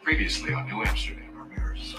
Previously on New Amsterdam, Ramirez.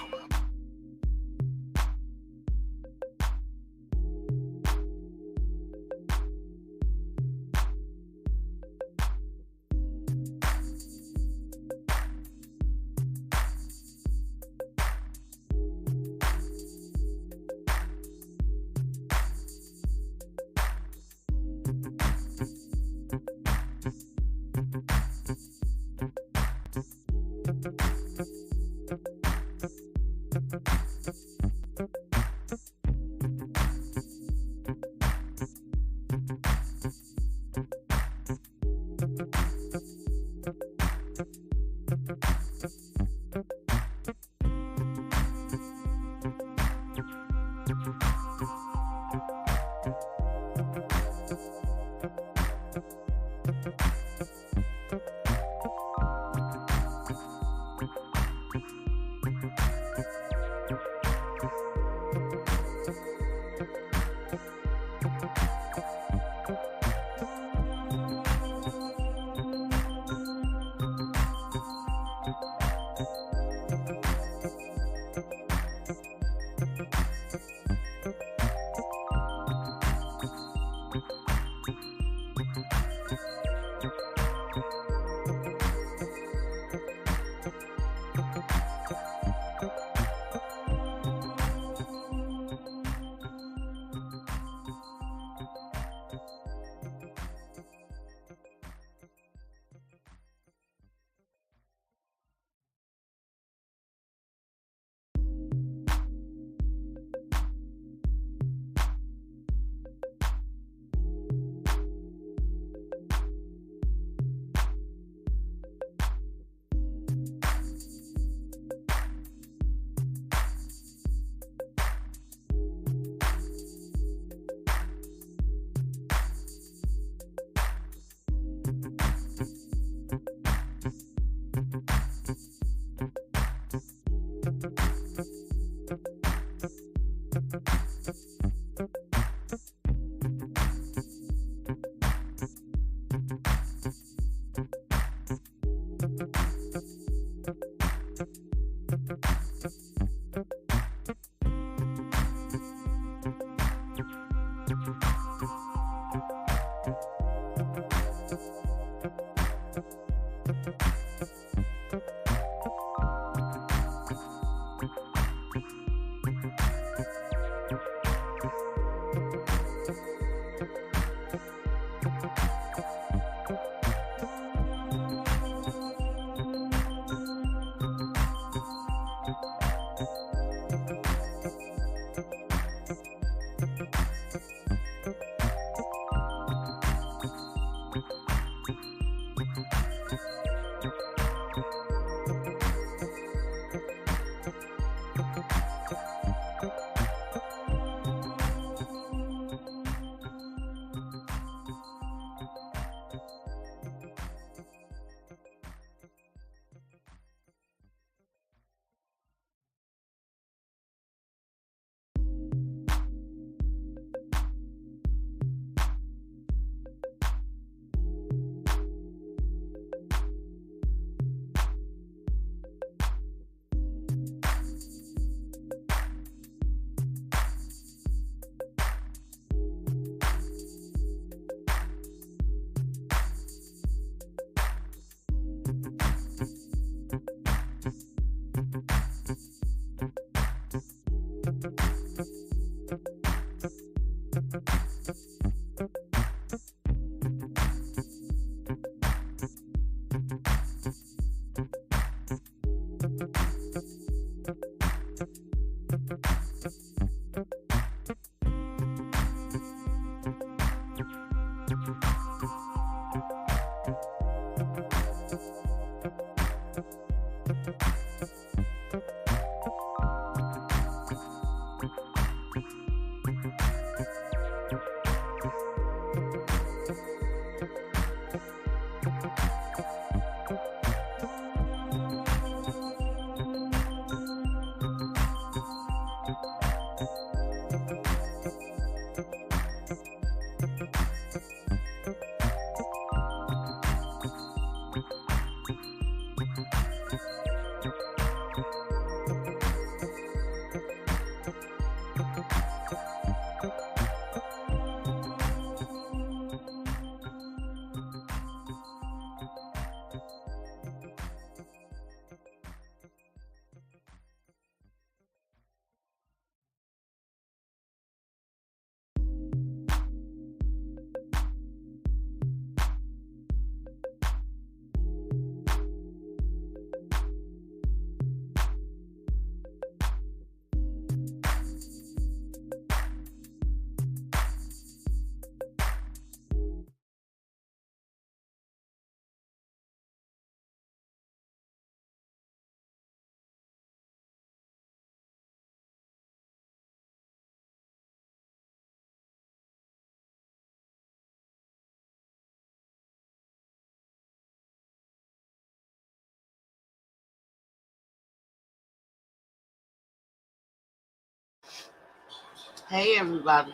Hey everybody.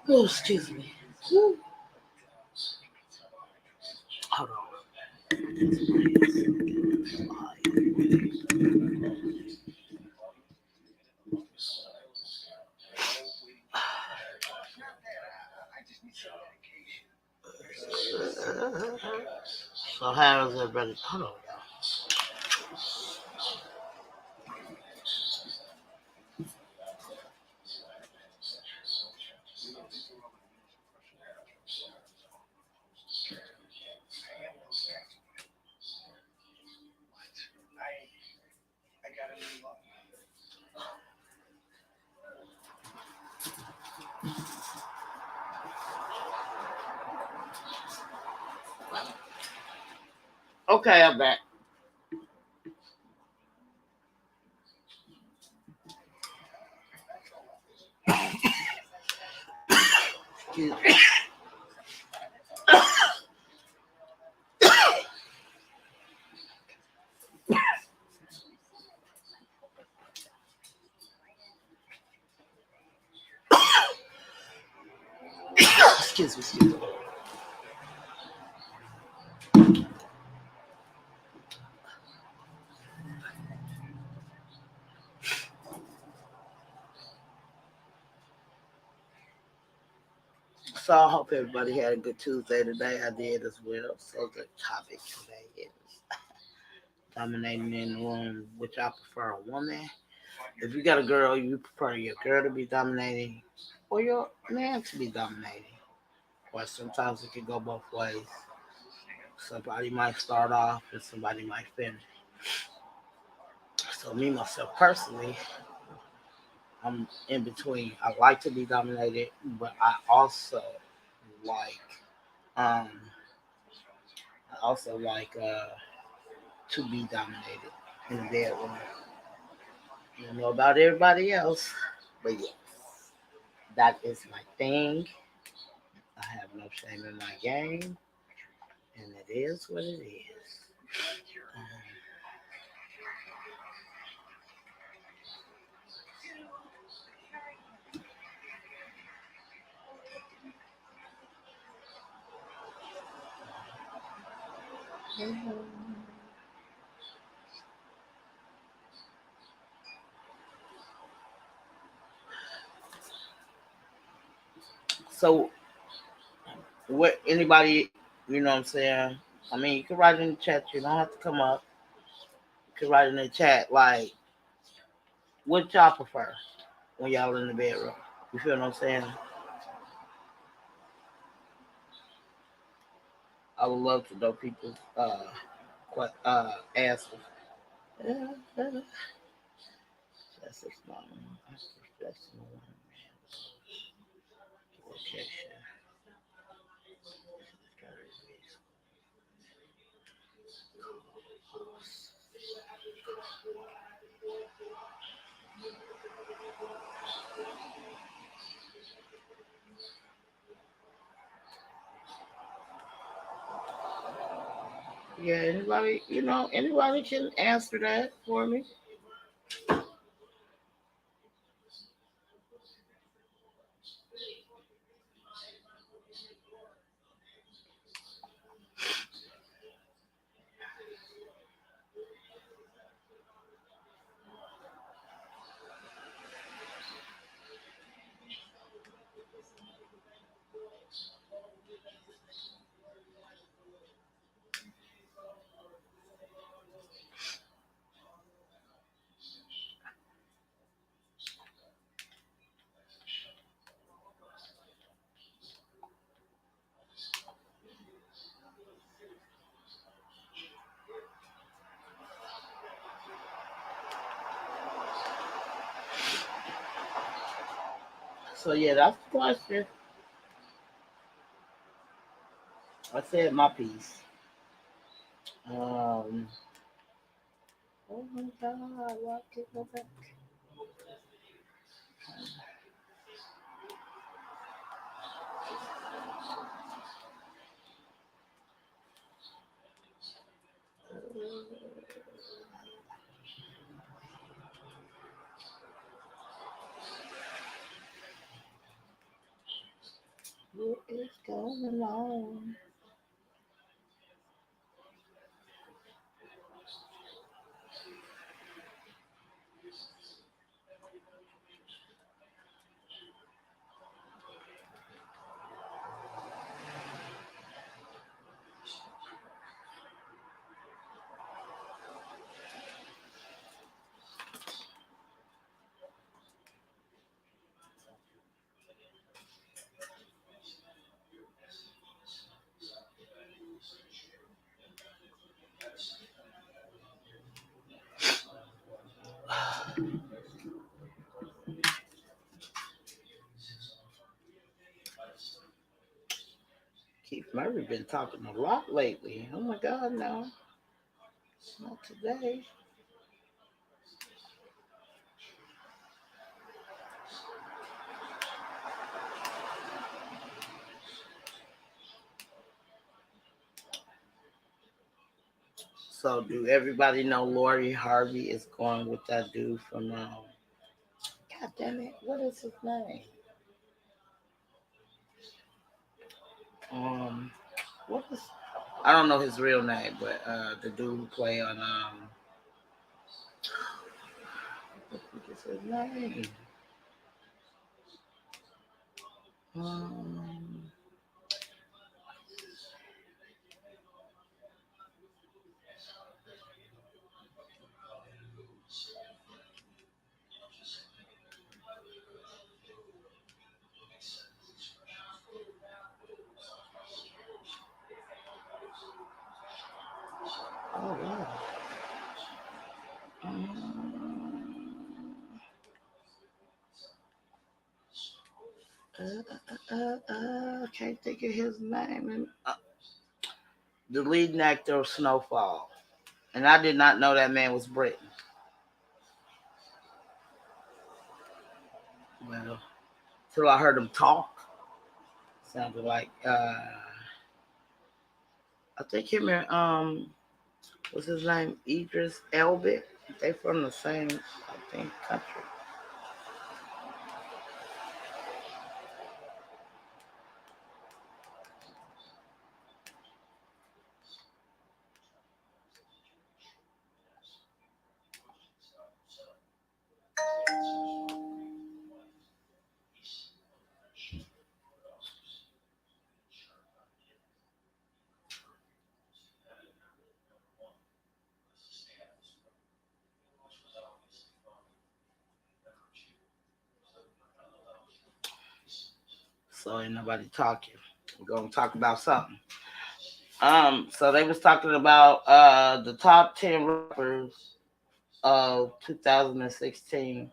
Oh, excuse me. Woo. Hold on. So how is everybody? Hold on, y'all. Okay, I'm back. Excuse me. Excuse me. Excuse me. So I hope everybody had a good Tuesday today. I did as well. So the topic today is dominating in the room, which I prefer a woman. If you got a girl, you prefer your girl to be dominating or your man to be dominating. Or sometimes it can go both ways. Somebody might start off and somebody might finish. So me myself personally, I'm in between. I like to be dominated, but I also like um to be dominated in the bedroom. I don't know about everybody else, but yes, that is my thing. I have no shame in my game, and it is what it is. So, what anybody, you know what I'm saying? I mean, you can write in the chat. You don't have to come up. You can write in the chat like, what y'all prefer when y'all in the bedroom? You feel what I'm saying? I would love to know people's answers. That's just not professional location. Yeah, anybody, anybody can answer that for me. So yeah, that's the question. I said my piece. Um, oh my God, why can't go back? What is going on? Keith Murray been talking a lot lately. Oh my God, no, not today. So, do everybody know Lori Harvey is going with that dude from? God damn it, what is his name? Um, what is? I don't know his real name, but the dude who play on what is his name? Um, oh wow. Um, can't think of his name. And the leading actor of Snowfall, and I did not know that man was Britain. Well, till I heard him talk, sounded like I think him and what's his name, Idris Elba. They from the same, I think, country. So ain't nobody talking. We're gonna talk about something. So they was talking about the top 10 rappers of 2016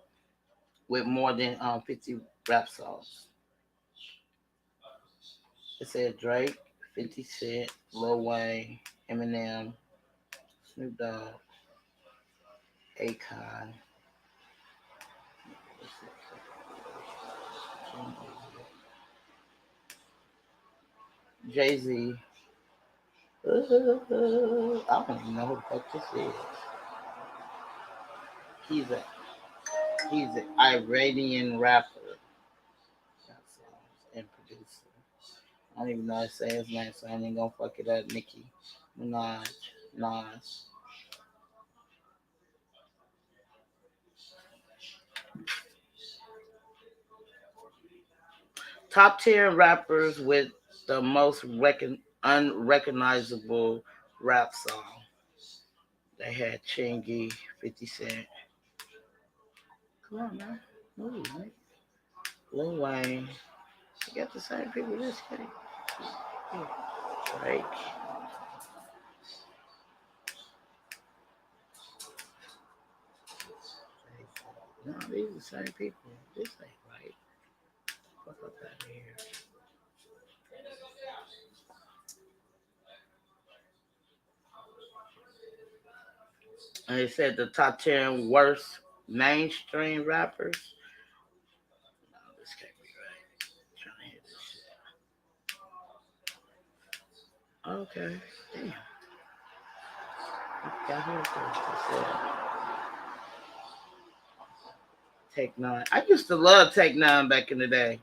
with more than 50 rap songs. It said Drake, 50 Cent, Lil Wayne, Eminem, Snoop Dogg, Akon, Jay Z. I don't even know who the fuck this is. He's a he's an Iranian rapper and producer. I don't even know how to say his name, so I ain't gonna fuck it up. Nicki Minaj, Nas. Top 10 rappers with the most unrecognizable rap song. They had Chingy, 50 Cent. Come on, man. Move, man. Lil Wayne. You got the same people this game. Drake. No, these are the same people. This ain't right. Fuck up out of here. And they said the top 10 worst mainstream rappers. No, this can't be right. I'm trying to hit this shit. Okay. Damn. Got here first. It said Take Nine. I used to love Take Nine back in the day.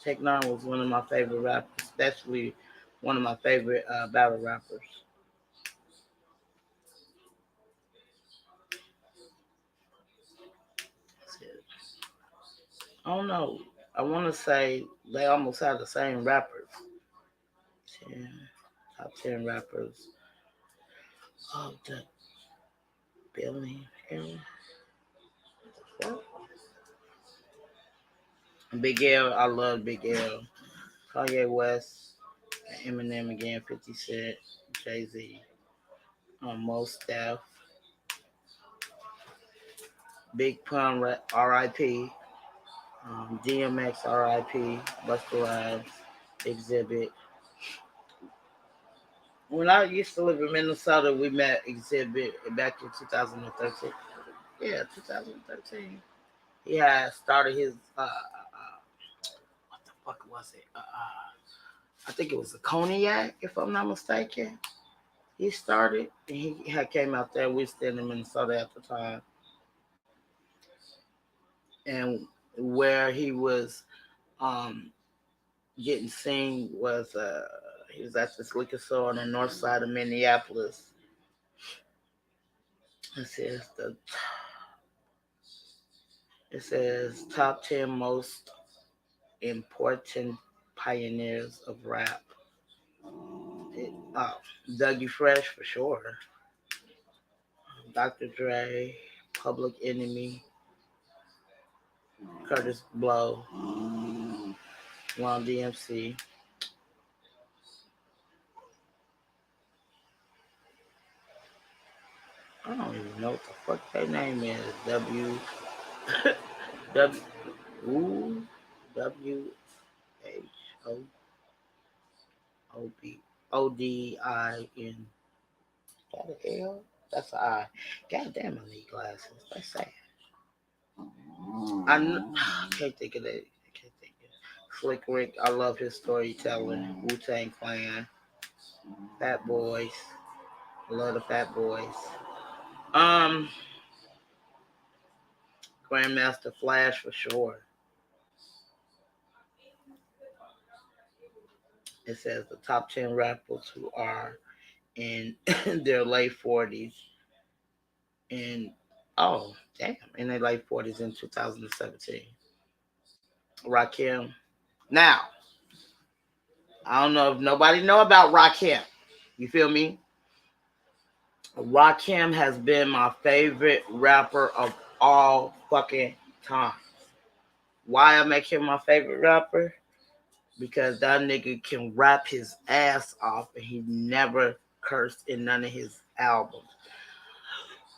Tech Nine was one of my favorite rappers, especially one of my favorite battle rappers. I don't know. I want to say they almost have the same rappers. 10, top 10 rappers of the Billy era. Big L, I love Big L. Kanye West, Eminem again, 50 Cent, Jay Z, Most Def, Big Pun, R.I.P., DMX, R.I.P., Busta Rhymes, Exhibit. When I used to live in Minnesota, we met Exhibit back in 2013. Yeah, 2013. He had started his what the fuck was it? I think it was a cognac, if I'm not mistaken. He started and he had came out there. We stayed in Minnesota at the time, and where he was um getting seen was he was at this liquor store on the north side of Minneapolis. It says top 10 most important pioneers of rap. Dougie Fresh for sure. Dr. Dre, Public Enemy, Curtis Blow, Ron DMC. I don't even know what the fuck their name is. W Ooh, WHOOBODIN. That a L? That's an I. God damn, I need glasses. That's sad. I can't think of it. I can't think of it. Slick Rick, I love his storytelling. Wu Tang Clan, Fat Boys, I love the Fat Boys. Um, Grandmaster Flash for sure. It says the top 10 rappers who are in their late 40s and oh damn, in their late 40s in 2017. Rakim. Now, I don't know if nobody know about Rakim. You feel me? Rakim has been my favorite rapper of all fucking time. Why I make him my favorite rapper? Because that nigga can rap his ass off and he never cursed in none of his albums.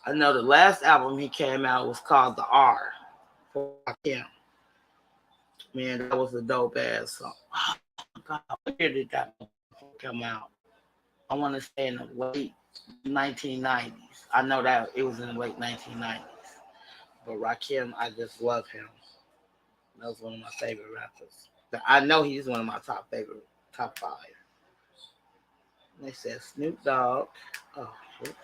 I know the last album he came out was called The R for Rakim. Man, that was a dope ass song. Oh, God, what year did that come out? I want to say in the late 1990s. I know that it was in the late 1990s. But Rakim, I just love him. That was one of my favorite rappers. I know he's one of my top five. They said Snoop Dogg. Oh shit.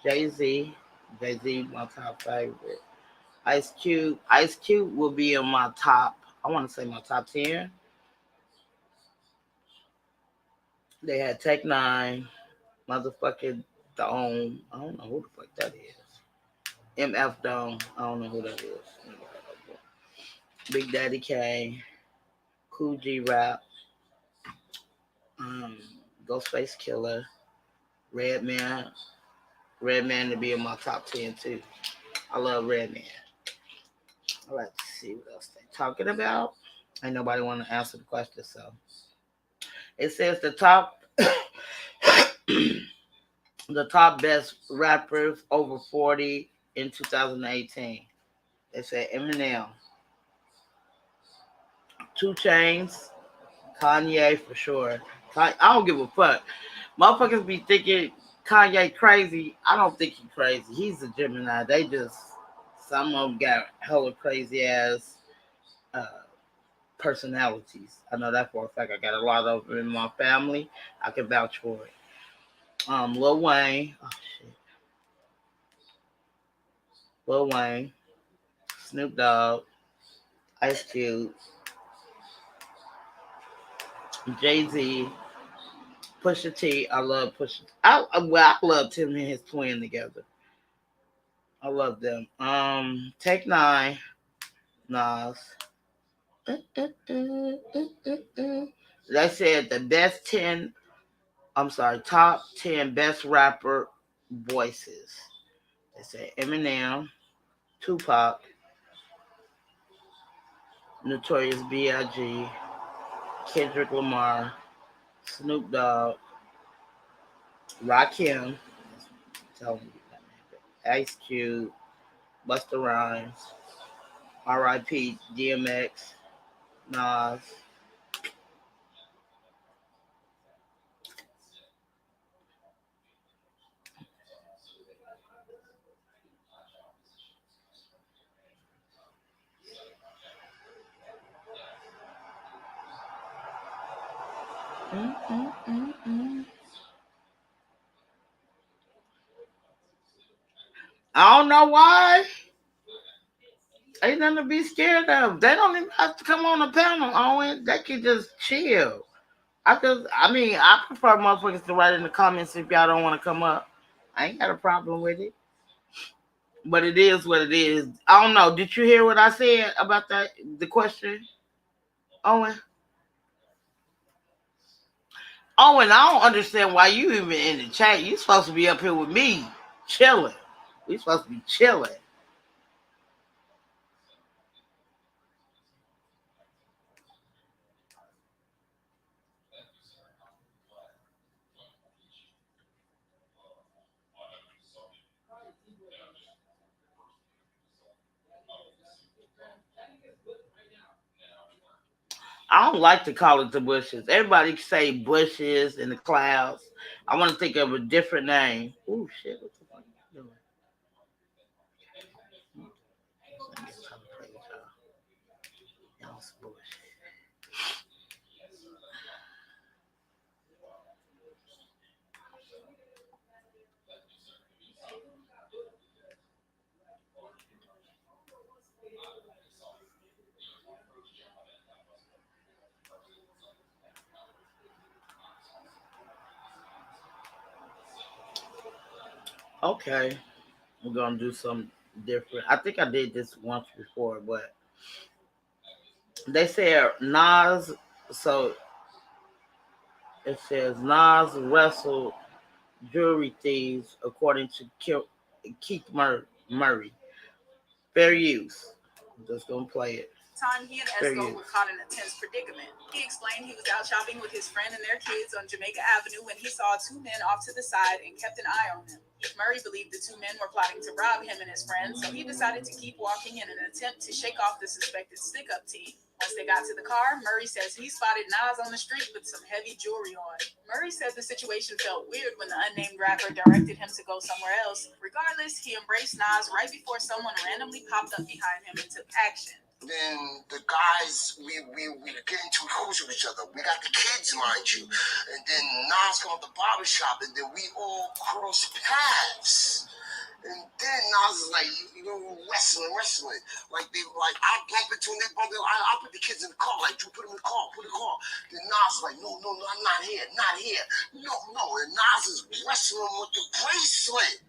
Jay Z. Jay Z, my top favorite. Ice Cube. Ice Cube will be in my top. I want to say my top 10. They had Tech Nine, motherfucking Dome. I don't know who the fuck that is. MF Dome. I don't know who that is. Big Daddy Kane, Cool G Rap, um, Ghostface Killer, Redman. Redman to be in my top 10 too. I love Redman. I like to see what else they talking about. Ain't nobody want to answer the question, so it says the top the top best rappers over 40 in 2018. They say Eminem, 2 Chainz, Kanye for sure. I don't give a fuck. Motherfuckers be thinking Kanye crazy. I don't think he's crazy. He's a Gemini. They just some of them got hella crazy ass uh, personalities. I know that for a fact. I got a lot of them in my family. I can vouch for it. Lil Wayne. Oh shit. Lil Wayne. Snoop Dogg, Ice Cube, Jay Z, Pusha T. I love Pusha. I love Tim and his twin together. I love them. Take Nine, Nas. They said the best 10. I'm sorry, top 10 best rapper voices. They said Eminem, Tupac, Notorious B.I.G., Kendrick Lamar, Snoop Dogg, Rakim, tell me Ice Cube, Busta Rhymes, R.I.P. DMX, Nas. Mm, mm, mm, mm. I don't know why. Ain't nothing to be scared of. They don't even have to come on the panel, Owen. They can just chill. I prefer motherfuckers to write in the comments if y'all don't want to come up. I ain't got a problem with it. But it is what it is. I don't know. Did you hear what I said about the question, Owen? Owen, I don't understand why you even in the chat. You supposed to be up here with me, chilling. We supposed to be chilling. I don't like to call it the bushes. Everybody say bushes in the clouds. I want to think of a different name. Oh shit! What the fuck you doing? I'm just trying to play with y'all. Y'all's bullshit. Okay, we're gonna do something different. I think I did this once before, but they said Nas. So it says Nas wrestled jewelry thieves according to Keith Murray. Fair use. I'm just gonna play it. Time he and Esco were caught in a tense predicament. He explained he was out shopping with his friend and their kids on Jamaica Avenue when he saw two men off to the side and kept an eye on him. Murray believed the two men were plotting to rob him and his friend, so he decided to keep walking in an attempt to shake off the suspected stick-up team. Once they got to the car, Murray says he spotted Nas on the street with some heavy jewelry on. Murray said the situation felt weird when the unnamed rapper directed him to go somewhere else. Regardless, he embraced Nas right before someone randomly popped up behind him and took action. Then the guys, we get into close with each other. We got the kids, mind you. And then Nas come out the barbershop, and then we all cross paths. And then Nas is like, wrestling. I bump into them, they bump into I put the kids in the car, like, Drew, put them in the car, put the car. Then Nas is like, no, I'm not here. No. And Nas is wrestling with the bracelet.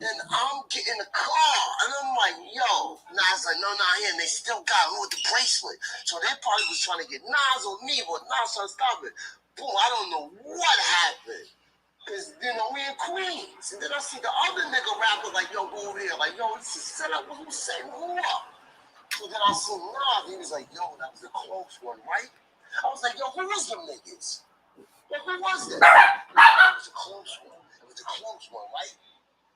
And I'm getting the car, and I'm like, yo. Nas like, no, not here. And they still got him with the bracelet. So they probably was trying to get Nas on me, but Nas trying to stop it. Boom, I don't know what happened. Because, we in Queens. And then I see the other nigga rapper like, yo, go over here. Like, yo, this is set up. Who's setting who up? So then I see Nas. He was like, yo, that was a close one, right? I was like, yo, who was them niggas? Yo, who was that? It was a close one. Right?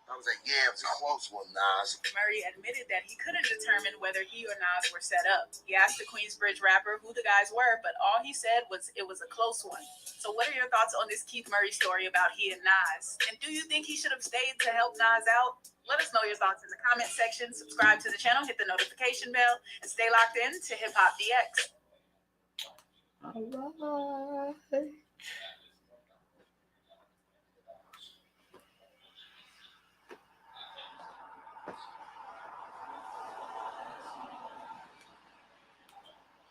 I was like, yeah, it was a close one, Nas. Murray admitted that he couldn't determine whether he or Nas were set up. He asked the Queensbridge rapper who the guys were, but all he said was it was a close one. So what are your thoughts on this Keith Murray story about he and Nas? And do you think he should have stayed to help Nas out? Let us know your thoughts in the comment section. Subscribe to the channel, hit the notification bell, and stay locked in to Hip Hop DX. All right.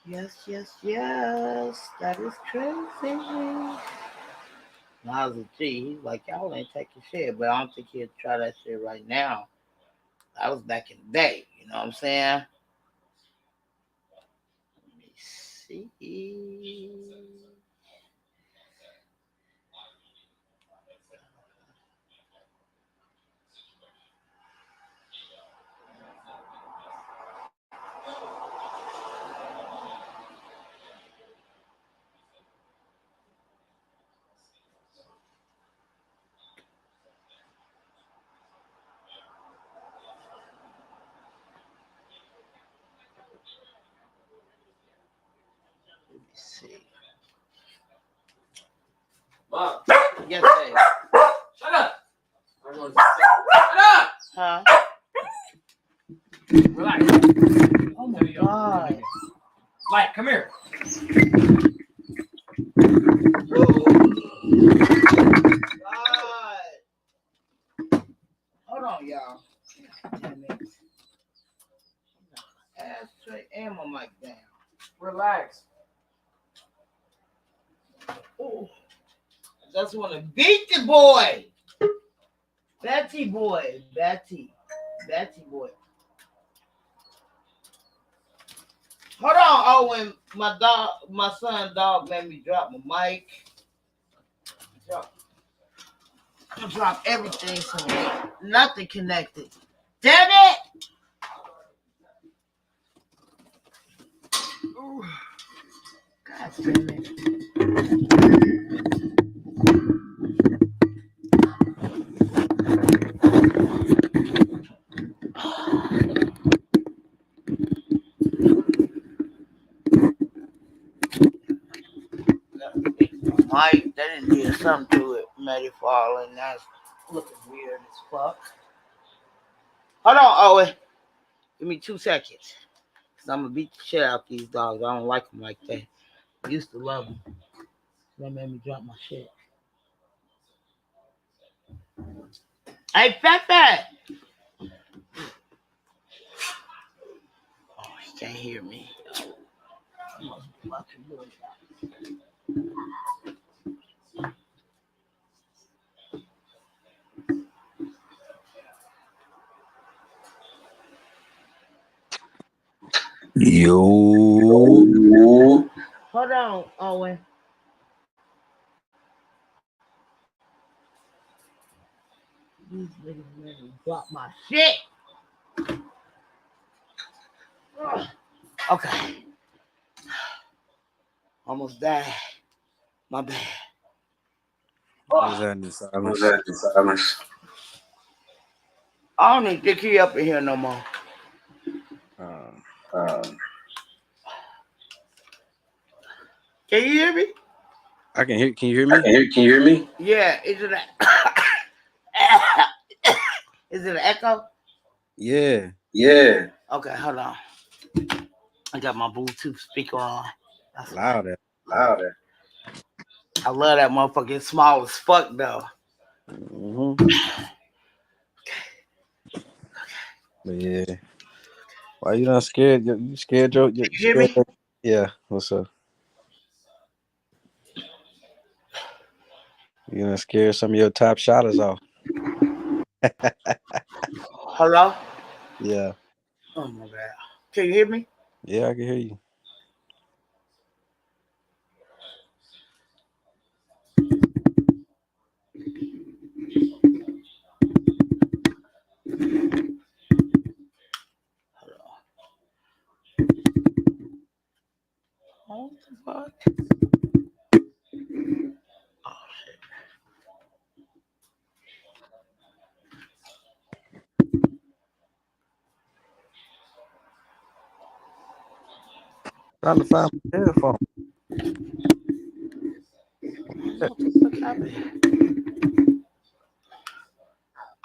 Yes, yes, yes. That is crazy. Nas a G. He's like, y'all ain't taking shit, but I don't think he'll try that shit right now. That was back in the day. You know what I'm saying? Let me see. Let me see. Mom, Yes, babe. shut up. Shut up. Huh? Relax. Oh my god. Light, come here. God. Hold on, y'all. Damn it. Ashtray and my mic down. Relax. Ooh. I just want to beat the boy. Betty boy. Betty boy. Hold on, Owen. My son dog made me drop my mic. Drop everything so nothing connected. Damn it! Ooh. God damn it. Mike, that didn't do something to it. Made it fall, and that's looking weird as fuck. Hold on, Owen. Give me 2 seconds. Cause I'm gonna beat the shit out these dogs. I don't like them like that. I used to love them. That made me drop my shit. Hey, Fat. Oh, he can't hear me. I must be fucking doing that. Yo, Hold on, Owen. These niggas made me drop my shit. Ugh. Okay. Almost died. My bad. what's happening, What's Silence? that, Silence? I don't even think he up in here no more. Um, Um, Can you hear me? I can hear. Can you hear me? can you hear me? Yeah. Is it is it an echo? Yeah. Yeah. Okay, hold on. I got my Bluetooth speaker on. That's Louder. Louder. I love that motherfucker. It's small as fuck though. Mm-hmm. But yeah. Why you not scared? You scared, Joe? You You hear scared? me? Yeah. What's up? You not scared? Some of your top shotters off. Hello? Yeah. Oh my god. Can you hear me? Yeah, I can hear you. What the fuck? Oh shit. Trying to find my headphone. What the fuck happened?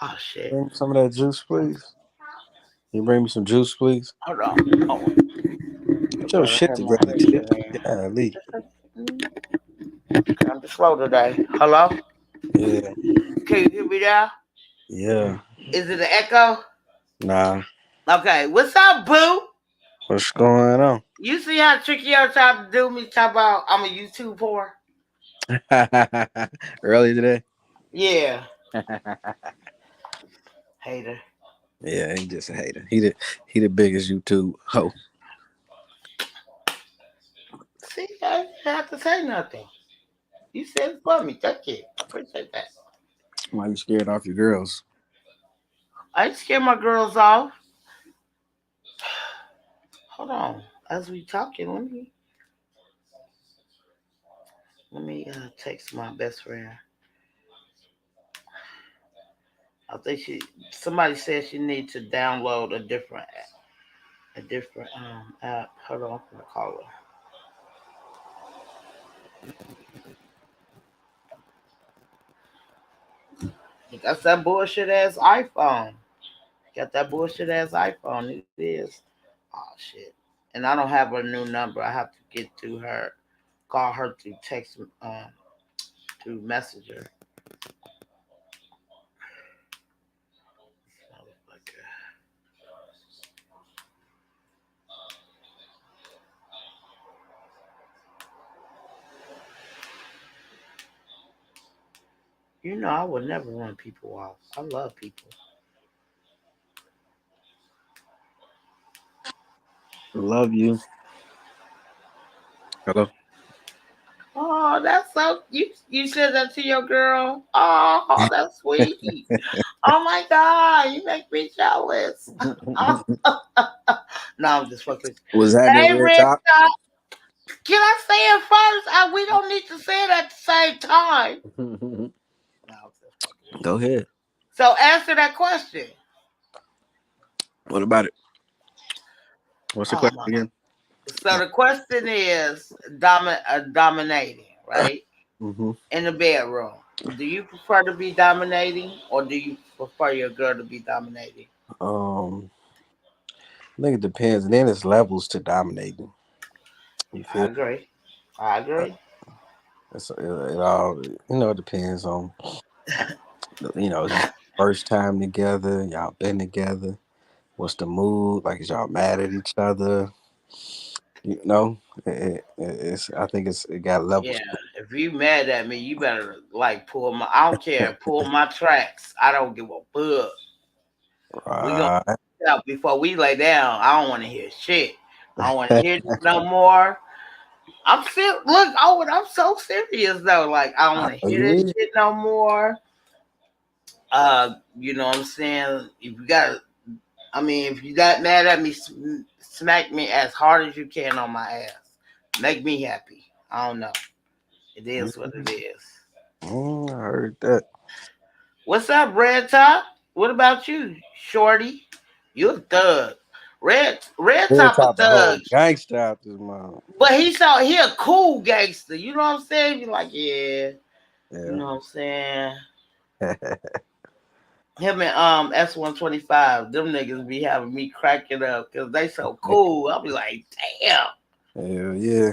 Oh shit. Bring me some of that juice, please. You bring me some juice, please. Hold on. Oh. Get your shit together, Tip. Yeah, Lee. I'm just slow today. Hello? Yeah. Can you hear me now? Yeah. Is it an echo? Nah. Okay. What's up, boo? What's going on? You see how tricky y'all tried to do me? Talk about I'm a YouTube whore. Earlier today. Yeah, hater. Yeah, he just a hater. He the biggest YouTube hoe. See, I didn't have to say nothing. You said it for me. Thank you. I appreciate that. Why you scared off your girls? I ain't scared my girls off. Hold on. As we talking, let me text my best friend. I think somebody said she needs to download a different app. Hold on, I'm gonna call her. That's that bullshit ass iPhone. Got that bullshit ass iPhone. It is. Oh shit. And I don't have her new number. I have to get to her, call her through text, through Messenger. You know, I would never run people off. I love people. Love you. Hello. Oh, that's so you said that to your girl. Oh, that's sweet. Oh my god, you make me jealous. Oh, no, I'm just fucking. Was that in Hey, red Red top? Top, can I say it first? We don't need to say it at the same time. No, I'm just fucking. Go ahead. So answer that question. What about it? What's the Oh question my. again? So the question is dominating, right? Hmm. In the bedroom. Do you prefer to be dominating or do you prefer your girl to be dominating? Um, I think it depends, and then there's levels to dominating. You I feel? agree. I agree. It all it depends on is this first time together? Y'all been together? What's the mood? Like, is y'all mad at each other? You know, it's I think it got levels. Yeah. If you mad at me, you better like pull my. I don't care. Pull my tracks. I don't give a fuck. We gonna Right. out before we lay down. I don't want to hear shit. I don't want to hear this no more. I'm still look. Oh, I'm so serious though. Like I don't I want to know hear you this is. shit no more. You know what I'm saying? If you got, I mean, if you got mad at me, smack me as hard as you can on my ass. Make me happy. I don't know. It is what it is. I heard that. What's up, Red Top? What about you, Shorty? You a thug. Red Red Top a top the whole thug. gangster out this mom. But he a cool gangster. You know what I'm saying? He like, yeah. You Yeah. know what I'm saying? Him and S125, them niggas be having me cracking up because they so cool. I'll be like, damn. Hell yeah.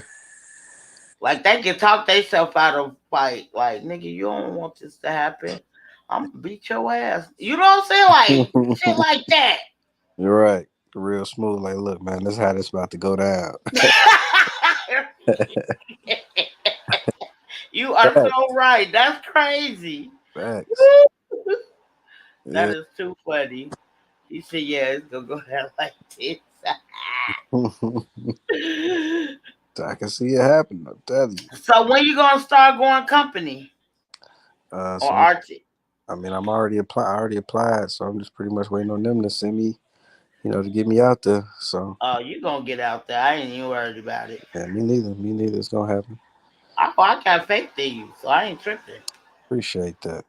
Like they can talk themselves out of fight. Like, nigga, you don't want this to happen. I'm gonna beat your ass. You know what I'm saying? Like shit like that. You're right. Real smooth. Like, look, man, this is how this about to go down. You are Facts. so right. That's crazy. Facts. That Yeah. is too funny. He said, yeah, it's gonna go down like this. I can see it happen. I'm telling you. So when you gonna start going company or So Archie? I mean, I already applied, so I'm just pretty much waiting on them to send me, to get me out there. So Oh, you gonna get out there. I ain't even worried about it. yeah, me neither. Me neither. It's gonna happen. I got faith in you, so I ain't tripping. Appreciate that.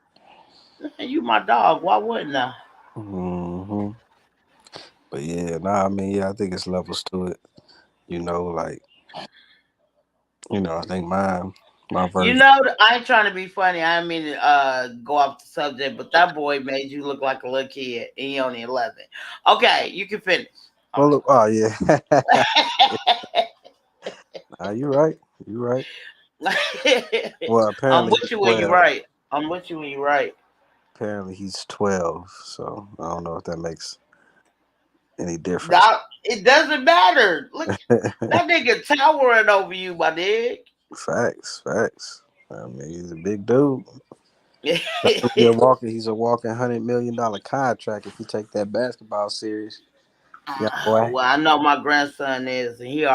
You my dog. Why wouldn't I? Hmm. But yeah, nah. I mean, yeah, I think it's levels to it. Like I think my You version. know, I ain't trying to be funny. I didn't mean to go off the subject, but that boy made you look like a little kid, and he only 11. Okay, you can finish. Well, All look, oh yeah. Nah, you right. You right. right. Well, I'm apparently with he's you when you're 12. right. I'm with you when you're right. Apparently he's 12. So I don't know if that makes any That difference. It doesn't matter. Look, that nigga towering over you, my nigga. Facts. I mean, he's a big dude. He's a walking $100 million contract if you take that basketball serious. Yeah, boy. Well, I know my grandson is, and he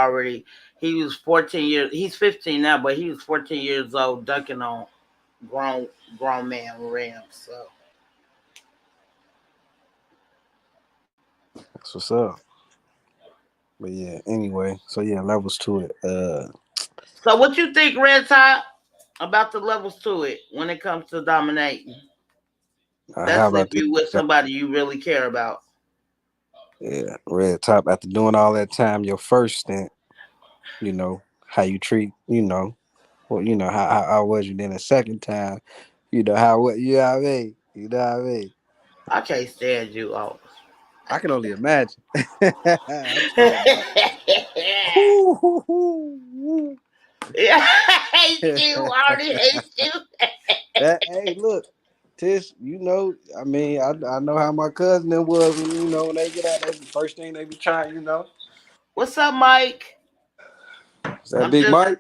was 14 years. He's 15 now, but he was 14 years old dunking on grown man rims. So That's what's up. But yeah, anyway, so yeah, levels to it. So what you think, Red Top, about the levels to it when it comes to dominating? How That's about if you with somebody you really care about. Yeah, Red Top, after doing all that time, your first stint, you know, how you treat, you know, well, you know, how was you then the second time, you know, you know what I mean? You know what I mean? I can't stand you all. I can only imagine. Yeah, I hate you, already hate you. Hey, look, Tish, you know, I mean, I know how my cousin them was when, you know, when they get out, that's the first thing they be trying, you know. What's up, Mike? Is that Big Mike?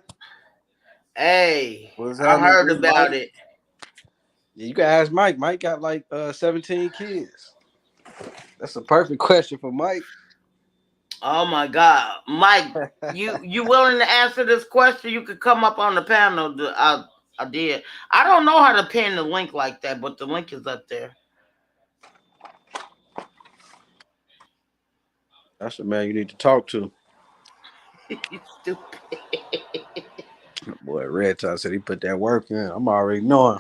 Hey, What's I heard Big about Mike? it. Yeah, you can ask Mike. Mike got like 17 kids. That's a perfect question for Mike. Oh my God, Mike, you willing to answer this question? You could come up on the panel. I did. I don't know how to pin the link like that, but the link is up there. That's the man you need to talk to. You stupid. Boy, Red Top said he put that work in. I'm already knowing.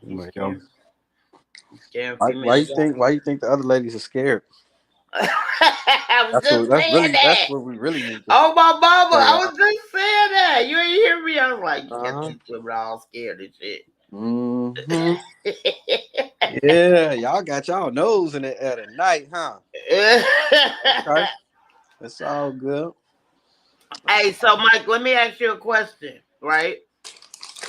Why you think the other ladies are scared? That's what we really need. Oh my mama, I was just saying that. You ain't hear me. I was like, these women all scared and shit. Mm-hmm. Yeah, y'all got y'all nose in the air tonight, huh? Okay. That's all good. Hey, so Mike, let me ask you a question, right?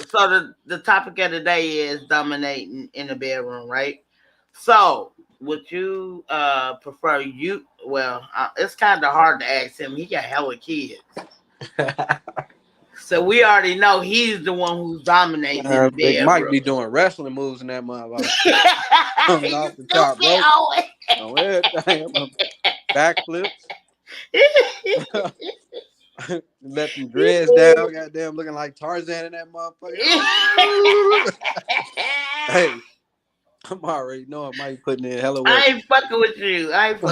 So the topic of the day is dominating in the bedroom, right? So would you prefer you? Well, it's kind of hard to ask him. He got hella kids. So we already know he's the one who's dominating in the bedroom. Might be doing wrestling moves in that motherfucker. Coming off the top rope. On everything. Backflips. Let them dreads down, goddamn, looking like Tarzan in that motherfucker. Hey, I'm already knowing Mike putting in hella work. I ain't fucking with you. I can't.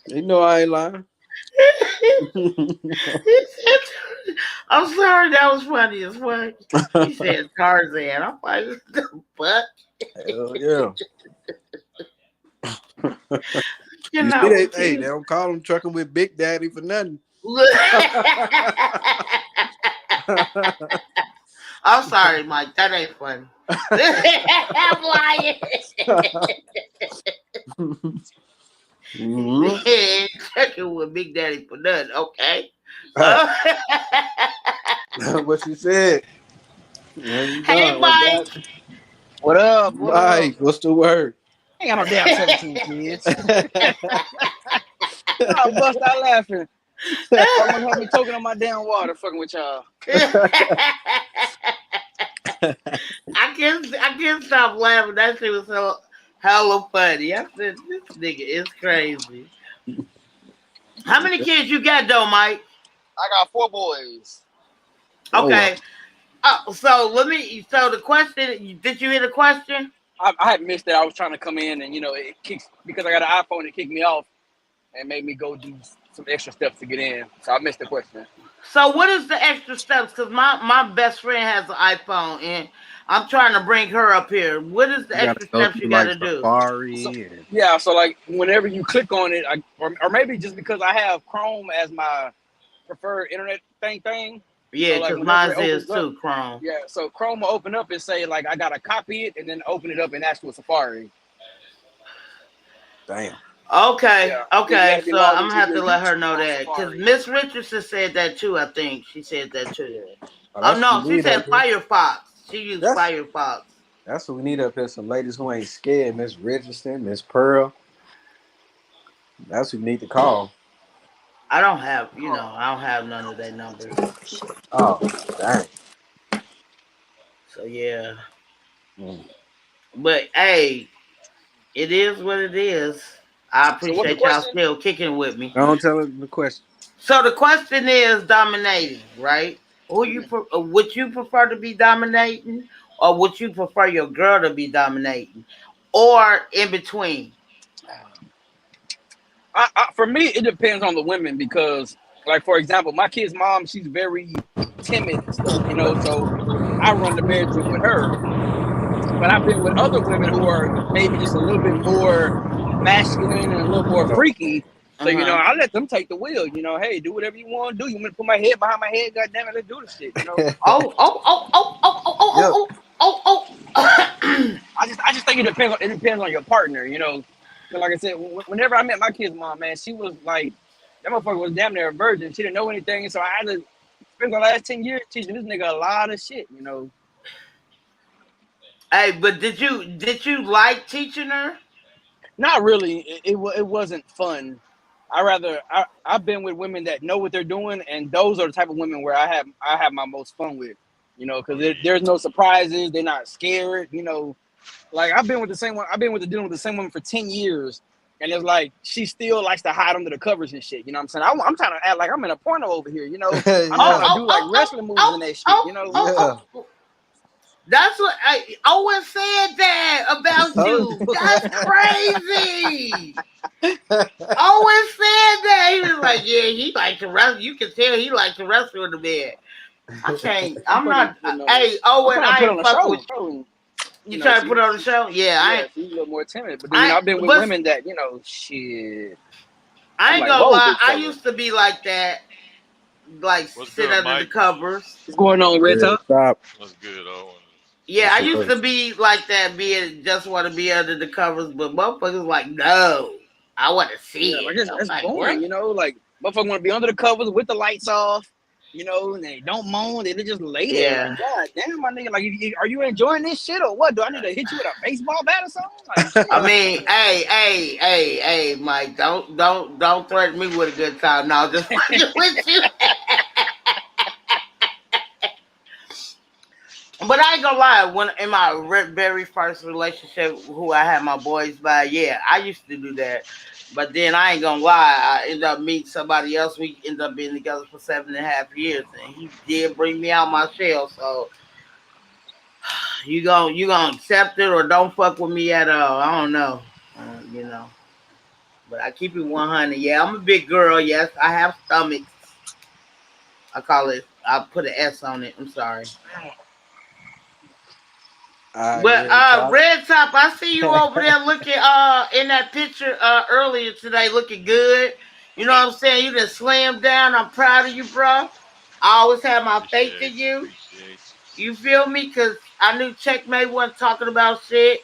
You know I ain't lying. I'm sorry, that was funny as fuck. He said Tarzan. I'm like, what the fuck? Hell yeah. You know, they don't call him trucking with Big Daddy for nothing. I'm sorry, Mike. That ain't funny. I'm lying. Trucking with Big Daddy for nothing. Okay. What you said. Hey, Mike. What up? Mike, what's the word? I ain't got no damn 17 kids. I bust out laughing. Someone help me token on my damn water fucking with y'all. I can't stop laughing. That shit was so hella funny. I said, this nigga is crazy. How many kids you got though, Mike? I got 4 boys. Okay. So the question, did you hear the question? I had missed it. I was trying to come in and, it kicks, because I got an iPhone, it kicked me off and made me go do some extra steps to get in. So I missed the question. So what is the extra steps? Because my best friend has an iPhone and I'm trying to bring her up here. What is the extra steps you got to do? So like whenever you click on it, or maybe just because I have Chrome as my preferred internet thing. Yeah, because so mine is too, Chrome. Yeah, so Chrome will open up and say, like, I got to copy it and then open it up in actual Safari. Damn. Okay, Yeah. okay. So I'm going to have to let her know that. Because Miss Richardson said that too, I think. She said that too. Oh no, she said Firefox. She used That's Firefox. that's what we need up here. Some ladies who ain't scared. Miss Richardson, Miss Pearl. That's who we need to call. I don't have, I don't have none of their numbers. Oh, dang. So yeah. Mm. But hey, it is what it is. I So what's the appreciate y'all question? still kicking with me. Don't tell her the question. So the question is dominating, right? Would you prefer to be dominating, or would you prefer your girl to be dominating, or in between? For me, it depends on the women because, like, for example, my kid's mom, she's very timid and stuff, you know, so I run the bedroom with her. But I've been with other women who are maybe just a little bit more masculine and a little more freaky. So, you know, I let them take the wheel, you know, hey, do whatever you want to do. You want me to put my head behind my head? God damn it, let's do this shit, you know. Oh, oh, oh, oh, oh, oh, oh, oh, oh, oh, oh. I just think it depends on your partner, you know. Like I said, whenever I met my kid's mom, man, she was like, that motherfucker was damn near a virgin. She didn't know anything, so I had to spend the last 10 years teaching this nigga a lot of shit, you know. Hey, but did you like teaching her? Not really. It wasn't fun. I've been with women that know what they're doing, and those are the type of women where I have my most fun with, you know, because there's no surprises. They're not scared, you know. Like I've been with dealing with the same woman for 10 years, and it's like she still likes to hide under the covers and shit. You know what I'm saying? I'm trying to act like I'm in a porno over here, you know. I'm trying to do like wrestling moves and that shit, you know. Yeah. That's what I always said that about you. That's crazy. Always said that. He was like, yeah, he likes to wrestle. You can tell he likes to wrestle in the bed. I can't. I'm not. Hey, Owen, I ain't fuck with you. You trying to put on the show? Yeah, she's a little more timid. But then, I've been with women that, you know, shit. I ain't gonna lie. I used to be like that. Like sit under the covers. What's going on, Red Top? What's good, Owen? Yeah, I used to be like that, just want to be under the covers, but motherfuckers like, no, I want to see it. Like that's like, boring, you know. Like motherfuckers want to be under the covers with the lights off, you know, and they don't moan. They just lay there. Yeah. Like, God damn, my nigga. Like, are you enjoying this shit or what? Do I need to hit you with a baseball bat or something? Like, I mean, hey, Mike, don't threaten me with a good time. No, just with you. But I ain't gonna lie, when in my very first relationship, who I had my boys by, yeah, I used to do that. But then I ain't gonna lie, I ended up meeting somebody else. We ended up being together for 7.5 years, and he did bring me out my shell. So you gonna accept it or don't fuck with me at all? I don't know, you know. But I keep it 100. Yeah, I'm a big girl. Yes, I have stomachs. I put an S on it. I'm sorry. But Red Top, I see you over there looking in that picture earlier today, looking good. You know what I'm saying? You just slammed down. I'm proud of you, bro. I always have my faith in you. You feel me? Because I knew Checkmate wasn't talking about shit.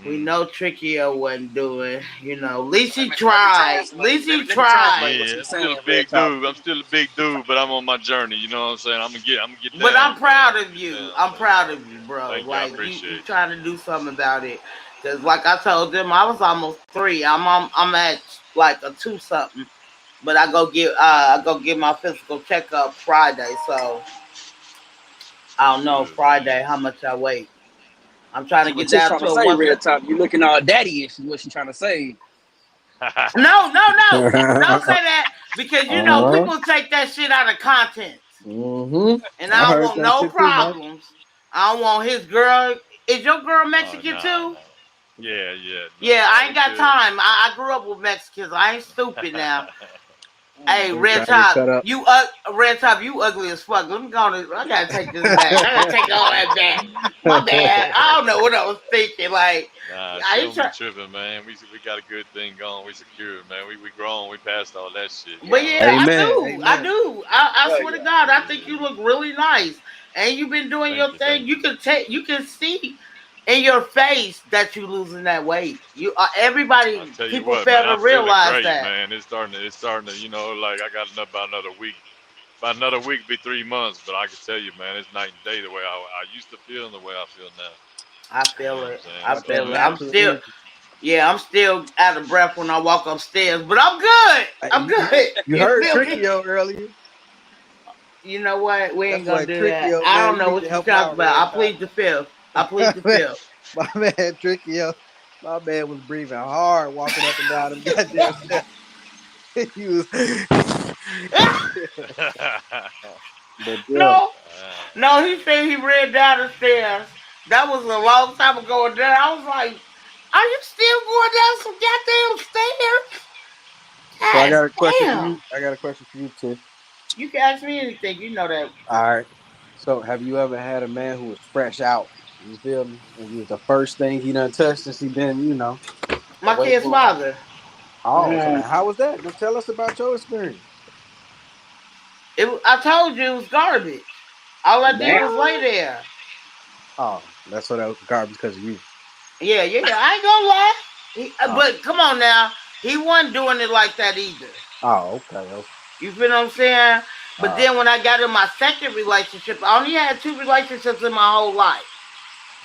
We know Trickio wasn't doing, you know. At least he tried. At least he tried. Yeah, I'm still a big dude. I'm still a big dude, but I'm on my journey. You know what I'm saying? I'm gonna get down. But I'm proud of you. I'm proud of you, bro. Thank you. Like I appreciate you trying to do something about it. Cause like I told them, I was almost 3. I'm at like a 2 something. But I go get my physical checkup Friday. So I don't know Friday how much I weigh. I'm trying to get down to a 1. Red Top, you looking all daddy-ish is what she's trying to say. No. Don't say that because you know people take that shit out of context. Mm-hmm. And I don't want no problems. I don't want his girl. Is your girl Mexican too? Yeah. Yeah, I ain't got time. I grew up with Mexicans. I ain't stupid now. Hey, Red Top, you ugly as fuck. Let me go on. I gotta take this back. I gotta take all that back. My bad. I don't know what I was thinking. Like, I ain't tripping, man. We got a good thing going. We secure, man. We grown. We passed all that shit. But yeah, I do. I swear to God, I think you look really nice, and you've been doing your thing. You can see in your face that you losing that weight. People fail to realize great, that. Man, it's starting to, you know, like I got about another week About another week be 3 months, but I can tell you, man, it's night and day the way I used to feel and the way I feel now. I You know feel what it. I'm I saying? Got that feel it. I'm natural still, energy. yeah, I'm still out of breath when I walk upstairs, but I'm good. I'm good. You heard feel me? Trickio earlier. You know what? We ain't That gonna boy do that. Trickio, I man, don't you know need what to you help him talking out, about. Red I Top. plead the fifth. I plead the fifth. My man Trickio, my man was breathing hard, walking up and down them goddamn steps. He was, but yeah, No, he said he ran down the stairs. That was a long time ago. And then I was like, are you still going down some goddamn stairs? so I God got a question for damn. you. I got a question for you, Tiff. You can ask me anything. You know that. All right. So, have you ever had a man who was fresh out? You feel me? And it was the first thing he done touched since he been, My away kid's for a while. father. Oh, so how was that? Just tell us about your experience. I told you it was garbage. All I did was lay What? there. Oh, that's so that was garbage because of you. Yeah. I ain't gonna lie. Oh. But come on now. He wasn't doing it like that either. Oh, okay. You feel what I'm saying? But Oh. then when I got in my second relationship, I only had 2 relationships in my whole life.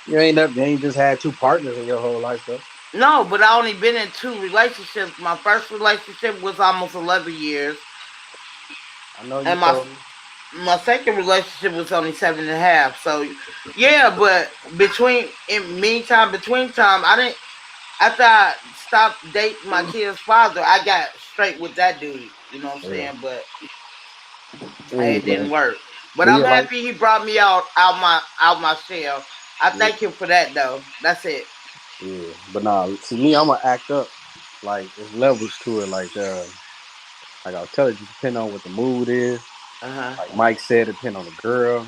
You ain't just had 2 partners in your whole life, though. No, but I only been in 2 relationships. My first relationship was almost 11 years. I know you And told me. my second relationship was only 7.5. So yeah, but between time, I didn't. After I stopped dating my kid's father, I got straight with that dude. You know what I'm saying? But it didn't work. But I'm happy he brought me out my shell. I thank him for that though. That's it. Yeah, but nah. See me, I'm gonna act up. Like there's levels to it. Like I'll tell you, depending on what the mood is. Like Mike said, depend on the girl.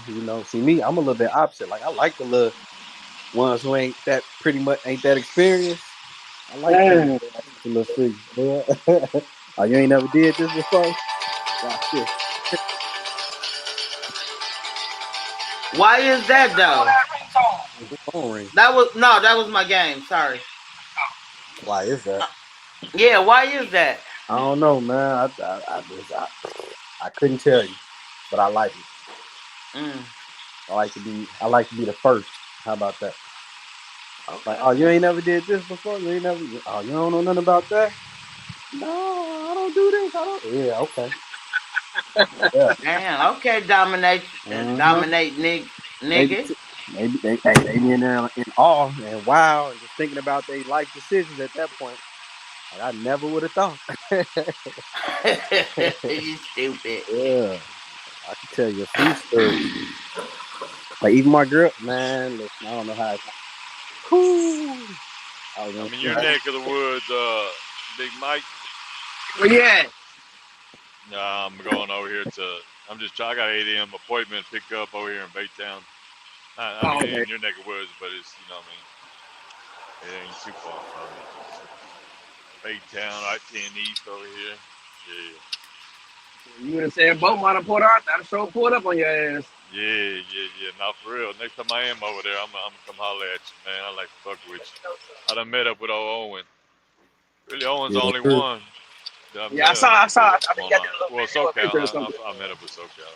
See me, I'm a little bit opposite. Like I like the little ones who ain't that experienced. I like the little freak. Oh, you ain't never did this before? Watch this. Why is that though? That was my game. Sorry. Why is that? Yeah, why is that? I don't know, man. I couldn't tell you, but I like it. I like to be the first. How about that? Okay. Like, oh, you ain't never did this before. You don't know nothing about that. No, I don't do this. I don't. Yeah, okay. Yeah. Damn. Okay, dominate, nigga. Maybe they be in there in awe and wow and just thinking about their life decisions at that point. Like, I never would have thought. You stupid. Yeah, I can tell you a few stories. Like even my girl, man. Listen, I don't know how. I'm in your neck of the woods, Big Mike. Where you at? Nah, I'm going over here I got an 8 a.m. appointment to pick up over here in Baytown. I mean, in your neck of the woods, but it's, it ain't too far from me. Baytown, right 10 East over here. Yeah. You would have said boat might have pulled out. I'd have pulled up on your ass. Yeah. Not for real. Next time I am over there, I'm gonna come holler at you, man. I like to fuck with you. I done met up with old Owen. Really, Owen's the only one. I saw. I think I did a well, SoCal. I met up with SoCal.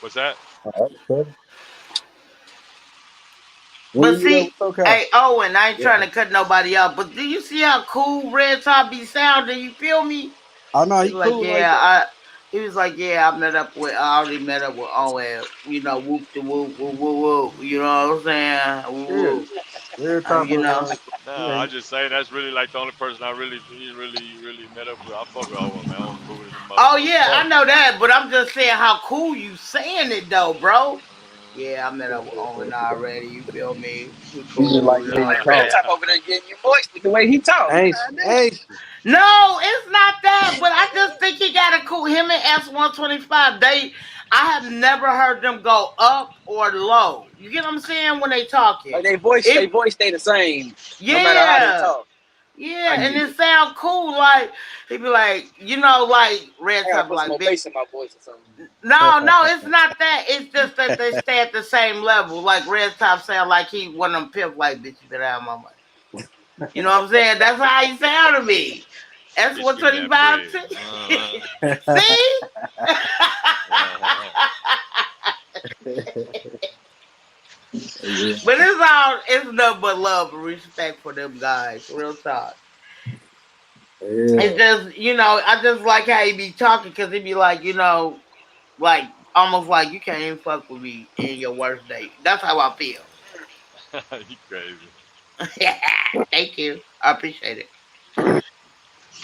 What's that? But see, hey Owen, I ain't trying to cut nobody out, but do you see how cool Red Top be sounding? You feel me? Oh no, he cool. He was like, I already met up with Owen. Whoop de whoop, whoop, whoop, whoop. You know what I'm saying? Whoop, whoop. No, I just say that's really like the only person I really met up with. I fuck with Owen, man. Owen's cool as a mother. Oh yeah, I know that, but I'm just saying how cool you saying it though, bro. Yeah, I met up with Owen already. You feel me? Cool. Like Red Top over there getting your voice with the way he talks. Hey. No, it's not that. But I just think he got a cool. Him and S125. I have never heard them go up or low. You get what I'm saying when they talking? Like their voice stay the same. Yeah. No matter how they talk. Yeah, and it sound cool. Like he be like, like Red Top, like some bass in my voice or something. No, it's not that. It's just that they stay at the same level. Like Red Top sound like he one of them pimp like, bitch, you better have my money. You know what I'm saying? That's how he sound to me. S125. See? Yeah. But it's nothing but love and respect for them guys. Real talk. Yeah. It's just, I just like how he be talking because he be like, like almost like you can't even fuck with me in your worst day. That's how I feel. You crazy. Thank you. I appreciate it.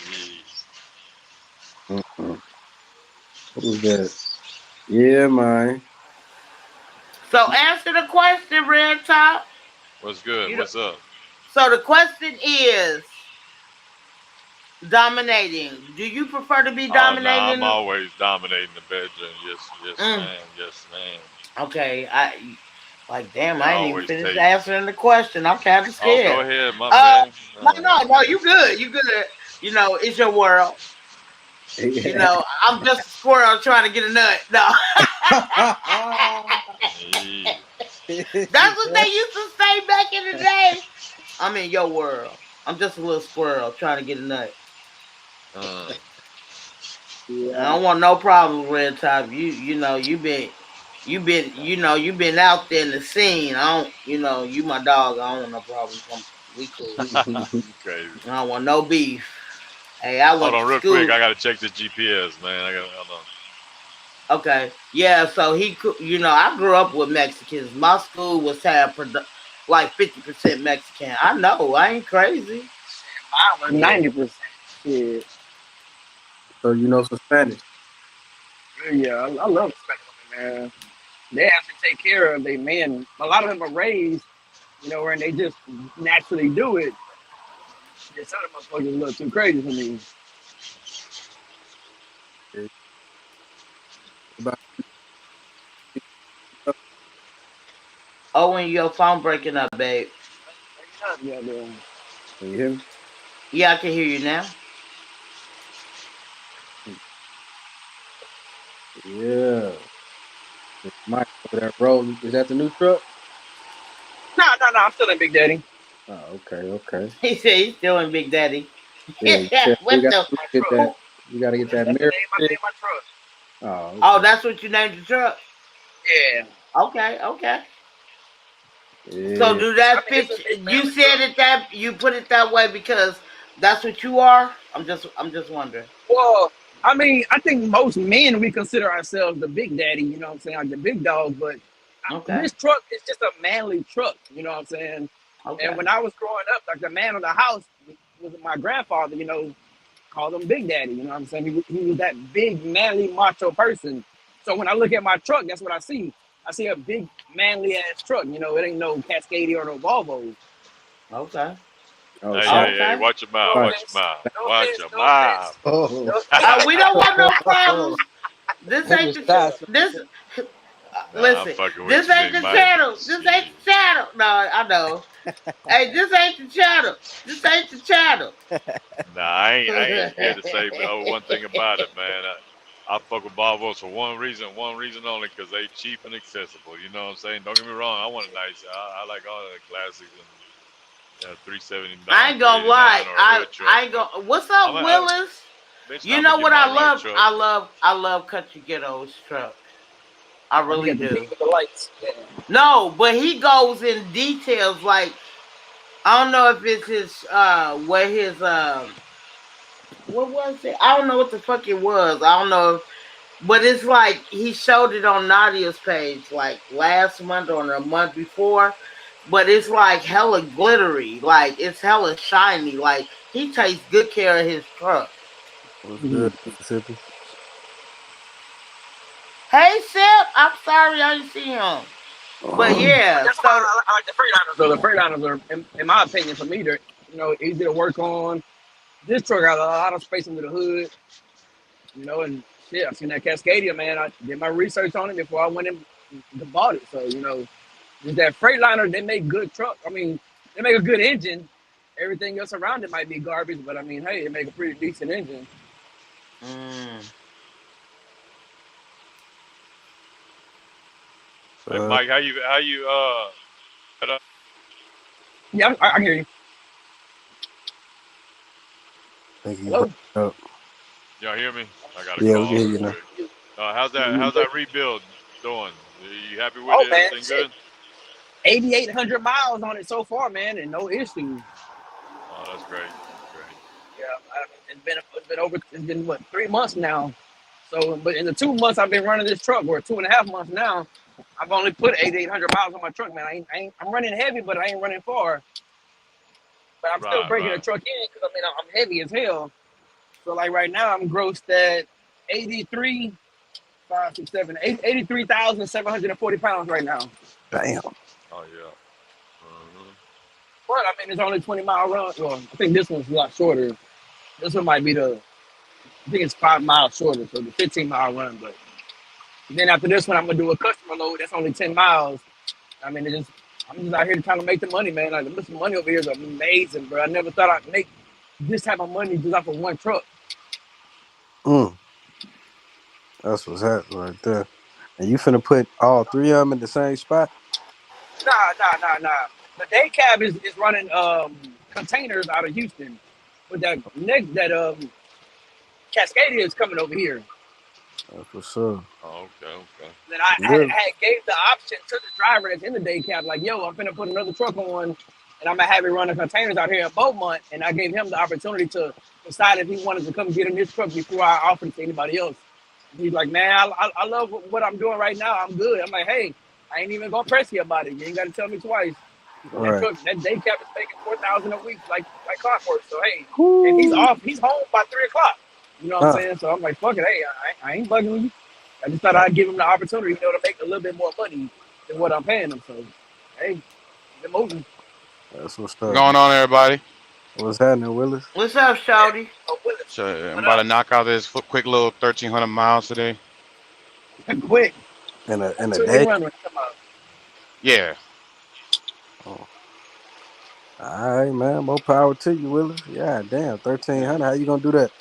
Yeah. Mm-mm. Who's that? Yeah, man. So answer the question, Red Top. What's good? You know, What's up? so the question is dominating. Do you prefer to be Oh no, I'm dominating? always dominating the bedroom. Yes, yes, Mm, ma'am. Yes, ma'am. okay, like damn, It I ain't even always finished takes. answering the question. I'm kind of Oh, go scared. ahead, my Uh, bad. no, you good. You good. It's your world. Yeah. I'm just a squirrel trying to get a nut. No, Yeah. that's what they used to say back in the day. I'm in your world. I'm just a little squirrel trying to get a nut. Uh, I don't want no problems, Red Top. You've been out there in the scene. I don't, you my dog. I don't want no problems. We cool. you crazy. I don't want no beef. Hey, I Hold went to on, real quick. school. I gotta check the GPS, man. I gotta hold on. Okay, yeah. So I grew up with Mexicans. My school was like 50% Mexican. I know. I ain't crazy. I was Yeah. 90%. Shit. So you know some Spanish. Yeah, I love Hispanic women, man. They have to take care of their men. A lot of them are raised, and they just naturally do it. Yeah, some of them motherfuckers a little too crazy for me. Yeah. About Oh, when your phone breaking up, babe. Yeah, yeah. Can you hear me? Yeah, I can hear you now. Yeah. Mike over there rolling. Is that the new truck? No, no, no. I'm still in Big Daddy. Oh, okay, okay. He said he's still in Big Daddy. Yeah, yeah. What You got the? to My get truck. that. You got to get that That's the mirror name I named fixed. my truck. Oh, Oh, okay. that's what you named the truck. Yeah. Okay, okay. So Yeah. do I that mean, it's fit? a big You family said truck. it that you put it that way because that's what you are. I'm just wondering. Well, I mean, I think most men we consider ourselves the big daddy, you know what I'm saying, like the big dog. But Okay, this truck is just a manly truck, you know what I'm saying. And okay, when I was growing up, like the man of the house was my grandfather, called him Big Daddy, you know what I'm saying. He was that big manly macho person. So when I look at my truck, that's what I see. I see a big manly ass truck. It ain't no Cascadia or no Volvo. okay, Oh, Hey, sorry. hey, hey! okay. Watch your mouth. No Sorry. Watch your offense. mouth. No Watch offense. your No offense. mouth. Oh. No offense. We don't want no problems. This That ain't was the shots. this. Nah, I'm Listen, fucking with this you, ain't Big the Mike. channel. This ain't Shit. the channel. No, I know. Hey, this ain't the channel. This ain't the channel. Nah, I ain't scared to say one thing about it, man. I fuck with Volvos for one reason only, because they cheap and accessible. You know what I'm saying? Don't get me wrong. I want a nice. I like all the classics and 379, I ain't gonna 389, lie. or a hood truck. I ain't gonna. What's I'm up, a, Willis? eventually You I'm gonna know get what my I right love? truck. I love Country Ghetto's truck. I Oh, he really got the big do. with the lights. Yeah. No, but he goes in details. Like I don't know if it's his what his what was it? I don't know what the fuck it was. I don't know. But it's like he showed it on Nadia's page like last month or the month before. But it's like hella glittery, like it's hella shiny. Like he takes good care of his truck. What's Mhm. good, Mississippi? Hey Sip, I'm sorry I didn't see him. But yeah, That's why so I like the Freightliners. So the Freightliners are, in my opinion, for me, they're easy to work on. This truck got a lot of space under the hood, and shit. I seen that Cascadia, man. I did my research on it before I went and bought it. So just that Freightliner, they make good truck. I mean, they make a good engine. Everything else around it might be garbage, but I mean, hey, they make a pretty decent engine. mm, Hey, Uh, Mike, how you Yeah, I can hear you. I think he broke Hello. up. y'all hear me? I got a Yeah, we can call hear real you now. quick. How's that rebuild doing? You happy with Oh it? man, Everything shit. good? 8,800 miles on it so far, man, and no issue. Oh, that's great. That's great. Yeah, it's been what 3 months now. So, but in the 2 months I've been running this truck, or 2.5 months now, I've only put 8,800 miles on my truck, man. I'm running heavy, but I ain't running far. But I'm still Right, breaking the right. truck in because I'm heavy as hell. So like right now I'm grossed at 83, 5, 6, 7, 83,740 pounds right now. Damn. Oh yeah. Mm-hmm. But I mean it's only 20-mile run. Well, I think this one's a lot shorter. This one might be I think it's 5 miles shorter, so the 15-mile run. But then after this one, I'm gonna do a customer load. That's only 10 miles. I mean, I'm just out here trying to make the money, man. Like the money over here is amazing, bro. I never thought I'd make this type of money just off of one truck. Mm, that's what's happening right there. And you finna put all three of them in the same spot? Nah. The day cab is running containers out of Houston, but that Cascadia is coming over here. That's for sure. Oh, okay. Then I Yeah. gave the option to the driver that's in the day cab, like, yo, I'm finna put another truck on, and I'm gonna have it running containers out here in Beaumont. And I gave him the opportunity to decide if he wanted to come get in this truck before I offered it to anybody else. And he's like, man, I love what I'm doing right now. I'm good. I'm like, hey, I ain't even gonna press you about it. You ain't gotta tell me twice. That Right. truck, that day cab is making 4,000 a week, like clockwork. So hey, and he's Woo. off. He's home by 3 o'clock. You know what I'm Huh. saying? So I'm like, fuck it. Hey, I ain't bugging you. I just thought I'd give him the opportunity, to make a little bit more money than what I'm paying him. So, hey, the moving. That's what's What's up. going on, everybody? What's happening, Willis? What's up, Shawty? Oh, Willis, So I'm what about to up? knock out this quick little 1,300 miles today. Quick. In a 2 day day? run. Come on. Yeah. Oh. All right, man. More power to you, Willis. Yeah, damn. 1,300. How you gonna do that?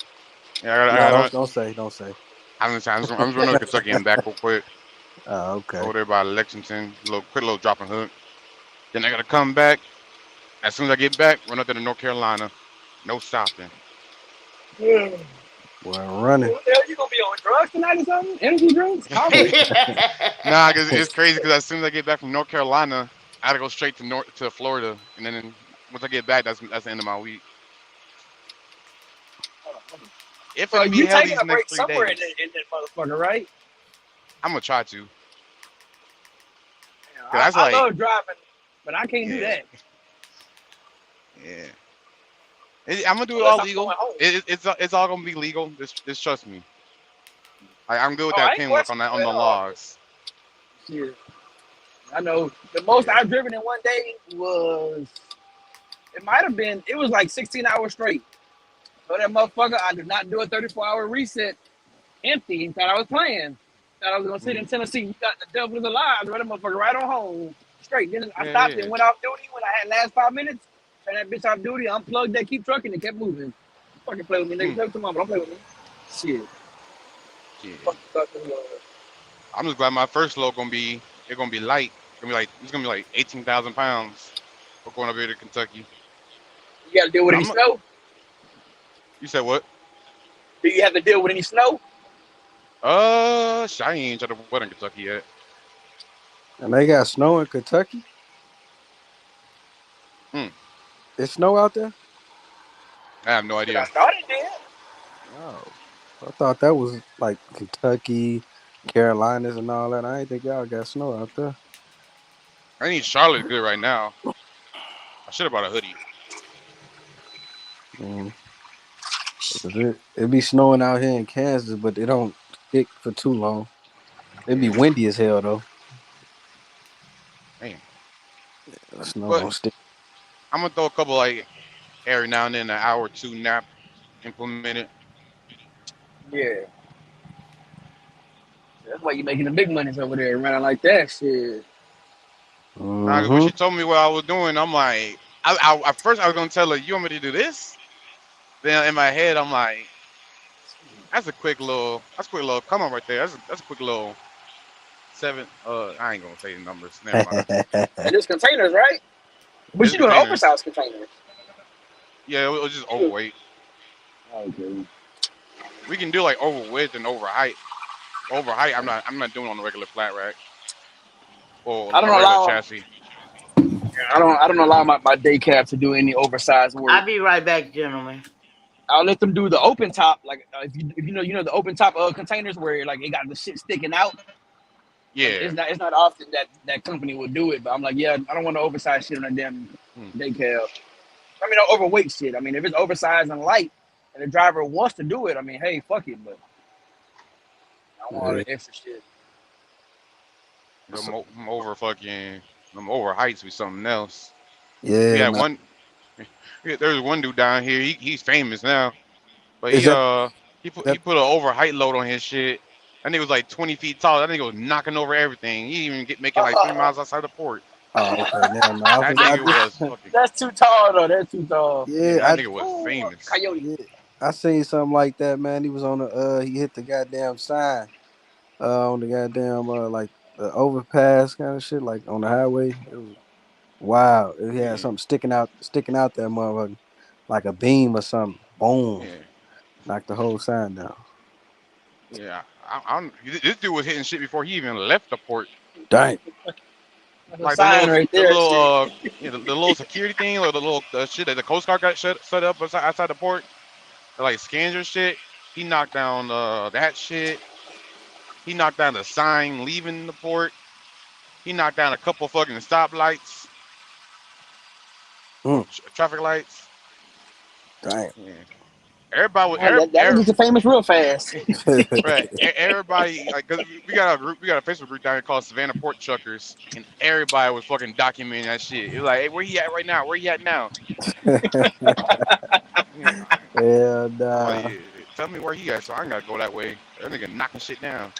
Yeah, No, don't say. Don't say. I'm just running to Kentucky and back real quick. Oh, okay. Over there by Lexington. Quick little drop and hook. Then I gotta come back. As soon as I get back, run up to North Carolina. No stopping. Yeah. Well, running. What the hell, you gonna be on drugs tonight or something? Energy drinks? Coffee? Nah, cause it's crazy. Cause as soon as I get back from North Carolina, I gotta go straight to Florida, and then once I get back, that's the end of my week. It's So gonna be you hell taking these a break next 3 somewhere days. in that motherfucker, right? I'm gonna try to. Yeah, 'Cause that's I like, love driving, but I can't do yeah, that yeah. I'm gonna do it unless all I'm legal. going home. It's all gonna be legal. Just trust me. I'm good with Oh, that I ain't pen work on questioning that you on at the all. logs. Shit. I know the most Yeah. I've driven in one day was it was like 16 hours straight. So that motherfucker, I did not do a 34-hour reset empty. He thought I was playing. Thought I was gonna sit in Mm-hmm. Tennessee. We got the devil is alive. Run that motherfucker right on home straight. Then I Yeah, stopped yeah. and went off duty when I had last 5 minutes. Turned that bitch off duty, unplugged that, keep trucking, and kept moving. Fucking play with me, nigga. Hmm. Play with your mama. Don't play with me. Shit. Yeah. Fucking sucker. I'm just glad my first load gonna be light. It's gonna be like 18,000 pounds. We're going up here to Kentucky. You got to deal with But any snow? you said what? Do you have to deal with any snow? I ain't tried to weather in Kentucky yet. And they got snow in Kentucky? Hmm. It's snow out there? I have no Shit, I idea. thought it did. Oh. I thought that was like Kentucky, Carolinas, and all that. I ain't think y'all got snow out there. I need Charlotte good right now. I should have brought a hoodie. Mm. It be snowing out here in Kansas, but it don't stick for too long. It be Yeah. windy as hell though. Man. The snow But don't stick. I'm gonna throw a couple like every now and then an hour or two nap implemented. Yeah. That's why you making the big monies over there running like that. Shit. Nah, 'cause when Mm-hmm. she told me what I was doing, I'm like, at first I was gonna tell her, you want me to do this? Then in my head, I'm like, that's a quick little come on right there. That's a quick little 7. I ain't gonna say the numbers. Never mind. And there's containers, right? But It's you doing containers. oversized containers. Yeah, it was just overweight. Okay. We can do like over width and over height. Over height, I'm not doing on the regular flat rack. or I a don't regular allow chassis. I don't allow my day cab to do any oversized work. I'll be right back, gentlemen. I'll let them do the open top, like if you know the open top containers where like it got the shit sticking out. Yeah. It's not often that company will do it, but I'm like, yeah, I don't want to oversize shit on a damn day cab. I mean, no overweight shit. I mean, if it's oversized and light, and the driver wants to do it, I mean, hey, fuck it, but I don't want all the extra shit. Them over heights with something else. Yeah, man. There's one dude down here. He's famous now, but Is he put an over height load on his shit. That nigga was like 20 feet tall. That nigga was knocking over everything. He didn't even make it like 20 miles outside the port. Oh, okay. Never mind. That nigga was fucking. That's too tall, though. That's too tall. Yeah, That nigga was famous. Coyote. Yeah, I seen something like that, man. He was on the he hit the goddamn sign on the goddamn like the overpass kind of shit, like on the highway. It was wow. It had something sticking out that motherfucker, like a beam or something. Boom, Yeah. knocked the whole sign down. Yeah, this dude was hitting shit before he even left the port. Dang. Like sign right there. The little security thing or the little shit that the Coast Guard got set up outside the port, like scans your shit. He knocked down that shit. He knocked down the sign leaving the port. He knocked down a couple fucking stoplights, traffic lights. Dang. Yeah. Everybody was That gets famous real fast. right. Everybody, like, cause we got a Facebook group down here called Savannah Port Truckers, and everybody was fucking documenting that shit. It was like, hey, where he at right now? Where he at now? Yeah, Like, tell me where he at, so I ain't gotta go that way. That nigga knocking shit down.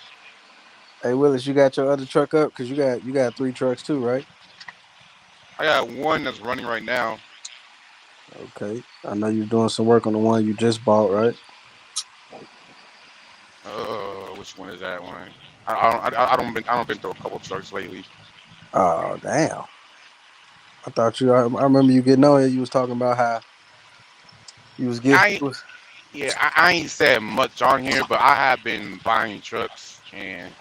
Hey Willis, you got your other truck up? Cause you got 3 trucks too, right? I got one that's running right now. Okay. I know you're doing some work on the one you just bought, right? Which one is that one? I don't been through a couple trucks lately. Oh damn! I thought I remember you getting on here. You was talking about how you was getting. I ain't said much on here, but I have been buying trucks and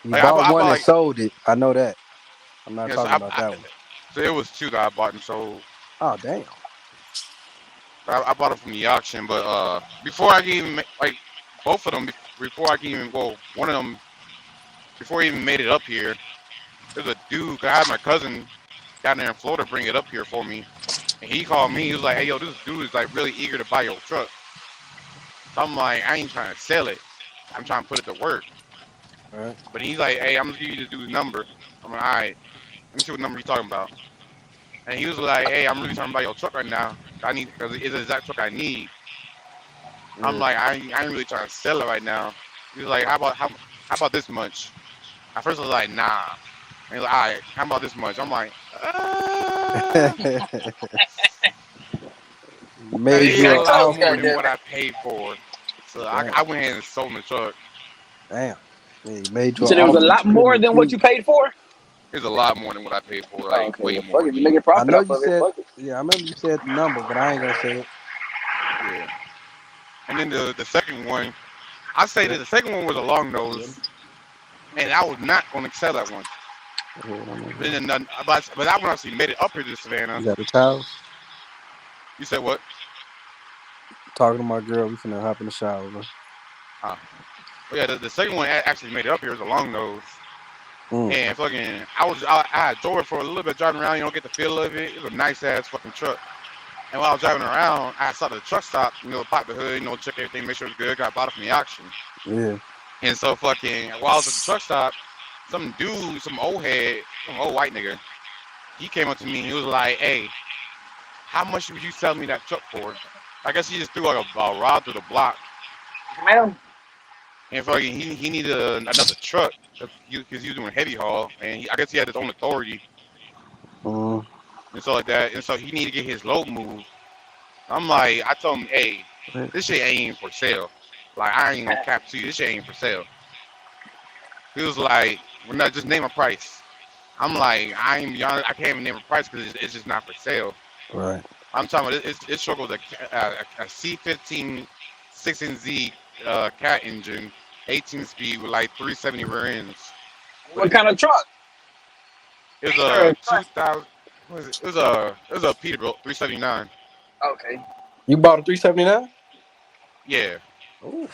You bought one and sold it. I know that. I'm not talking about that one. So it was 2 that I bought and sold. Oh damn! I bought it from the auction, but before I even both of them, before I can even one of them before he even made it up here, there's a dude. I had my cousin down there in Florida bring it up here for me, and he called me. He was like, "Hey, yo, this dude is like really eager to buy your truck." So I'm like, I ain't trying to sell it. I'm trying to put it to work. All right. But he's like, "Hey, I'm gonna give you the dude's number." I'm like, "All right, let me see what number he's talking about." And he was like, "Hey, I'm really trying to buy your truck right now. Because it's the exact truck I need." I'm like, I ain't really trying to sell it right now. He was like, how about this much? At first I was like, nah. And he's like, all right, how about this much? I'm like, Made you you a lot more than what I paid for. So I went ahead and sold the truck. Damn. Yeah, made you. So there was a lot more than what you paid for? It's a lot more than what I paid for. Like, way more. You make a profit I know off you of said. it. Yeah, I remember you said the number, but I ain't gonna say it. Yeah. And then the second one, I say that the second one was a long nose, and I was not going to sell that one. But that one actually made it up here to Savannah. You got the towels? You said what? Talking to my girl, we finna hop in the shower. Bro. Well, yeah, the second one actually made it up here. It was a long nose. And fucking, I had drove it for a little bit, driving around, get the feel of it. It was a nice ass fucking truck. And while I was driving around, I saw the truck stop, pop the hood, check everything, make sure it's good. Got bought it from the auction. Yeah. And so fucking, while I was at the truck stop, some dude, some old white nigga, he came up to me and he was like, "Hey, how much would you sell me that truck for?" I guess he just threw like a rod through the block. Ma'am. And fucking, he needed another truck because he was doing heavy haul, and I guess he had his own authority. And so like that, and so he needed to get his load moved. I'm like, I told him, "Hey, this shit ain't for sale. Like, I ain't gonna cap to you. This shit ain't for sale." He was like, "We're not just name a price." I'm like, I can't even name a price because it's just not for sale. Right. I'm talking about it struggles a C15 6NZ cat engine, 18 speed with like 370 rear ends. What kind of truck? It was a 2000. What is it? It was a Peterbilt 379. Okay. You bought a 379? Yeah. Ooh.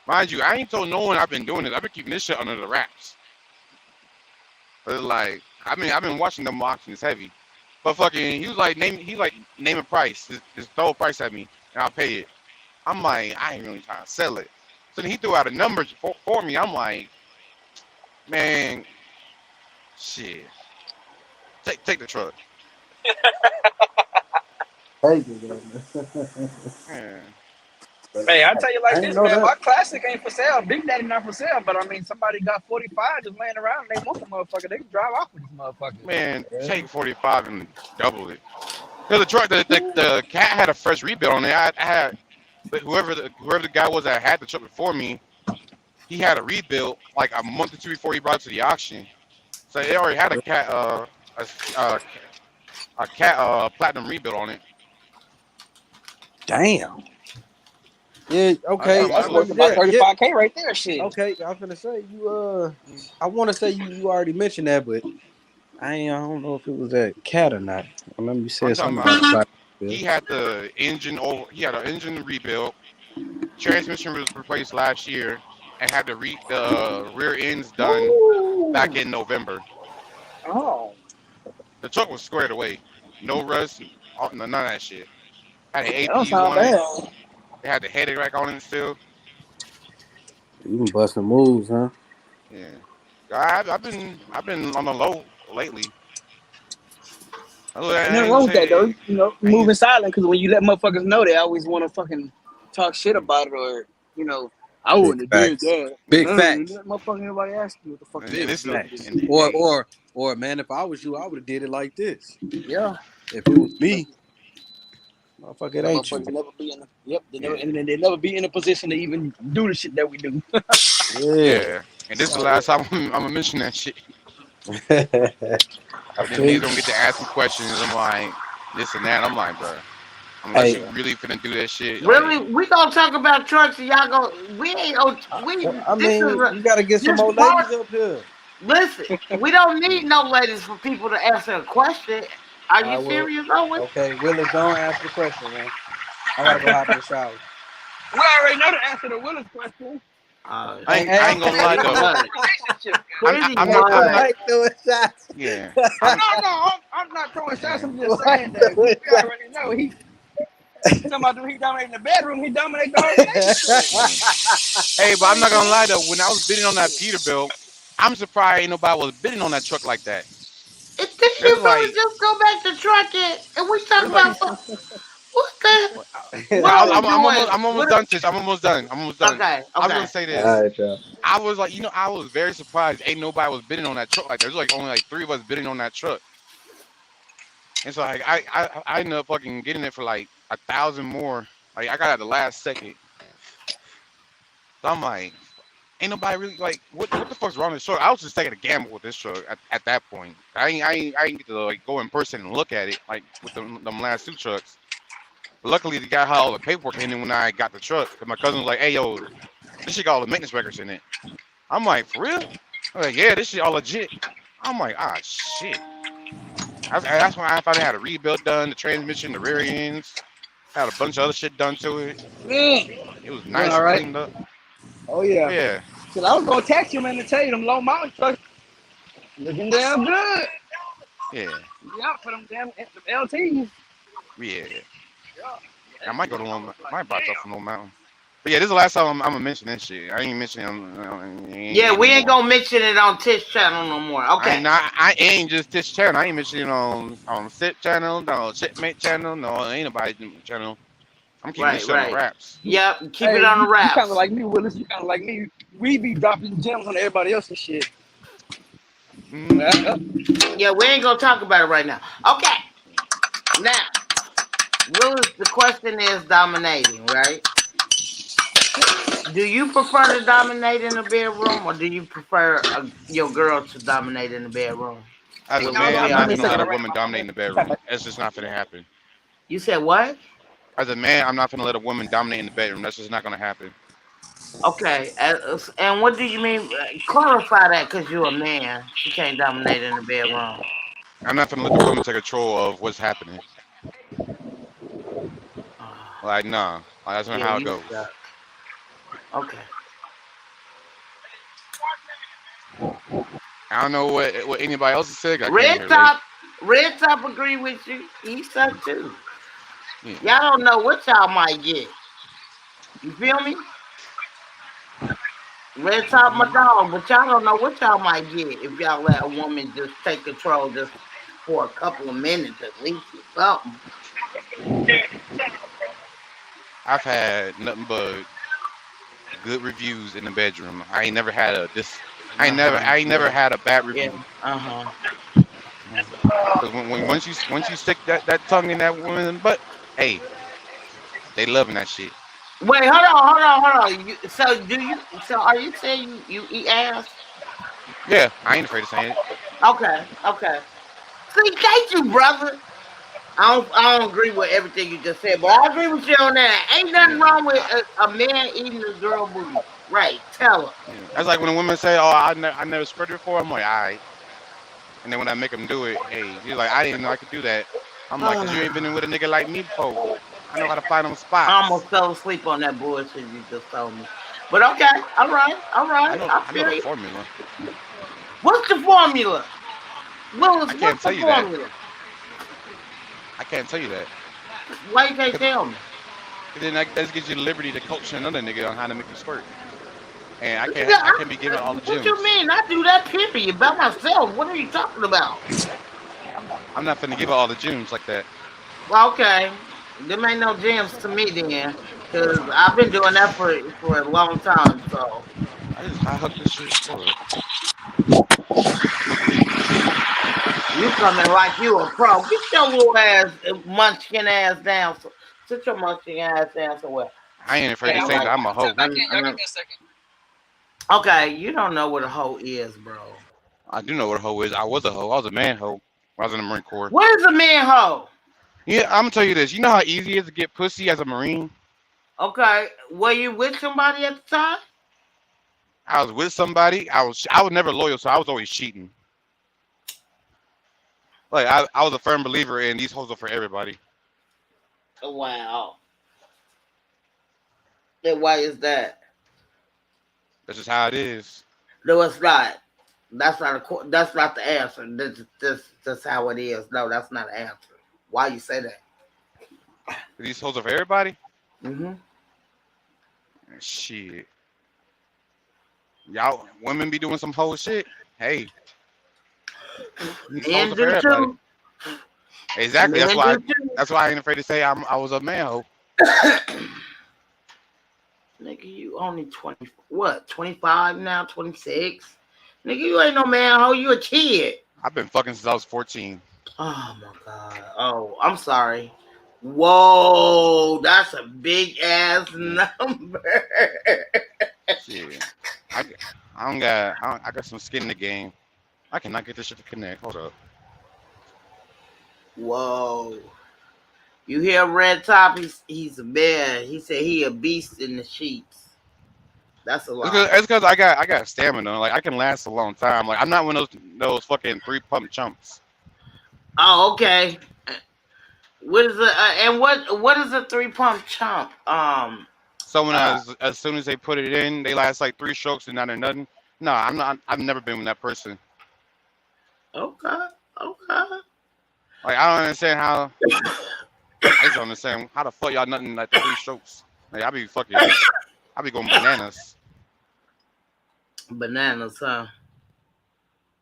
Mind you, I ain't told no one I've been doing this. I've been keeping this shit under the wraps. But like, I've been watching them auctions heavy. But fucking, he was like name a price. Just throw a price at me and I'll pay it. I'm like, I ain't really trying to sell it. So then he threw out a number for me. I'm like, man, shit. Take the truck. Thank you, Man. Hey, I tell you like I this, didn't know man. that. My classic ain't for sale. Big Daddy not for sale. But I mean, somebody got 45 just laying around. And they want the motherfucker. They can drive off with this motherfucker. Man, take 45 and double it. Cause the truck, the cat had a fresh rebuild on it. I had whoever the guy was that had the truck before me, he had a rebuild like a month or two before he brought it to the auction. So they already had a cat platinum rebuild on it. Damn. Yeah. Okay. That's That's worth about 35K right there. Shit. Okay. I was gonna say you. I want to say you already mentioned that, but I don't know if it was that cat or not. I remember you said I'm something talking about He had the engine over. He had an engine rebuild. Transmission was replaced last year, and had the rear ends done back in November. Oh. The truck was squared away, no rust, none of that shit. Had an That don't APU sound on it. bad. They had the headache rack on it still. You been busting moves, huh? Yeah, I've been on the low lately. Ain't nothing wrong with that though. You know, moving silent because when you let motherfuckers know, they always want to fucking talk shit about it or I wouldn't have did that. Big No, facts. let motherfucking everybody ask you what the fuck And it this is. and- Or man, if I was you, I would have did it like this. Yeah. If it was me, motherfucker, it ain't Motherfuckers you. never be in they never be in a position to even do the shit that we do. Yeah, and this is the last time I'm gonna mention that shit. I Then niggas don't get to ask me questions. I'm like this and that. I'm like, bro, unless you really finna do that shit. Really, we gonna talk about trucks and y'all go. We ain't. you gotta get some more ladies up here. Listen, we don't need no ladies for people to answer a question. Are you I will. serious, Owen? Okay, Willis, don't ask the question, man. I gotta go hop in the shower. We already know the answer to Willis' question. I ain't gonna lie though. I'm not throwing shots. Yeah. I'm not throwing shots. I'm just saying that we already know he. Somebody he dominating the bedroom. He dominates the whole thing. Hey, but I'm not gonna lie though. When I was bidding on that Peterbilt, I'm surprised ain't nobody was bidding on that truck like that. If this shit just go back to trucking and we talk about what the. I'm almost done, Tish. I'm almost done. Okay. I was gonna say this. All right, y'all. I was like, I was very surprised. Ain't nobody was bidding on that truck like that. There's like only like 3 of us bidding on that truck. And so like I ended up fucking getting it for like 1,000 more. Like I got it at the last second. So I'm like, ain't nobody really like what the fuck's wrong with this truck? I was just taking a gamble with this truck at that point. I ain't get to like go in person and look at it like with them last 2 trucks. But luckily the guy had all the paperwork in it when I got the truck. Cause my cousin was like, hey yo, this shit got all the maintenance records in it. I'm like, for real? I'm like, yeah, this shit all legit. I'm like, shit. That's when I finally had a rebuild done, the transmission, the rear ends, had a bunch of other shit done to it. It was nice and cleaned up. Oh yeah. Yeah. Cause I was gonna text you, man, to tell you them low mountain trucks looking damn good. Yeah. Yeah, for them damn LTs. Yeah. I might go to Long Mountain. Might buy stuff from Long Mountain. But yeah, this is the last time I'm gonna mention this shit. I ain't mentioning. Yeah, we ain't gonna mention it on Tish channel no more. Okay. I ain't just Tish channel. I ain't mentioning it on SIP channel, no Shipmate channel, no ain't nobody channel. I'm keeping this shit on the wraps. Yep, keep it on the wraps. You kind of like me, Willis. You kind of like me. We be dropping gems on everybody else's shit. Yeah, we ain't gonna talk about it right now. Okay. Now, Willis, the question is dominating, right? Do you prefer to dominate in the bedroom, or do you prefer your girl to dominate in the bedroom? As a man, I'm not gonna let a woman dominate in the bedroom. That's just not gonna happen. You said what? As a man, I'm not gonna let a woman dominate in the bedroom. That's just not gonna happen. Okay, and what do you mean? Clarify that, cause you're a man. She can't dominate in the bedroom. I'm not gonna let the women take control of what's happening. Oh, Like, nah, like, that's not yeah, how it you goes. suck. Okay. I don't know what anybody else has said. I came in Red here late. Top, Red Top agree with you. He suck too. Yeah. Y'all don't know what y'all might get. You feel me? Red Top my Mhm. dog, but y'all don't know what y'all might get if y'all let a woman just take control just for a couple of minutes at least or something. I've had nothing but good reviews in the bedroom. I ain't never had a this. I ain't never Yeah, had a bad yeah. review. Uh-huh. Because when once you stick that tongue in that woman's butt, hey, they loving that shit. Wait, hold on. So are you saying you eat ass? Yeah, I ain't afraid of saying it. Okay. See, thank you, brother. I don't agree with everything you just said, but I agree with you on that. Ain't nothing Yeah. wrong with a man eating a girl booty. Right, tell her. Yeah. That's like when a woman say, "Oh, I never spread it before." I'm like, "All right," and then when I make them do it, hey, you're like, "I didn't even know I could do that." I'm like, "Cause you ain't been in with a nigga like me before. I know how to find them I spots. almost fell asleep on that bullshit you just told me. But okay, all right. I I know feel the you. formula. What's the formula? I Willis, can't what's tell the you that. formula? I can't tell you that. Why you can't Cause tell me? then that gives you the liberty to coach another nigga on how to make you squirt. And Yeah, I can't be giving all the what you gems. mean? I do that period by myself. What are you talking about? I'm not finna give out all the gems like that. Well, okay, them ain't no gems to me then, because I've been doing that for a long time. So I just high hook this shit. Hold up. you coming like you a pro? Get your little ass, munchkin ass down. So, sit your munchkin ass down somewhere. I ain't afraid Hey, to I'm say like, that I'm a hoe. okay, you don't know what a hoe is, bro. I do know what a hoe is. I was a hoe. I was a man hoe when I was in the Marine Corps. What is a man hoe? Yeah, I'm gonna tell you this. You know how easy it is to get pussy as a Marine? Okay, were you with somebody at the time? I was with somebody. I was never loyal, so I was always cheating. Like I was a firm believer in these hoes are for everybody. Wow. Then why is that? That's just how it is. No, it's not. That's not the answer. This how it is. No, that's not the answer. Why you say that? These hoes are for everybody. Mm-hmm. Shit, y'all women be doing some whole shit. Hey, these hoes Men are for do everybody. too. Exactly. Men do That's why I ain't afraid to say I was a man hoe. too. Nigga, you only 20, what, 25 now, 26? Nigga, you ain't no man, hoe, you a kid. I've been fucking since I was 14. Oh my god. Oh, I'm sorry. Whoa, that's a big ass Yeah. number. Shit. I, I got some skin in the game. I cannot get this shit to connect. Hold up. Whoa. You hear Red Top? He's a man. He said he a beast in the sheets. That's a lie. It's cause I got stamina. Like I can last a long time. Like I'm not one of those fucking 3 pump chumps. Oh, okay. What is it? And what is a 3 pump chump? Someone Uh, as soon as they put it in, they last like 3 strokes and now they're nothing. No, I'm not. I've never been with that person. okay, okay. Like I don't understand how. I just don't understand how the fuck y'all nothing like 3 strokes. Like I be going bananas. Bananas, huh?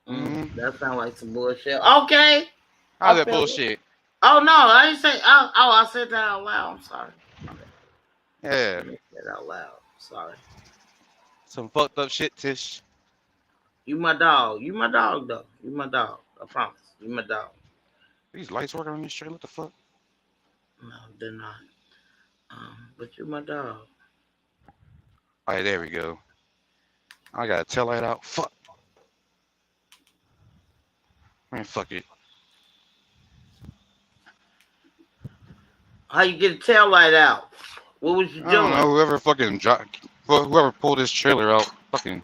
Hmm. That sounds like some bullshit. Okay, How's I that feel it. bullshit? Oh no, I didn't say. I said that out loud. I'm sorry. My bad. Yeah, Let me say that out loud. Sorry. some fucked up shit, Tish. You my dog. You my dog, though. You my dog. I promise. You my dog. These lights working on this shit. What the fuck? No, they're not. But you my dog. All right, there we go. I got a tail light out. Fuck, man, fuck it. How you get the tail light out? What was you I don't doing? know. Whoever fucking whoever pulled this trailer out, fucking,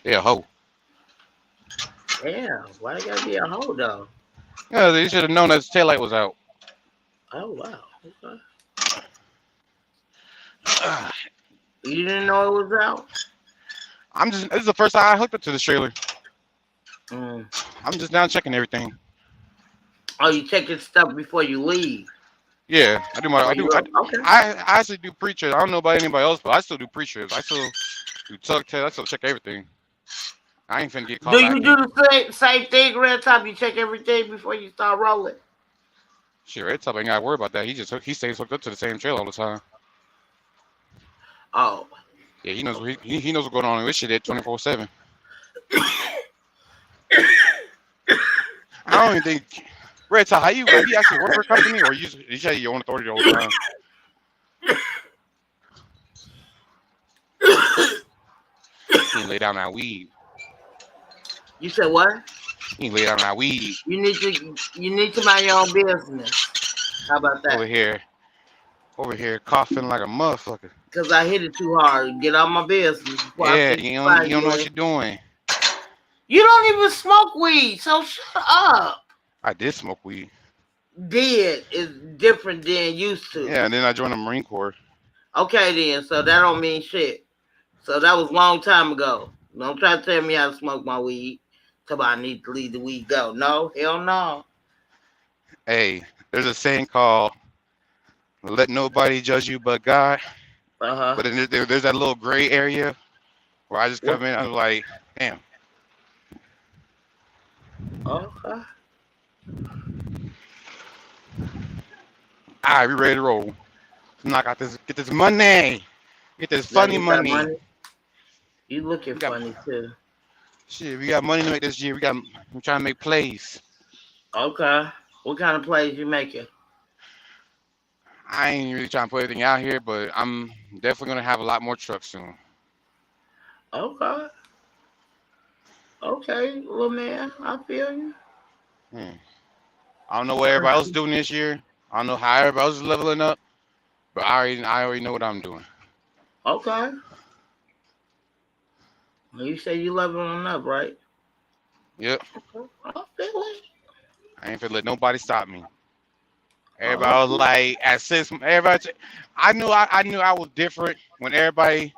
yeah, hoe. Yeah, why it gotta be a hoe though? Yeah, they should have known that his taillight was out. Oh wow. Okay. You didn't know it was out? This is the first time I hooked up to this trailer. Mm. I'm just down checking everything. Oh, you check your stuff before you leave. Yeah, I do my, I do, Okay. I actually do pre-trips. I don't know about anybody else, but I still do pre-trips. I still do tug tests. I still check everything. I ain't finna get caught Do back you in. do the same thing, Red Top? You check everything before you start rolling? Shit, Red Top ain't gotta worry about that. He stays hooked up to the same trail all the time. Oh. Yeah, he knows he knows what's going on with shit at 24/7. I don't even think Red Top. Have you actually work for a company or you say your own authority the whole time? He lay down that weed. You said what? He lay down that weed. You need to mind your own business. How about that? Over here coughing like a motherfucker. Cause I hit it too hard. Get out my business. Yeah, you don't know what you're doing. You don't even smoke weed, so shut up. I did smoke weed. Did is different than used to. Yeah, and then I joined the Marine Corps. Okay then, so that don't mean shit. So that was a long time ago. Don't try to tell me how to smoke my weed. Tell me I need to leave the weed go. No, hell no. Hey, there's a saying called "Let nobody judge you but God." Uh-huh. But then there's that little gray area where I just come in. I'm like, damn. Okay. All right, we ready to roll. Knock out this, get this money, get this funny money. You looking funny too. Shit, we got money to make this year. I'm trying to make plays. Okay. What kind of plays you making? I ain't really trying to put everything out here, but I'm definitely gonna have a lot more trucks soon. Okay. Okay, little man. I feel you. I don't know what everybody else is doing this year. I don't know how everybody else is leveling up, but I already know what I'm doing. Okay. Well, you say you leveling up, right? Yep. I feel it. I ain't finna let nobody stop me. Everybody was like at 6. Everybody, I knew I was different when everybody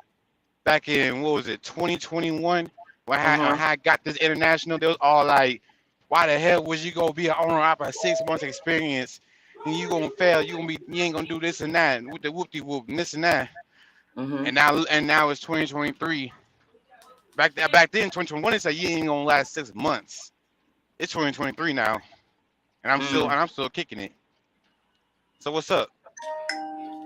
back in 2021 when I got this international. They was all like, "Why the hell was you gonna be an owner after 6 months experience? And you gonna fail? You ain't gonna do this and that with the whoop-de whoop and this and that." And now it's 2023. Back then 2021 they said you ain't gonna last 6 months. It's 2023 now, and I'm still kicking it. So what's up?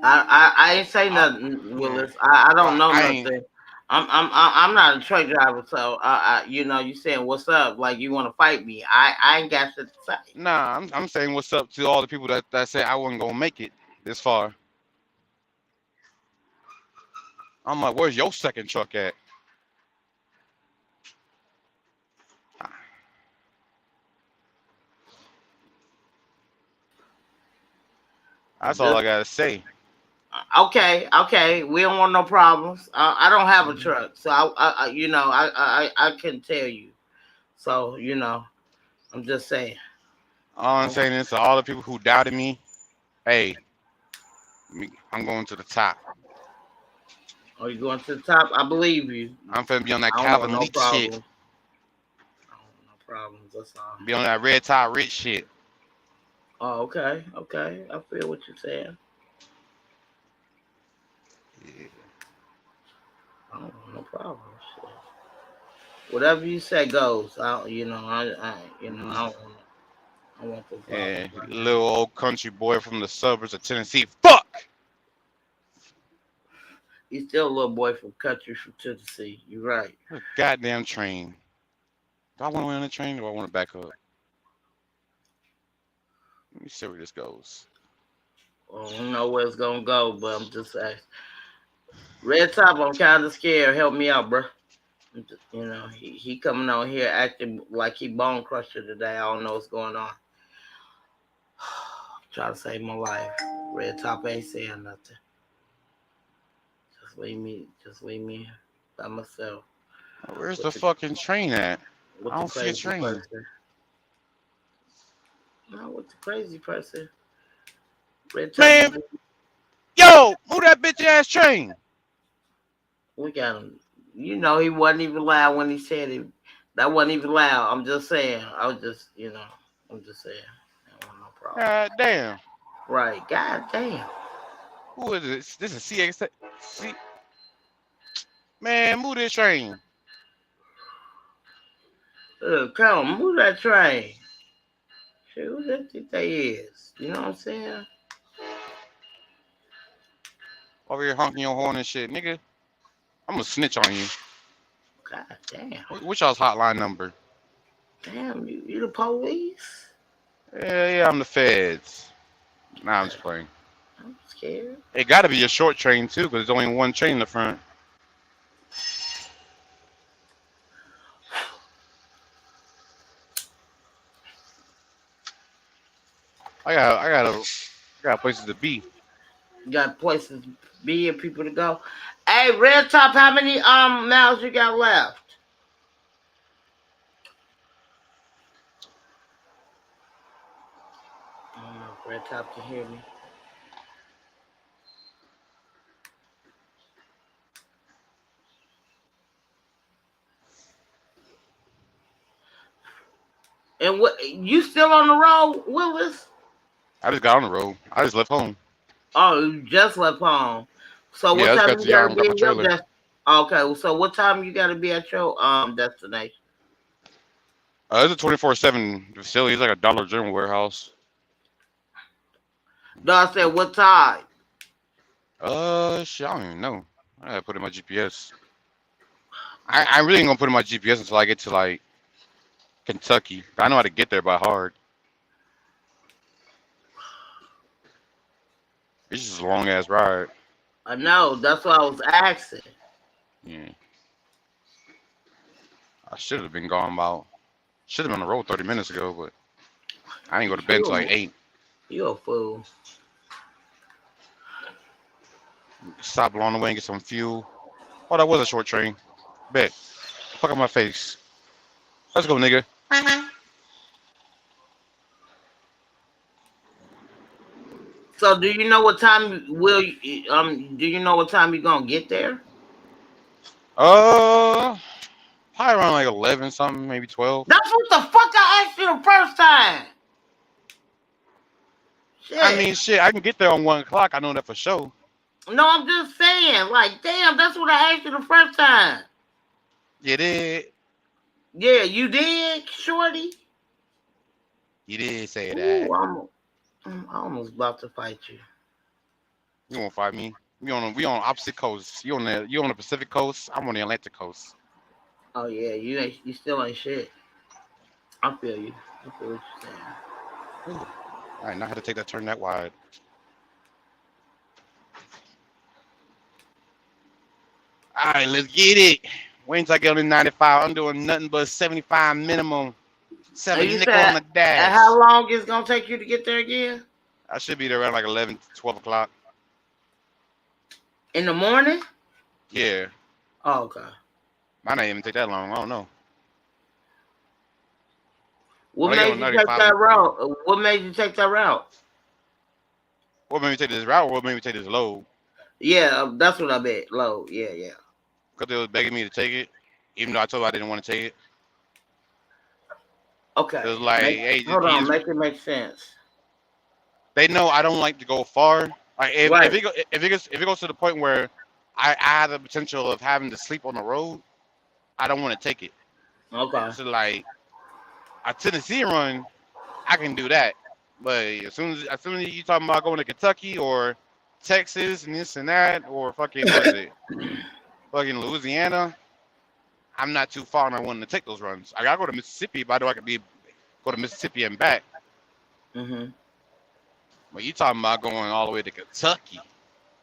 I ain't say nothing, Willis. I don't know nothing. I'm not a truck driver, so you know, you saying what's up like you want to fight me. I ain't got shit to say. Nah, I'm saying what's up to all the people that said I wasn't gonna make it this far. I'm like, where's your second truck at? That's all I gotta say. Okay. We don't want no problems. I don't have a truck, so I you know, I can tell you. So you know, I'm just saying. All I'm saying is to all the people who doubted me, hey, I'm going to the top. Are you going to the top? I believe you. I'm finna be on that I don't Calvin want no Leak problem. shit. I don't want no problems. That's all. Be on that Red Top Rich shit. Oh, okay. I feel what you're saying. Yeah. I don't want no problem. Shit. Whatever you say goes. I want the problem. Yeah, little old country boy from the suburbs of Tennessee. Fuck! He's still a little boy from country from Tennessee. You're right. Goddamn train. Do I want to win on the train or do I want to back up? Let me see where this goes. Well, I don't know where it's gonna go, but I'm just saying. Red Top, I'm kind of scared. Help me out, bro. You know, he coming on here acting like he bone crusher today. I don't know what's going on. Try to save my life. Red Top ain't saying nothing. Just leave me by myself Where's with the the fucking train at? with I the don't see a crazy train. person. No, with the crazy person. Red top. Man, yo, move that bitch ass train. We got him. You know he wasn't even loud when he said it. That wasn't even loud. I'm just saying. I was just, I'm just saying. That wasn't no problem. God damn. Right. God damn. Who is this? This is CX. See, man, move this train. Come on, move that train. Shit, who that think they is? You know what I'm saying? Over here honking your horn and shit, nigga. I'm gonna snitch on you. God damn. What's y'all's hotline number? Damn, you the police? Yeah, I'm the feds. Nah, I'm just playing. I'm scared. It gotta be a short train too, because there's only one train in the front. I got places to be. You got places to be and people to go. Hey, Red Top, how many miles you got left? I don't know if Red Top can hear me. And what you still on the road, Willis? I just got on the road. I just left home. Oh, you just left home. So Yeah, I what just got time to you the yard gotta and be got my at your trailer. Okay, so what time you gotta be at your destination? It's a 24/7 facility. It's like a Dollar General warehouse. No, I said what time? Shit, I don't even know. I gotta put in my GPS. I really ain't gonna put in my GPS until I get to like Kentucky. I know how to get there by heart. It's just a long ass ride. I know, that's what I was asking. Yeah. I should have been gone about. Should have been on the road 30 minutes ago, but I didn't go to bed until like 8. You a fool. Stop along the way and get some fuel. Oh, that was a short train. Bet. Fuck up my face. Let's go, nigga. So do you know what time do you know what time you gonna get there? Probably around like 11 something, maybe 12. That's what the fuck I asked you the first time. Shit. I mean, shit, I can get there on 1 o'clock. I know that for sure. No, I'm just saying, like, damn, that's what I asked you the first time. You did. Yeah, you did, shorty. You did say that. Ooh, I'm almost about to fight you. You won't fight me. We on opposite coasts. You on the Pacific coast. I'm on the Atlantic coast. Oh yeah, you still ain't shit. I feel you. I feel what you're saying. Ooh. I didn't know how to take that turn that wide. All right, let's get it. Wait until I get on the 95. I'm doing nothing but 75 minimum. 7 nickel on the dash. And how long is it gonna take you to get there again? I should be there around like 11, 12 o'clock. In the morning? Yeah. Oh, okay. Might not even take that long. I don't know. What When I get made on you take 95, that route? What made you take that route? What made me take this route or what made me take this load? Yeah, that's what I bet. Low. Yeah, yeah. Because they was begging me to take it, even though I told them I didn't want to take it. Okay. It was like, hey, hold on, make it make sense. They know I don't like to go far. Like if Right. if it goes to the point where I have the potential of having to sleep on the road, I don't want to take it. Okay. So like a Tennessee run, I can do that. But as soon as you talking about going to Kentucky or Texas and this and that, or fucking what is it? Fucking Louisiana, I'm not too far and I want to take those runs. I gotta go to Mississippi, but I know I could go to Mississippi and back. Mhm. But you talking about going all the way to Kentucky?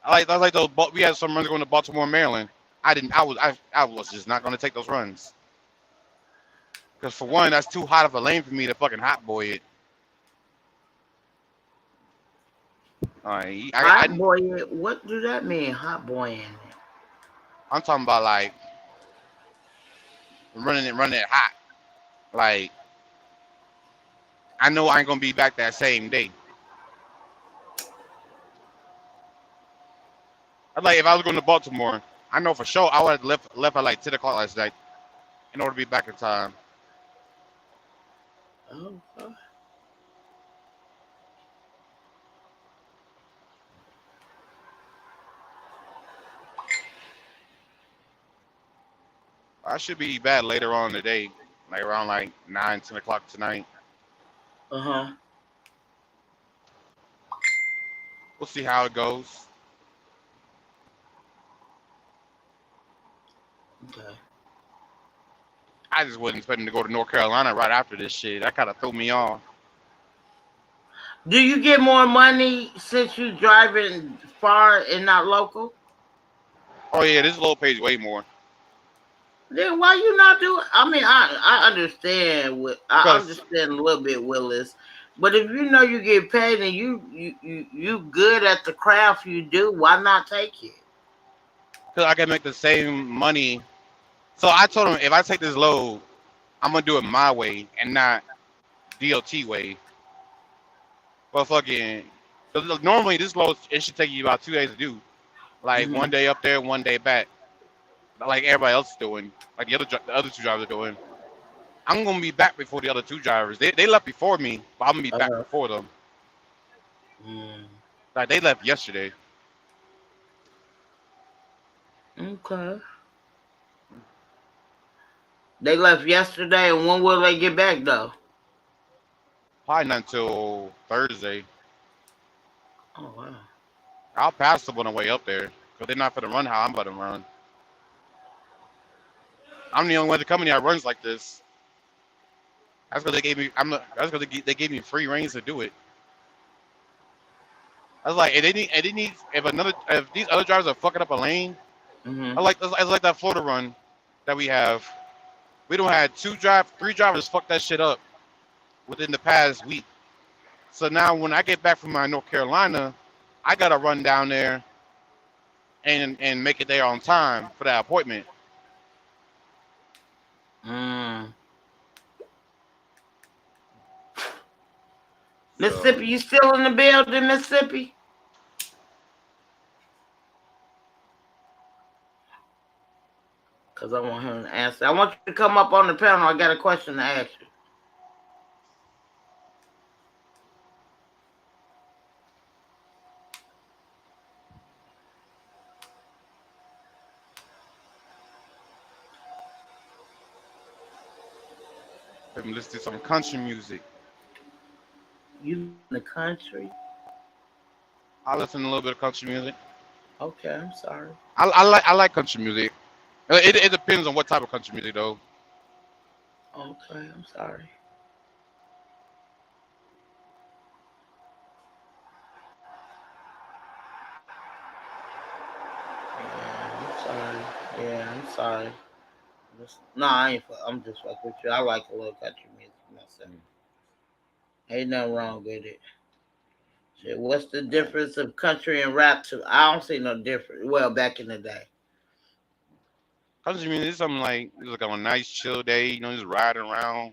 I like those. We had some runs going to Baltimore, Maryland. I was just not going to take those runs because for one, that's too hot of a lane for me to fucking hot boy it. All right, Hot boy, what do that mean? Hot boy in it. I'm talking about like running it hot. Like I know I ain't gonna be back that same day. Like if I was going to Baltimore, I know for sure I would have left at like 10 o'clock last night in order to be back in time. Oh, oh. I should be back later on today, like around like 9, 10 o'clock tonight. Uh-huh. We'll see how it goes. Okay. I just wasn't expecting to go to North Carolina right after this shit. That kind of threw me off. Do you get more money since you driving far and not local? Oh yeah, this low pays way more. Then why you not do? I mean, I understand I Because understand a little bit, Willis. But if you know you get paid and you good at the craft you do, why not take it? I can make the same money. So I told him if I take this load, I'm gonna do it my way and not DOT way. Well, fucking. 'Cause normally this load it should take you about 2 days to do. Like Mm-hmm. 1 day up there, 1 day back. Like everybody else is doing. Like the other two drivers are doing. I'm gonna be back before the other two drivers. They left before me, but I'm gonna be back before them. Like they left yesterday. Okay. They left yesterday, and when will they get back though? Probably not until Thursday. Oh wow. I'll pass them on the way up there because they're not gonna run how I'm about to run. I'm the only one in the company that runs like this. That's because they gave me. That's because they gave me free reins to do it. I was like, if these other drivers are fucking up a lane, Mm-hmm. I like that Florida run that we have. We don't have 3 drivers fuck that shit up within the past week. So now when I get back from my North Carolina, I gotta run down there and make it there on time for that appointment. Mississippi, you still in the building, Mississippi? Because I want him to answer. I want you to come up on the panel. I got a question to ask you. I'm listening to some country music. You in the country? I listen to a little bit of country music. Okay, I'm sorry. I like country music. It depends on what type of country music though. Okay, I'm sorry. Yeah, I'm sorry. No, I'm just fucking with you. I like a little country music myself. Ain't nothing wrong with it. Shit, what's the difference of country and rap? I don't see no difference. Well, back in the day. Country music is something like it's like on a nice chill day, you know, just riding around.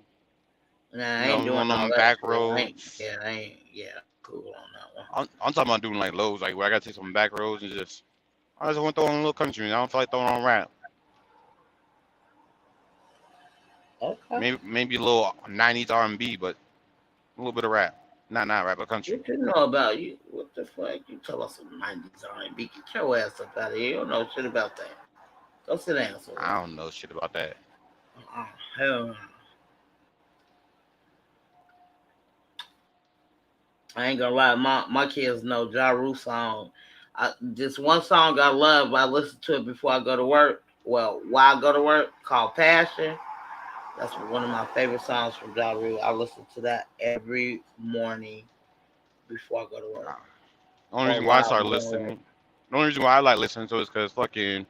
Nah, I ain't doing on all them that. back Shit. roads. I ain't cool on that one. I'm talking about doing like loads, like where I gotta take some back roads and I just want to throw on a little country music. I don't feel like throwing on rap. Okay. Maybe a little 90s R&B, but a little bit of rap. Not rap, but country. What you know about you? What the fuck? You tell us some 90s R&B. Get your ass up out of here. You don't know shit about that. Go sit down. I don't know shit about that. Hell no. I ain't gonna lie. My kids know Ja Rule song. This one song I love. I listen to it before I go to work. Well, while I go to work, called Passion. That's one of my favorite songs from Ja Rule. I listen to that every morning before I go to work. The only reason why I started listening, the only reason why I like listening to it is because fucking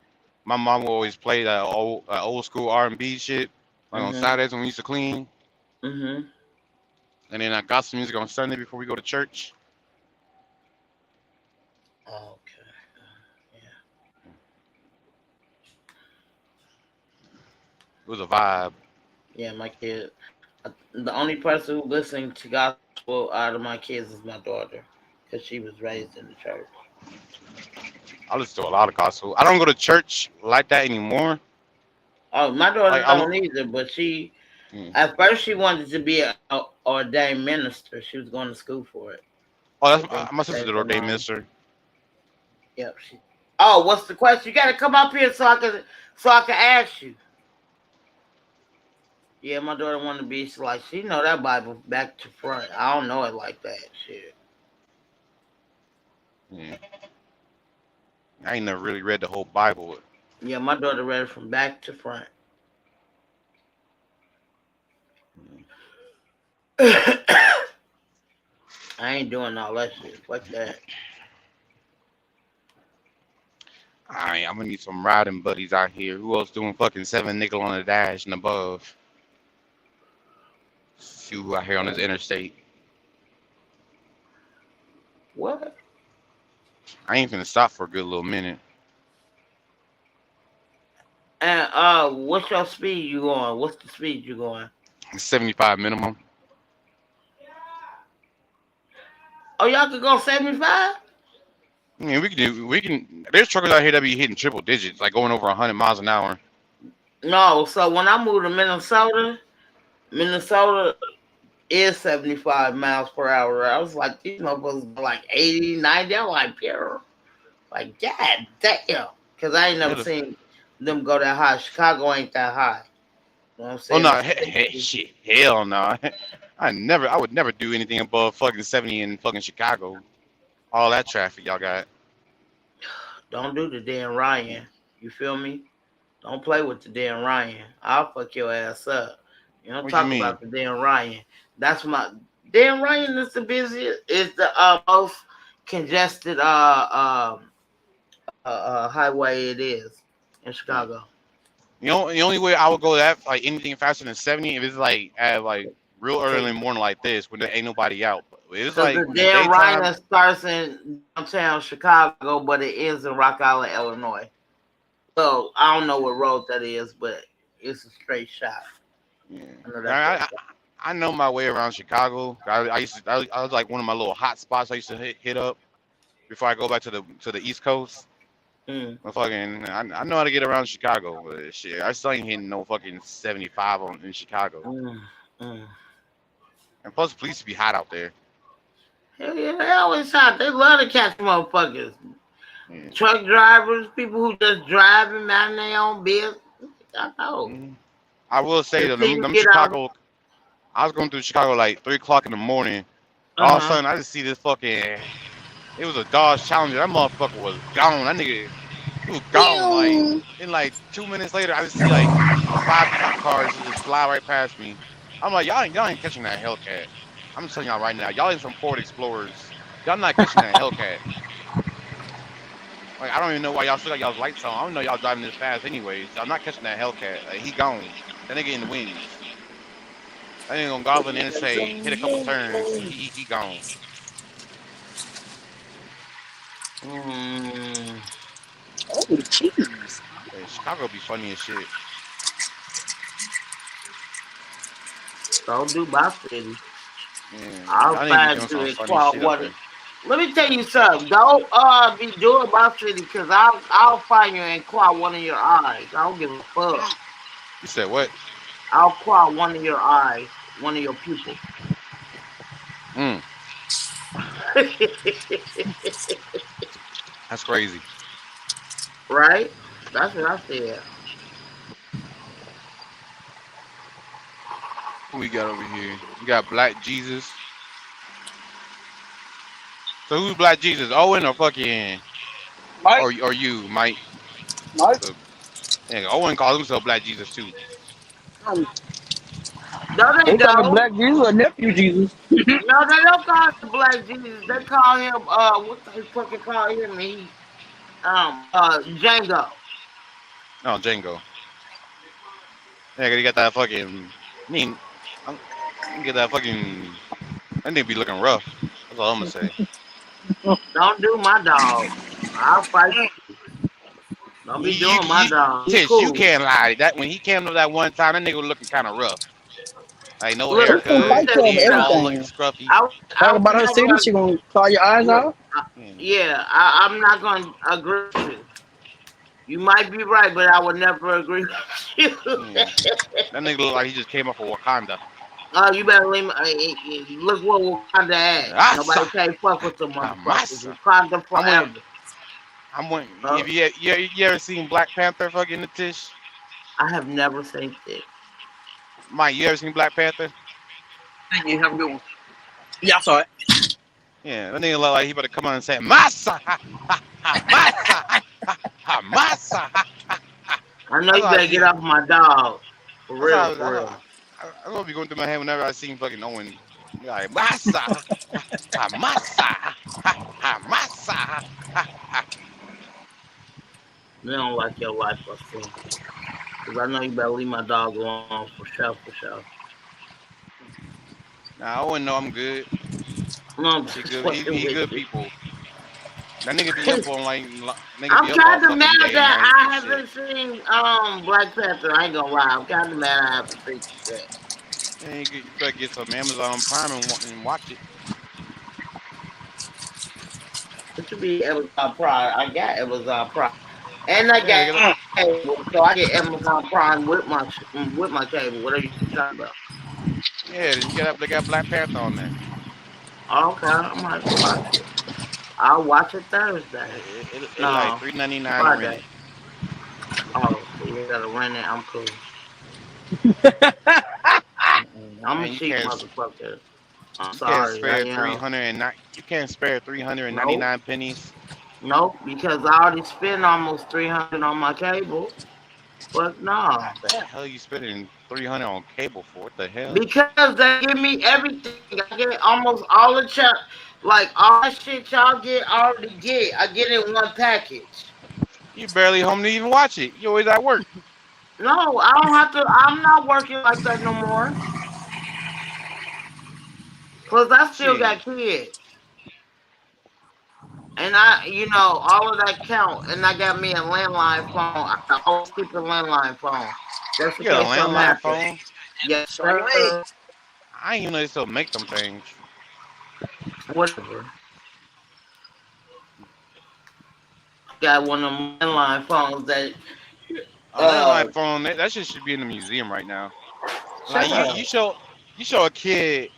my mom will always play that old school R&B shit like on Saturdays when we used to clean. Mm-hmm. And then I got some music on Sunday before we go to church. Okay. was a vibe. Yeah, my kid. The only person who listening to gospel out of my kids is my daughter, because she was raised in the church. I listen to a lot of gospel. I don't go to church like that anymore. Oh, my daughter Like I'm. don't either, but she Mm. at first she wanted to be a ordained minister. She was going to school for it. Oh, But then that's my she sister's changed an her ordained mind. minister. Yep. Oh, what's the question? You gotta come up here so I can ask you. Yeah, my daughter wanted to be like she know that Bible back to front. I don't know it like that. Shit. Yeah. I ain't never really read the whole Bible. Yeah, my daughter read it from back to front. I ain't doing all that shit. Fuck that. Alright, I'm gonna need some riding buddies out here. Who else doing fucking 7 nickel on the dash and above? See who out here on this interstate. What? I ain't finna stop for a good little minute. And what's your speed you going? What's the speed you going? 75 minimum. Oh, y'all can go 75? Yeah, we can. There's truckers out here that be hitting triple digits, like going over 100 miles an hour. No, so when I moved to Minnesota is 75 miles per hour. I was like, these motherfuckers go like 80, 90. I'm like, pure. Like, god damn. Because I ain't never seen them go that high. Chicago ain't that high. You know what I'm saying? Oh no, shit, hell no. I would never do anything above fucking 70 in fucking Chicago. All that traffic y'all got. Don't do the Dan Ryan. You feel me? Don't play with the Dan Ryan. I'll fuck your ass up. You don't What talk you mean? about the Dan Ryan. That's my Dan Ryan is the busiest, is the most congested highway it is in Chicago. You know, the only way I would go that like anything faster than 70 if it's like at like real early in the morning like this when there ain't nobody out. But it's So like the in the Dan daytime. Ryan starts in downtown Chicago, but it ends in Rock Island, Illinois. So I don't know what road that is, but it's a straight shot. Yeah. I know that's I know my way around Chicago. I was like one of my little hot spots I used to hit up before I go back to the East Coast. Mm. I know how to get around Chicago, but shit, I still ain't hitting no fucking 75 in Chicago. And plus, police be hot out there. Hell yeah, they always hot. They love to catch motherfuckers. Yeah. Truck drivers, people who just driving, man, their own business. I know. I will say that them Get Chicago. I was going through Chicago like 3 o'clock in the morning. All of a sudden, I just see this fucking. It was a Dodge Challenger. That motherfucker was gone. That nigga, he was gone. Like, in like 2 minutes later, I just see like 5 cop cars just fly right past me. I'm like, y'all ain't catching that Hellcat. I'm just telling y'all right now, y'all ain't some Ford Explorers. Y'all not catching that Hellcat. Like, I don't even know why y'all still got y'all's lights on. I don't know y'all driving this fast anyways. I'm not catching that Hellcat. Like, he gone. That nigga in the wings. That nigga gonna goblin in and say, hit a couple turns. He gone. Oh, cheese. Yeah, Chicago be funny as shit. Don't do my city. Yeah, I'll y'all find need to you be in doing some funny shit up Quad. there. Let me tell you something. Don't be doing my city, because I'll find you and claw one of your eyes. I don't give a fuck. You said what? I'll claw one of your eyes, one of your pupils. That's crazy. Right? That's what I said. Who we got over here? We got Black Jesus. So who's Black Jesus? Owen or fucking Mike? or you, Mike? Mike? So, yeah, Owen calls himself Black Jesus too. No, they They call me don't. Black Jesus or Nephew Jesus. No, they don't call him Black Jesus. They call him what they fucking call him? Django. No, Django. Yeah, he got that fucking. I mean, get that fucking. That nigga be looking rough. That's all I'm gonna say. Don't do my dog. I'll fight you. Don't be doing my dog. He Tish, cool. you can't lie. That when he came to that one time, that nigga was looking kind of rough. Like no Look, She's gonna haircut, fight you over hair all looking everything. scruffy. Talk about her city, she gonna claw your eyes out. Yeah, I'm not gonna agree with you. You might be right, but I would never agree with you. That nigga look like he just came off of Wakanda. Oh, you better leave me. Look what Wakanda at. Nobody can't fuck with them motherfuckers. Wakanda forever. I'm waiting. If you ever seen Black Panther fucking the Tish? I have never seen it. Mike, you ever seen Black Panther? Thank you. Have a good one. Yeah, I saw it. Yeah, that nigga look like he better come on and say Massa, Massa, Massa. I know you better get off my dog. For real, for real. I'm gonna be going through my head whenever I see fucking Owen. Like Massa, Massa, Massa. They don't like your life, I see. Because I know you better leave my dog alone for sure, for sure. Nah, Owen know I'm good. No, He good people. That nigga be up on like nigga I'm be kind up of on mad fucking that day I and night and haven't seen Black Panther. I ain't gonna lie. I'm kind of mad I haven't seen that. shit. Man, you better get some Amazon Prime and watch it. It should be Amazon Prime. I got Amazon Prime, and I got cable, so I get Amazon Prime with my cable. Whatever you talking about. Yeah, they got Black Panther on there. Okay, I might watch it. I'll watch it Thursday. It's No, like $3.99 to Friday. rent it. Oh, so you gotta rent it. I'm cool. I'm a cheap motherfucker. I'm sorry. You can't spare 399 pennies. Nope, because I already spent almost 300 on my cable. But no. What the hell are you spending 300 on cable for? What the hell? Because they give me everything. I get almost all the chat, like all that shit y'all already get. I get it in one package. You barely home to even watch it. You always at work. No, I don't have to. I'm not working like that no more. Cause I still got kids. And all of that count. And I got me a landline phone. I always keep a landline phone. That's You got a landline phone? Yes, sir. I didn't even know they still make them things. Whatever. Got one of them landline phones that. A landline phone, that shit should be in the museum right now. Like you show a kid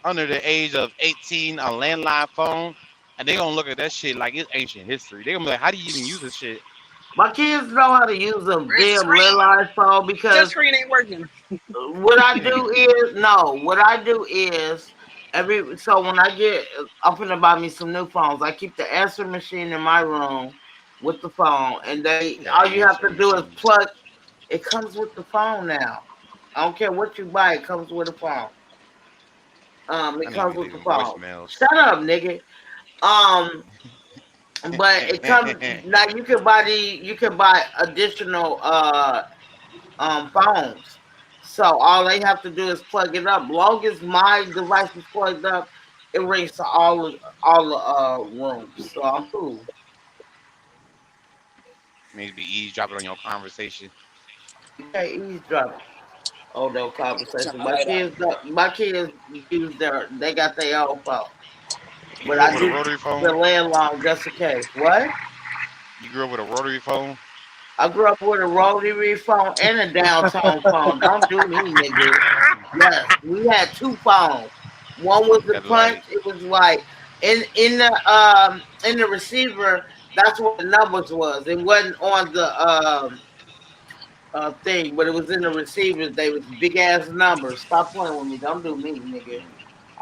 under the age of 18 a landline phone, and they gonna look at that shit like it's ancient history. They gonna be like, how do you even use this shit? My kids know how to use a damn landline phone because that screen ain't working. What I do is so when I get up and buy me some new phones, I keep the answer machine in my room with the phone, and all you have to do is plug. It comes with the phone now. I don't care what you buy, it comes with a phone. It comes with the phone. Shut up, nigga. But it comes now. You can buy additional phones. So all they have to do is plug it up. Long as my device is plugged up, it rings to all the rooms. So I'm cool. Maybe be eavesdropping on your conversation. Okay, eavesdropping. Oh, no conversation. My kids they got their own phone. But I do rotary phone? the landline just in case. What? You grew up with a rotary phone? I grew up with a rotary phone and a downtown phone. Don't do me, nigga. Yes, we had two phones. One was the punch. It was like in the receiver. That's what the numbers was. It wasn't on the thing, but it was in the receivers. They was big ass numbers. Stop playing with me. Don't do me, nigga.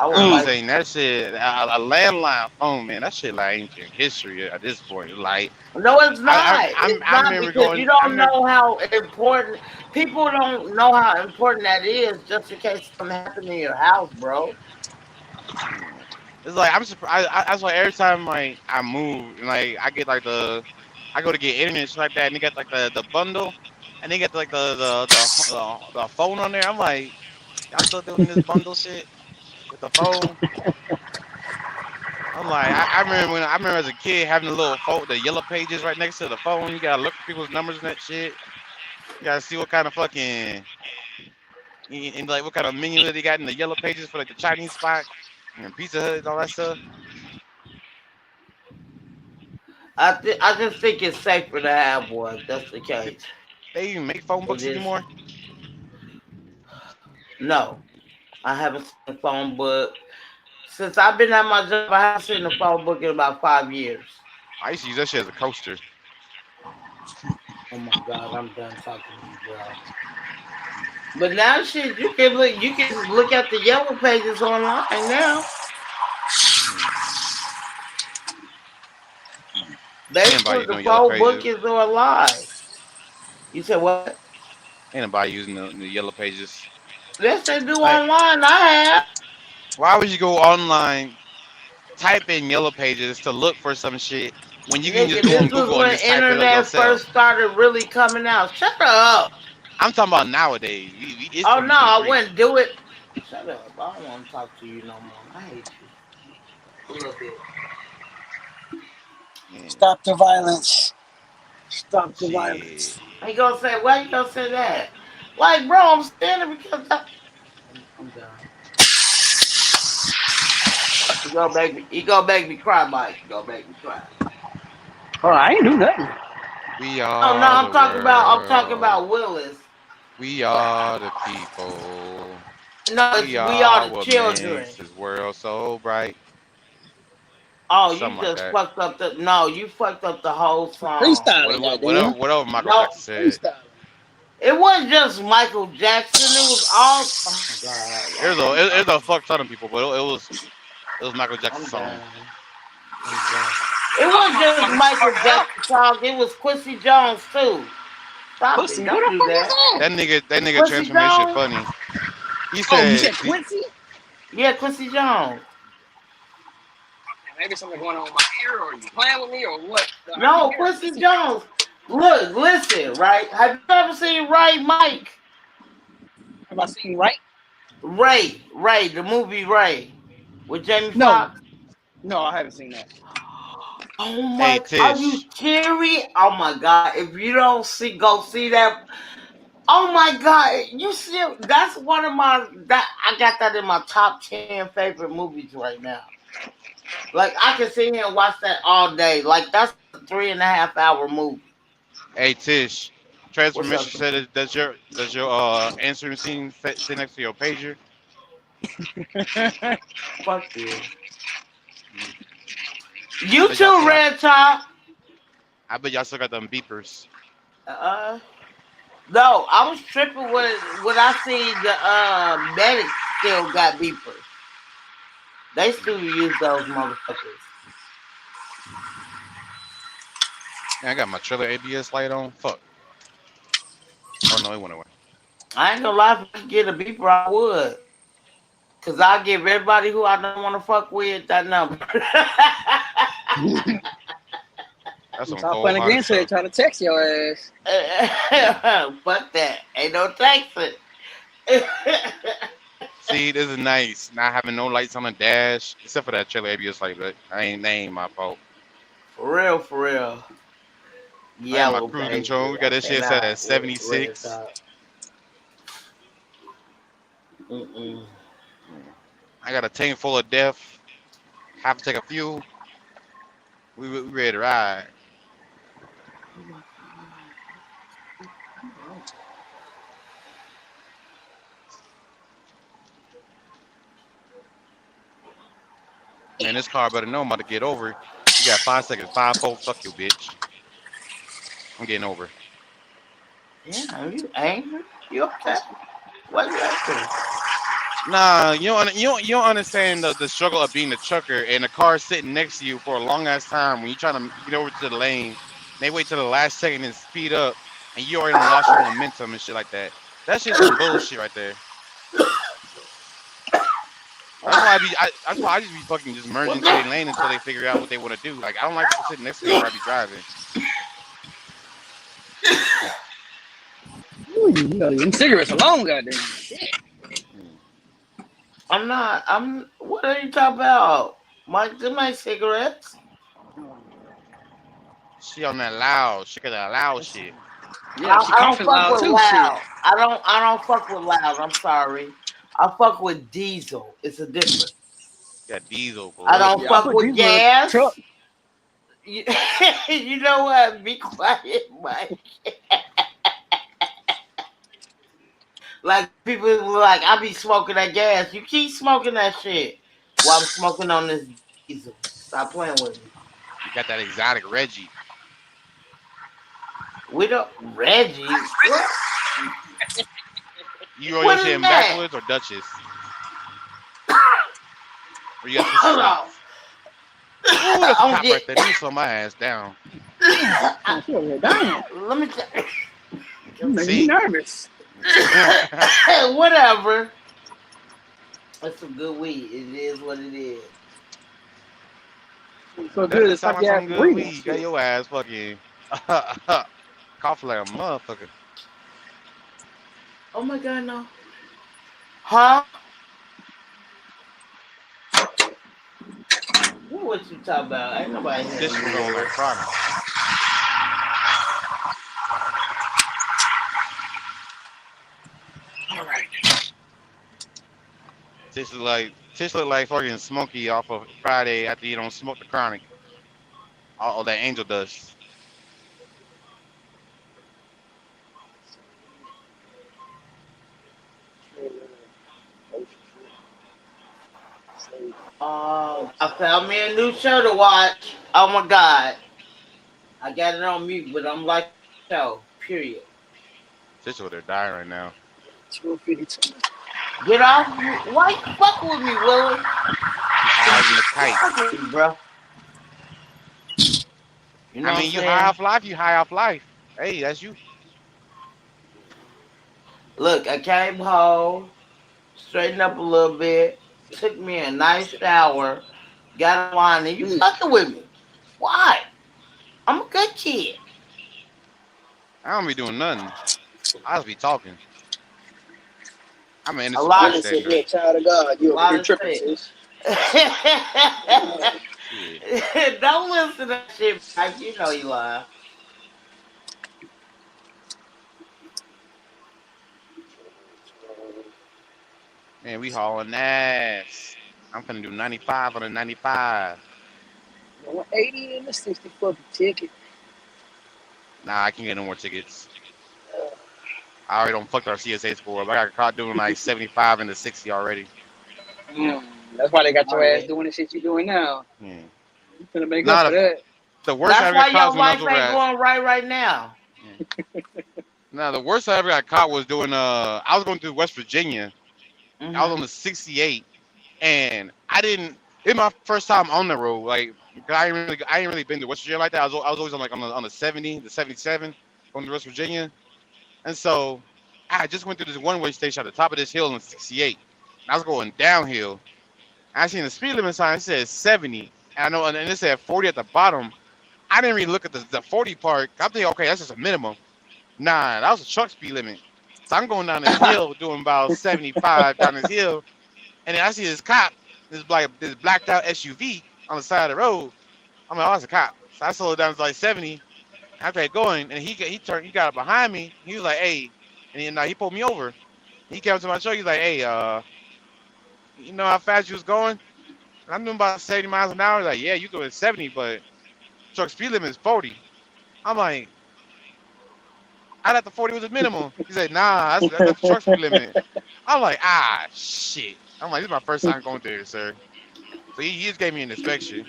I'm saying that shit, a landline phone, man, that shit like ancient history at this point. Like, no, it's not. It's not because you don't know how important. People don't know how important that is. Just in case something happened in your house, bro. It's like I'm surprised. That's why every time like I move, and like I get like I go to get internet shit like that, and they got like the bundle, and they get like the phone on there. I'm like, y'all still doing this bundle shit with the phone? I'm like, I remember as a kid having the little phone, the yellow pages right next to the phone. You gotta look for people's numbers and that shit. You gotta see what kind of fucking and like what kind of menu that they got in the yellow pages for like the Chinese spot and Pizza Hut and all that stuff. I just think it's safer to have one. That's the case. They even make phone books It is. anymore. No, I haven't seen a phone book since I've been at my job. I haven't seen a phone book in about 5 years. I used to use that shit as a coaster. Oh my God, I'm done talking to you, bro. But now, shit, you can look at the yellow pages online now. Basically, the phone book is online. You said what? Ain't nobody using the yellow pages. Yes, they do online. I have. Why would you go online, type in yellow pages to look for some shit when you can just go on Google and just type it up yourself? Internet first started really coming out. Shut up. I'm talking about nowadays. Oh no, I wouldn't do it. Shut up. I don't want to talk to you no more. I hate you. A little bit. Stop the violence. Stop the violence. He gonna say, why you gonna say that? Like, bro, I'm standing because I'm done. He gonna make me cry, Mike. He gonna make me cry. Oh, I ain't do nothing. We are. Oh no, I'm talking about Willis. We are the people. No, we are the children. Makes this world so bright. Oh, you just fucked up the. No, you fucked up the whole song. Freestyling. Whatever Michael Jackson said. Freestyling. It wasn't just Michael Jackson. It was all. Oh my God. It was a fuck ton of people, but it was Michael Jackson's song. It wasn't just Michael Jackson's song. It was Quincy Jones too. Stop Quincy, it! Don't do that. That nigga Quincy transformation Jones? funny. He Oh, you said said Quincy? Yeah, Quincy Jones. Maybe something going on with my ear, or you playing with me, or what? No, Quincy Jones. Look, listen, right? Have you ever seen Ray, Mike? Have I seen right? Ray, the movie Ray with Jamie Foxx. No, I haven't seen that. Oh my! Are you serious? Oh my God! If you don't go see that. Oh my God! You see, that's one of I got that in my top 10 favorite movies right now. Like I can sit here and watch that all day. Like that's a 3.5 hour movie. Hey Tish, Transformation said does your answering scene sit next to your pager? Fuck you. You too, Red Top. I bet y'all still got them beepers. No, I was tripping when I see the medics still got beepers. They still use those motherfuckers. Man, I got my trailer ABS light on. Fuck. Oh no, it went away. I ain't gonna lie, if I could get a beeper, I would. Cause I give everybody who I don't want to fuck with that number. That's some Stop playing against it, trying to text your ass. Fuck that. Ain't no texting. See, this is nice. Not having no lights on the dash, except for that trailer ABS light, but that ain't my fault. For real. Yeah, my cruise control. We got this shit set at 76. I got a tank full of death. Have to take a fuel. We ready to ride. Man, this car better know I'm about to get over. You got 5 seconds. 5, 4, fuck you, bitch. I'm getting over. Yeah, you angry? You okay? What you after? Nah, you don't understand the struggle of being the trucker and the car sitting next to you for a long ass time when you trying to get over to the lane. They wait till the last second and speed up, and you already lost your momentum and shit like that. That shit's some bullshit right there. That's why I just be fucking just merging to their lane until they figure out what they want to do. Like I don't like people sitting next to me where I be driving. Ooh, you gotta leave them cigarettes alone, goddamn. Shit. What are you talking about? Mike, them ain't cigarettes. She on that loud. She got that loud shit. Yeah, she I don't coughing fuck loud with too. loud. Shit. I don't fuck with loud. I'm sorry. I fuck with diesel. It's a difference. Got diesel for I real. don't Yeah, I fuck put with diesel in a gas. truck. You, you know what? Be quiet, Mike. Like people were like, I be smoking that gas. You keep smoking that shit while I'm smoking on this diesel. Stop playing with me. You got that exotic Reggie. We don't Reggie. What? You roll your What shit is in that? backwards or Dutchess? Or you got switch Hold streets? Ooh, that's a on. cop right there. Let me slow my ass down. Oh, she over there dying. Let me tell You making me See? nervous. whatever. That's some good weed. It is what it is. So That good, just it's sound like like your some ass good breathing. weed. Got Shit. your ass fucking cough like a motherfucker. Oh my god, no. Huh? What you talking about? Ain't nobody This hearing was you. on like chronic. All right. Tish look like fucking Smokey off of Friday after you don't smoke the chronic. All that angel dust. I found me a new show to watch. Oh my god. I got it on mute, but I'm like show. Period. Tish over there dying right now. 252. Get off me. Why you fuck with me, Willie? She higher than the kite. Fuck with me, bro. You know I what I'm mean, you high saying? off life. You high off life. Hey, that's you. Look, I came home, straightened up a little bit, took me a nice shower, got a wine, and you fucking with me. Why? I'm a good kid. I don't be doing nothing. I just be talking. I'm an A innocent lot Women of said bystander. you're a child of God. a You over lot here of tripping, shit. sis. Shit. Don't listen to that shit, Mike. You know you lying. Man, we hauling ass. I'm finna do 95 on a 95. 180 and a 60 fucking ticket. Nah, I can't get no more tickets. I already don't fucked our CSA score up. I got caught doing like 75 into 60 already. That's why they got Oh, your ass yeah. doing the shit you doing now. Yeah. You finna make up Nah, for that. the worst I That's ever why got caught your was when I was life over ain't at. going right now. Nah, the worst I ever got caught was doing. I was going through West Virginia. I was on the 68, and I didn't. It's my first time on the road. Like, 'cause I ain't really been to West Virginia like that. I was always on like on the 70, the 77, going to West Virginia, and so I just went through this one-way station at the top of this hill on 68. And I was going downhill. I seen the speed limit sign. It said 70, and I know, and it said 40 at the bottom. I didn't really look at the 40 part. I'm thinking, okay, that's just a minimum. Nah, that was a truck speed limit. So I'm going down this hill doing about 75 down this hill, and then I see this cop, this blacked out SUV on the side of the road. I'm like, oh, that's a cop. So I slowed down to like 70. I kept going, and he got up behind me. He was like, hey, and then he pulled me over. He came up to my truck. He's like, hey, you know how fast you was going? And I'm doing about 70 miles an hour. He's like, yeah, you doing 70, but truck speed limit is 40. I'm like, I thought the 40 was the minimum. He said, nah, that's the truck speed limit. I'm like, shit. I'm like, this is my first time going there, sir. So he just gave me an inspection.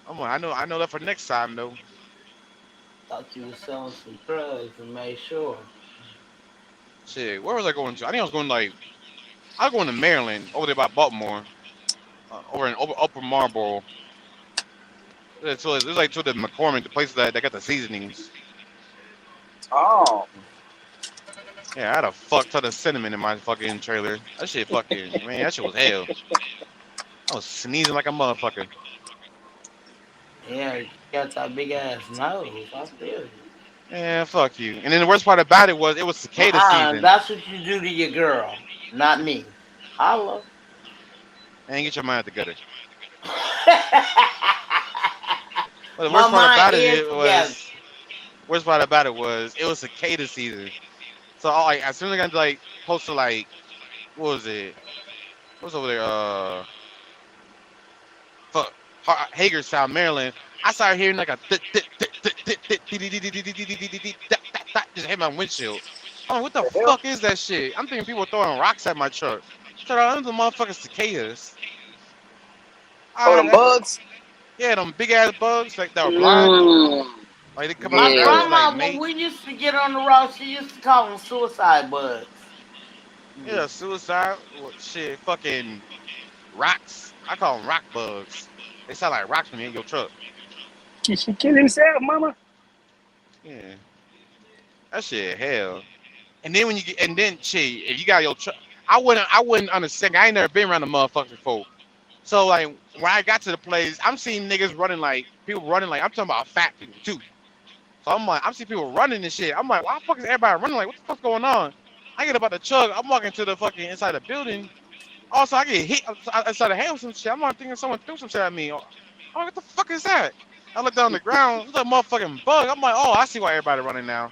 I'm like, I know that for next time though. Thought you was selling some drugs and made sure. Shit, where was I going to? I think I was going to Maryland, over there by Baltimore, over in Upper Marlboro. So it's like to the McCormick, the place that got the seasonings. Oh. Yeah, I had a fuck ton of cinnamon in my fucking trailer. That shit fucking, man, that shit was hell. I was sneezing like a motherfucker. Yeah, you got that big ass nose. I feel you. Yeah, fuck you. And then the worst part about it was cicada season. That's what you do to your girl, not me. Holla. And get your mind together. But the My worst part mind about is it together. was it was cicada season. So like as soon as I got like close to like what was it? What's over there? Fuck, Hagerstown, Maryland. I started hearing like a just hit my windshield. I'm like, what the fuck is that shit? I'm thinking people throwing rocks at my truck. Shut up, them the motherfucking cicadas. Oh, them That, bugs. yeah, them big ass bugs like that were blind. Like they come out My the ground, Yeah. just like grandma, when mate. we used to get on the road, she used to call them suicide bugs. Yeah, suicide. Shit, fucking rocks. I call them rock bugs. They sound like rocks when you in your truck. She killed himself, mama. Yeah, that shit hell. And then when you get, and then shit, if you got your truck, I wouldn't understand. I ain't never been around the motherfuckers before. So like when I got to the place, I'm seeing niggas running like people running like I'm talking about fat people too. So I'm like I'm seeing people running and shit. I'm like, why the fuck is everybody running? Like what the fuck's going on? I get about the truck. I'm walking to the fucking inside the building. Also, I get hit outside the head with some shit. I'm not thinking someone threw some shit at me. I'm like, what the fuck is that? I look down on the ground. It's a motherfucking bug. I'm like, oh, I see why everybody running now.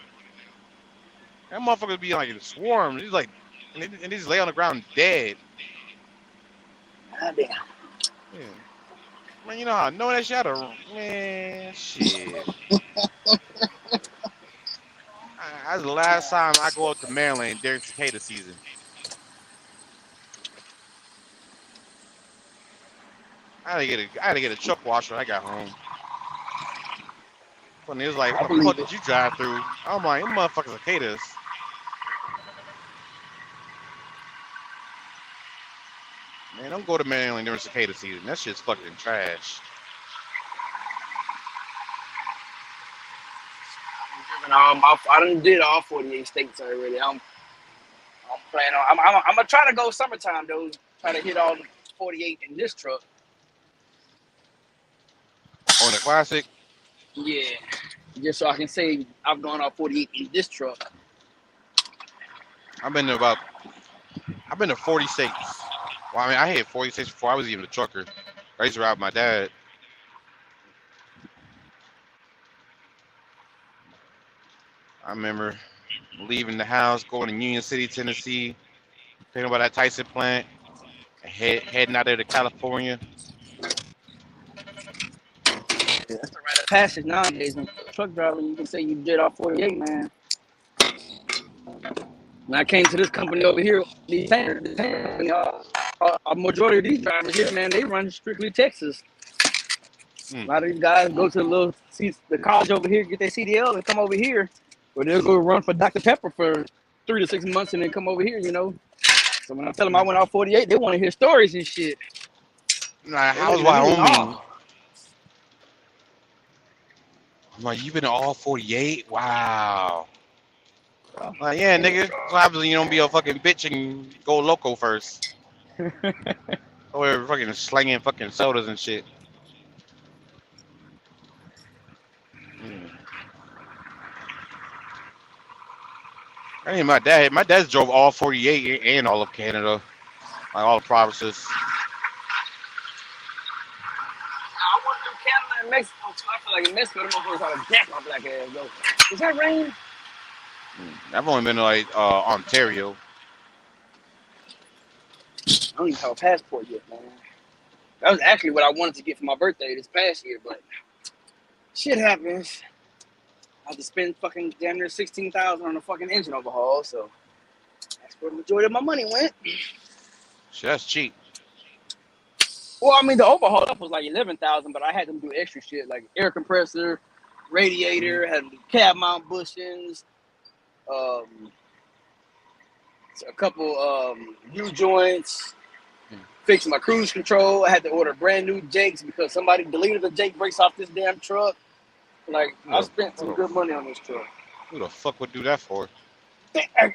That motherfucker be like in a swarm. He's like, and they just lay on the ground dead. God damn. Yeah. Man, you know how I know that shit? Man, shit. That's the last time I go up to Maryland during cicada season. I had to get a truck wash when I got home. When it was like, I what the believe fuck it. did you drive through? I'm like, them motherfuckers cicadas. Man, don't go to Maryland during cicada season. That shit's fucking trash. I done did all 48 states already. I'm planning on. I'm gonna try to go summertime though. Try to hit all 48 in this truck. On the classic, Yeah, just so I can say I've gone all 48 in this truck. I've been to 40 states. Well, I mean, I hit 40 states before I was even a trucker. I used to ride with my dad. I remember leaving the house, going to Union City, Tennessee, thinking about that Tyson plant, and heading out there to California. That's the rite of passage nowadays. When you're a truck driver, you can say you did all 48, man. When I came to this company over here, the company, a majority of these drivers here, man, they run strictly Texas. A lot of these guys go to the college over here, get their CDL, and come over here, or they'll go run for Dr. Pepper for 3 to 6 months and then come over here, you know. So when I tell them I went all 48, they want to hear stories and shit. Nah, how's Wyoming? I'm like, you been to all 48? Wow. Like, yeah, nigga. So happens you don't be a fucking bitch and go loco first. Or fucking slanging fucking sodas and shit. I mean, my dad's drove all 48 and all of Canada, like all the provinces. I want to do Canada and Mexico. I feel like in Mexico, them motherfuckers ought to jack my black ass, though. Is that rain? I've only been to like Ontario. I don't even have a passport yet, man. That was actually what I wanted to get for my birthday this past year, but shit happens. I had to spend fucking damn near $16,000 on a fucking engine overhaul, so that's where the majority of my money went. Shit, that's cheap. Well, I mean, the overhaul stuff was like $11,000, but I had them do extra shit like air compressor, radiator, had cab mount bushings, a couple U joints, fixing my cruise control. I had to order brand new jakes because somebody deleted the jake brakes off this damn truck. Like, I spent some good money on this truck. Who the fuck would do that for?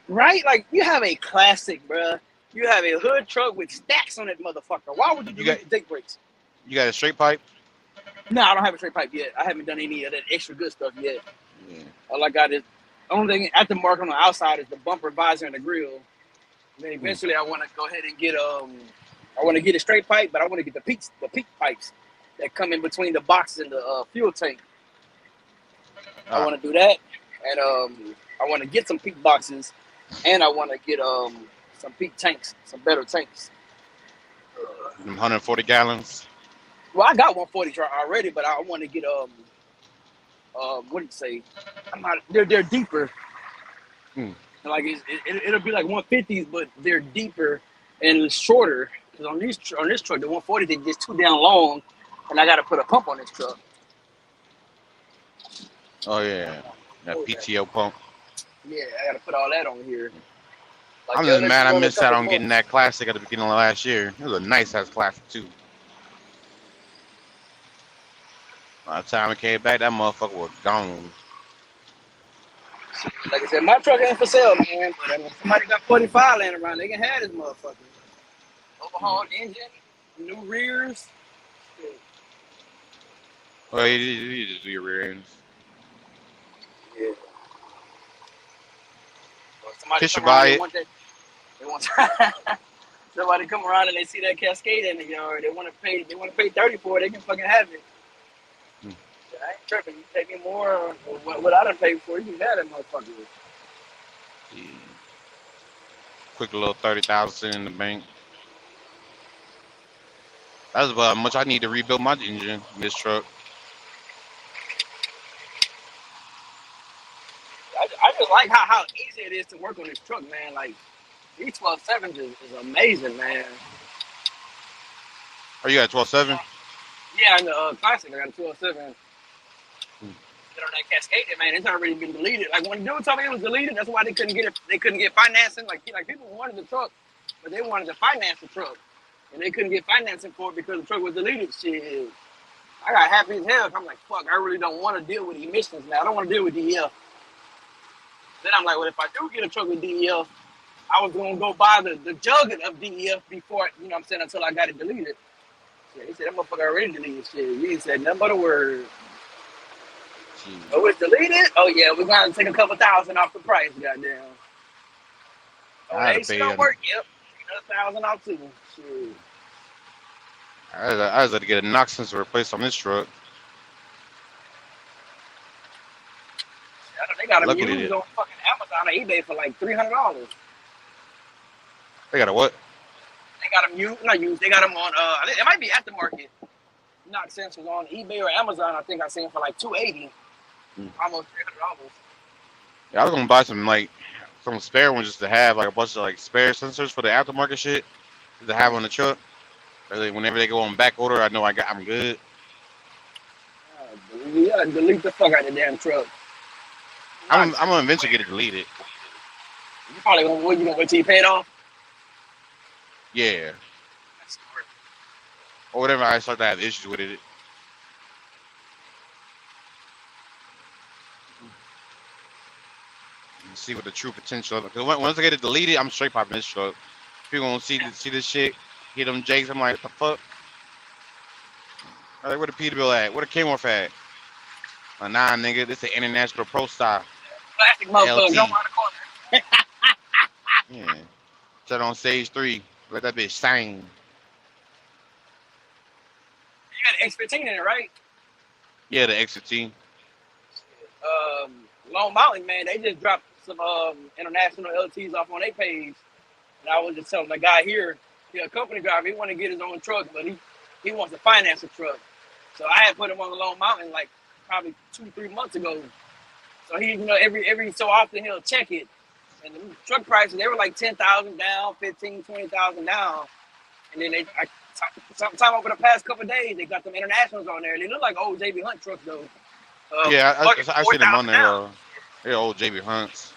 Right? Like, you have a classic, bruh. You have a hood truck with stacks on it, motherfucker. Why would you delete the jake brakes? You got a straight pipe? No, I don't have a straight pipe yet. I haven't done any of that extra good stuff yet. Yeah. All I got is, the only thing at the mark on the outside is the bumper visor and the grill. And then eventually I want to go ahead and get I want to get a straight pipe, but I want to get the peak pipes that come in between the boxes and the fuel tank. I Ah, want to do that, and I want to get some peak boxes, and I want to get some peak tanks, some better tanks. them 140 gallons. Well, I got 140 truck already, but I want to get what do you say? They're deeper. Hmm. Like it'll be like 150s, but they're deeper and shorter. Because on this truck, the 140 they just too down long, and I got to put a pump on this truck. Oh yeah, that PTO pump. Yeah, I got to put all that on here. Like I'm they'll just let mad you I run a missed out couple on getting months. that classic at the beginning of last year. It was a nice ass classic too. By the time it came back, that motherfucker was gone. Like I said, my truck ain't for sale, man. But if somebody got 45 laying around, they can have this motherfucker. Overhauled engine, new rears. Shit. Well, you just do your rear ends. Yeah. Or somebody Kiss come your around, buy they it. want that. They want somebody come around and they see that Cascade in the yard. They want to pay. They want to pay 30 for it. They can fucking have it. Hmm. I ain't tripping. You pay me more. Or what I done paid for, you can have that motherfucker. Yeah. Quick little 30,000 in the bank. That's about how much I need to rebuild my engine in this truck. I just like how easy it is to work on this truck, man. Like these 12.7s is amazing, man. Are you at 12.7? Yeah, in the classic, I got a 12.7. Hmm. Get on that Cascade, man. It's already been deleted. Like when the dude told me it was deleted, that's why they couldn't get it. They couldn't get financing. Like people wanted the truck, but they wanted to finance the truck, and they couldn't get financing for it because the truck was deleted. Shit, I got happy as hell. I'm like, fuck, I really don't want to deal with emissions now. I don't want to deal with DEF. Then I'm like, well, if I do get a truck with DEF, I was gonna go buy the jug of DEF before, you know what I'm saying, until I got it deleted. Yeah, he said that motherfucker already deleted shit. He ain't said nothing but a word. Jeez. Oh, it's deleted? Oh yeah, we're gonna take a couple thousand off the price, goddamn. Oh, I the had to AC pay. don't work? Yep. Another 1,000 off too. Shit. I had to get a knock sensor replaced on this truck. I know they got them Luckily, used on fucking Amazon or eBay for like $300. they got a what? They got them used, not used. They got them on. It might be aftermarket. Knock sensors on eBay or Amazon. I think I seen for like $280, Hmm. almost $300. Yeah, I was gonna buy some spare ones just to have like a bunch of like spare sensors for the aftermarket shit to have on the truck. Whenever they go on back order, I know I'm good. Yeah, delete the fuck out of the damn truck. I'm Knock gonna sensors. eventually get it deleted. You probably gonna wait till you pay it off. Yeah, That's smart. or whatever. I start to have issues with it. And see what the true potential of it. Because once I get it deleted, I'm straight popping this truck. People gonna see this shit, hit them jakes. I'm like, what the fuck? Like, where the Peterbilt at? Where the Kmart at? Nah, nigga, this is the International Pro Style Plastic motherfucker. LT. Don't mind the corner. Yeah, set on stage 3. Let that bitch sing. You got an X15 in it, right? Yeah, the X15. Long Mountain, man, they just dropped some international LTs off on their page. And I was just telling the guy here, he a company driver, he want to get his own truck, but he wants to finance a truck. So I had put him on the Long Mountain like probably 2-3 months ago. So he, every so often he'll check it. And the truck prices, they were like 10,000 down, 15, 20,000 down. And then sometime over the past couple of days, they got them internationals on there. They look like old JB Hunt trucks though. Yeah, Fucking I see them on 4,000 there. down. They're old JB Hunts.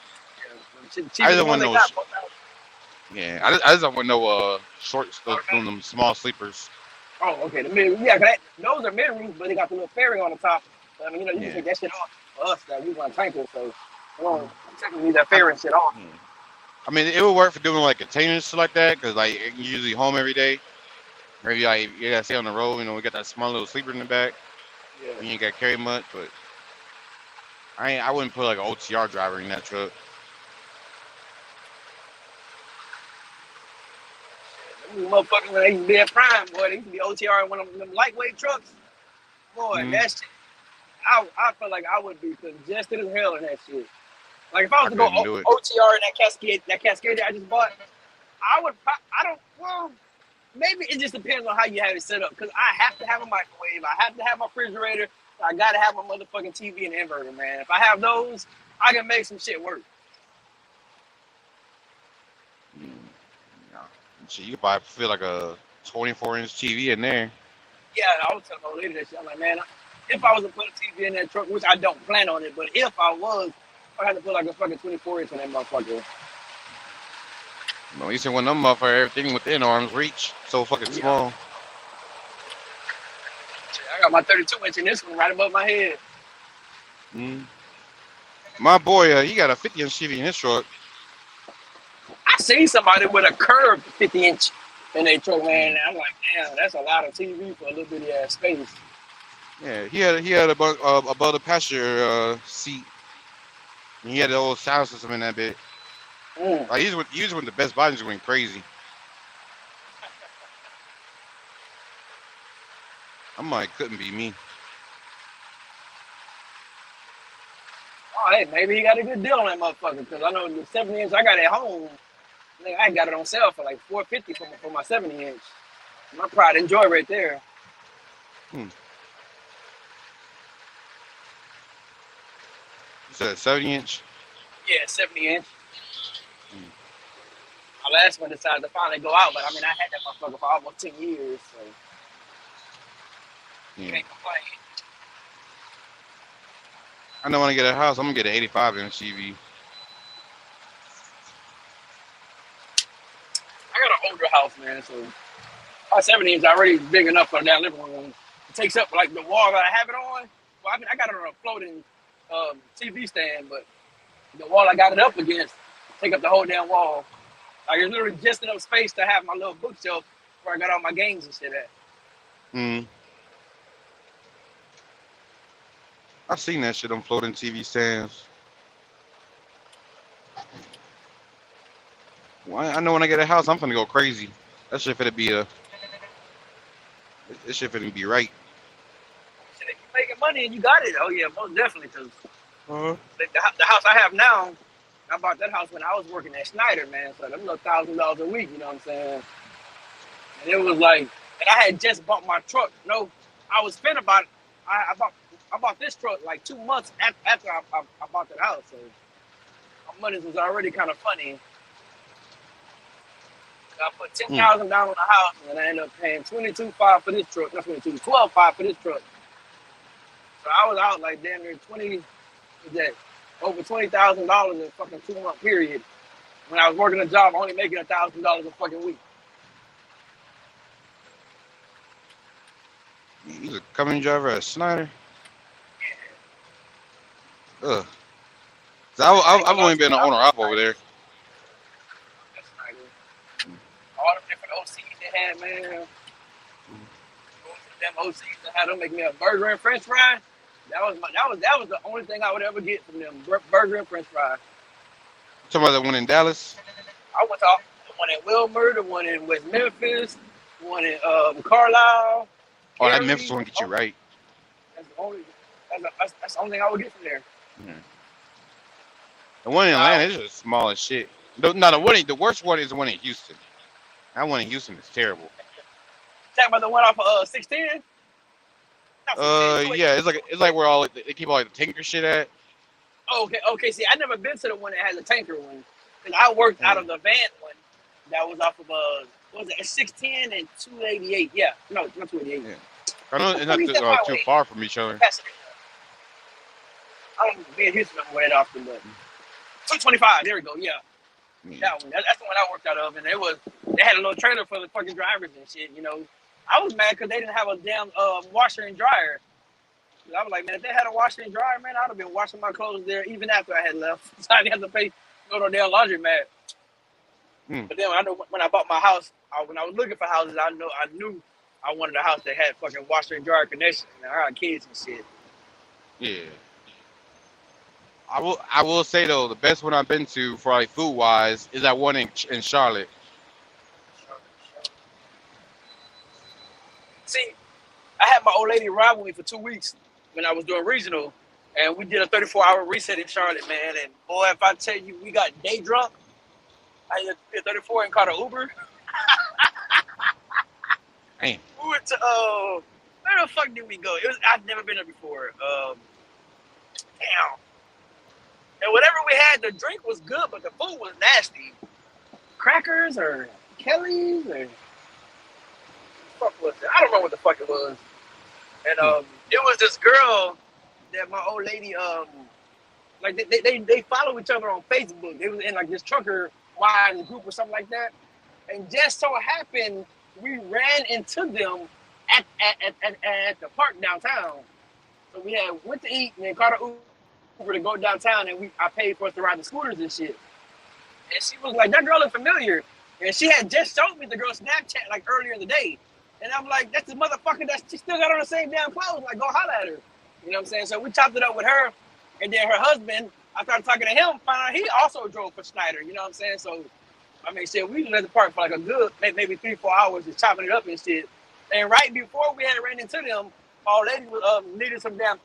Yeah, I cheapest just one want they no. got. Yeah, I just don't want no shorts. Those them small sleepers. Oh, okay. The mid, yeah, those are mid roofs, but they got the little fairing on the top. I mean, you can Yeah. take that shit off for us that we want tankers, so we don't technically need that fairing shit off. Yeah. I mean, it would work for doing like containers stuff like that, cause like you're usually home every day. Maybe like you gotta stay on the road. We got that small little sleeper in the back. Yeah. You ain't gotta carry much, but I wouldn't put like an OTR driver in that truck. Motherfuckers when they used to be at Prime, boy, they used to be OTR in one of them lightweight trucks. Boy, Mhm. that shit, I felt like I would be congested as hell in that shit. Like if I was I to go couldn't do it. OTR in that Cascade that I just bought, I don't, well, maybe it just depends on how you have it set up. Because I have to have a microwave, I have to have my refrigerator, I gotta have my motherfucking TV and inverter, man. If I have those, I can make some shit work. Yeah. Shit, you could probably feel like a 24-inch TV in there. Yeah, I was telling my old lady that shit. I'm like, man, if I was to put a TV in that truck, which I don't plan on it, but if I was, I had to put like a fucking 24-inch on that motherfucker. No, you see one of them motherfuckers, everything within arm's reach, so fucking Yeah. small. I got my 32-inch in this one right above my head. Mm. My boy, he got a 50-inch TV in his truck. I seen somebody with a curved 50-inch in their truck, man. And I'm like, damn, that's a lot of TV for a little bitty ass space. Yeah, he had above the passenger seat. And he had the old sound system in that bit. Mm. Like he was when the Best Buy was going crazy. I'm like, couldn't be me. Oh, hey, maybe he got a good deal on that motherfucker, because I know the 70-inch I got at home, I got it on sale for like $450 for my 70-inch. My pride and joy right there. You said 70-inch? Yeah, 70-inch. My last one decided to finally go out, but I mean, I had that motherfucker for almost 10 years, so Yeah. can't complain. I know when I get a house, I'm gonna get an 85-inch TV. I got an older house, man, so my 70 is already big enough for that living room. It takes up like the wall that I have it on. Well, I mean, I got it on a floating TV stand, but the wall I got it up against take up the whole damn wall. Like it's literally just enough space to have my little bookshelf where I got all my games and shit at. I seen that shit on floating TV stands. Well, I know when I get a house, I'm finna go crazy. That shit finna be this shit finna be right. Shit, if you're making money and you got it, oh yeah, most definitely. Cause Uh-huh. the house I have now, I bought that house when I was working at Schneider, man. So them little $1,000 a week, you know what I'm saying? And it was like, and I had just bought my truck. No, I was finna about. I bought this truck like 2 months after I bought that house. So my money was already kind of funny. I put $10,000 down on the house, and I ended up paying $22,500 for this truck. Not $12,500 for this truck. So I was out like damn near over $20,000 in a fucking 2-month period. When I was working a job, only making $1,000 a fucking week. He's a coming driver at Snyder. Ugh. So I've only been an owner op over there. That's nice. All the different OCs they had, man. Them OCs that had them make me a burger and French fry. That was the only thing I would ever get from them, burger and French fry. Talking about the one in Dallas. I went to the one in Wilmer, the one in West Memphis, the one in Carlisle. Oh, that Cary. Memphis one get you right. That's the only thing I would get from there. The one in Atlanta is just small as shit. The worst one is the one in Houston. That one in Houston is terrible. Talking about the one off of 610? Yeah, it's like where all they keep all like the tanker shit at. Oh, okay. See, I never been to the one that has the tanker one. Cause I worked out of the van one that was off of what was it? 610 and 288. Yeah, no, not 288. Yeah. I know it's not too far from each other. I don't be in Houston way that often, but 225. There we go. Yeah, that one. That's the one I worked out of, and they had a little trailer for the fucking drivers and shit. You know, I was mad because they didn't have a damn washer and dryer. I was like, man, if they had a washer and dryer, man, I'd have been washing my clothes there even after I had left. So I didn't have to go to a damn laundromat. But then when I bought my house, when I was looking for houses, I knew I wanted a house that had fucking washer and dryer connection. And I got kids and shit. Yeah. I will say though, the best one I've been to for like food wise is that one in Charlotte. I had my old lady ride with me for 2 weeks when I was doing regional, and we did a 34-hour reset in Charlotte, man. And boy, if I tell you, we got day drunk. I did 34 and caught an Uber. Damn. We went to where the fuck did we go? I've never been there before. Damn. And whatever we had, the drink was good, but the food was nasty. Crackers or Kelly's or fuck was it? I don't know what the fuck it was. And it was this girl that my old lady like they follow each other on Facebook. They was in like this trucker wine group or something like that. And just so happened we ran into them at the park downtown. So we had went to eat and then caught an Uber to go downtown, and I paid for us to ride the scooters and shit. And she was like, that girl looked familiar. And she had just showed me the girl's Snapchat like earlier in the day. And I'm like, that's the motherfucker that she still got on the same damn clothes. Like, go holler at her. You know what I'm saying? So we chopped it up with her. And then her husband, I started talking to him, found out he also drove for Schneider. You know what I'm saying? So, I mean, shit, we was at the park for like a good, maybe 3-4 hours just chopping it up and shit. And right before we had ran into them, my old lady needed some damn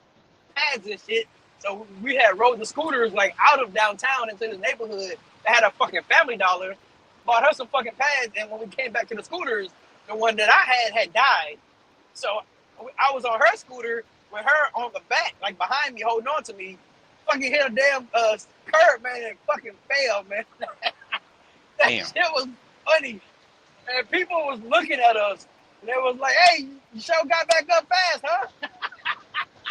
pads and shit. So we had rode the scooters like out of downtown into the neighborhood. They had a fucking Family Dollar, bought her some fucking pads, and when we came back to the scooters, the one that I had died. So I was on her scooter with her on the back, like behind me, holding on to me. Fucking hit a damn curb, man, and fucking fell, man. That Damn. shit was funny. And people was looking at us, and they was like, hey, you sure got back up fast, huh?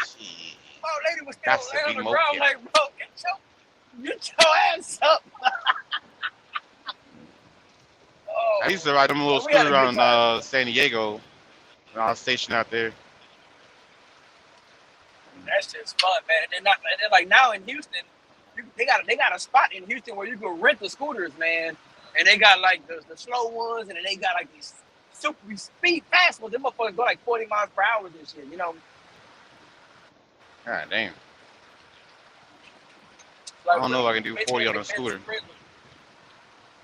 Shit. My old lady was still That's laying on the the ground big like, bro, get your ass up. Oh, I used to ride them little we had a scooters good around time. San Diego when I was stationed out there. That shit's fun, man. And then like now in Houston, they got a spot in Houston where you can rent the scooters, man. And they got like the slow ones, and then they got like these super speed fast ones. Them motherfuckers go like 40 miles per hour and shit, you know. God damn. Like, I don't know if I can do basically 40 on a defensive scooter. prison.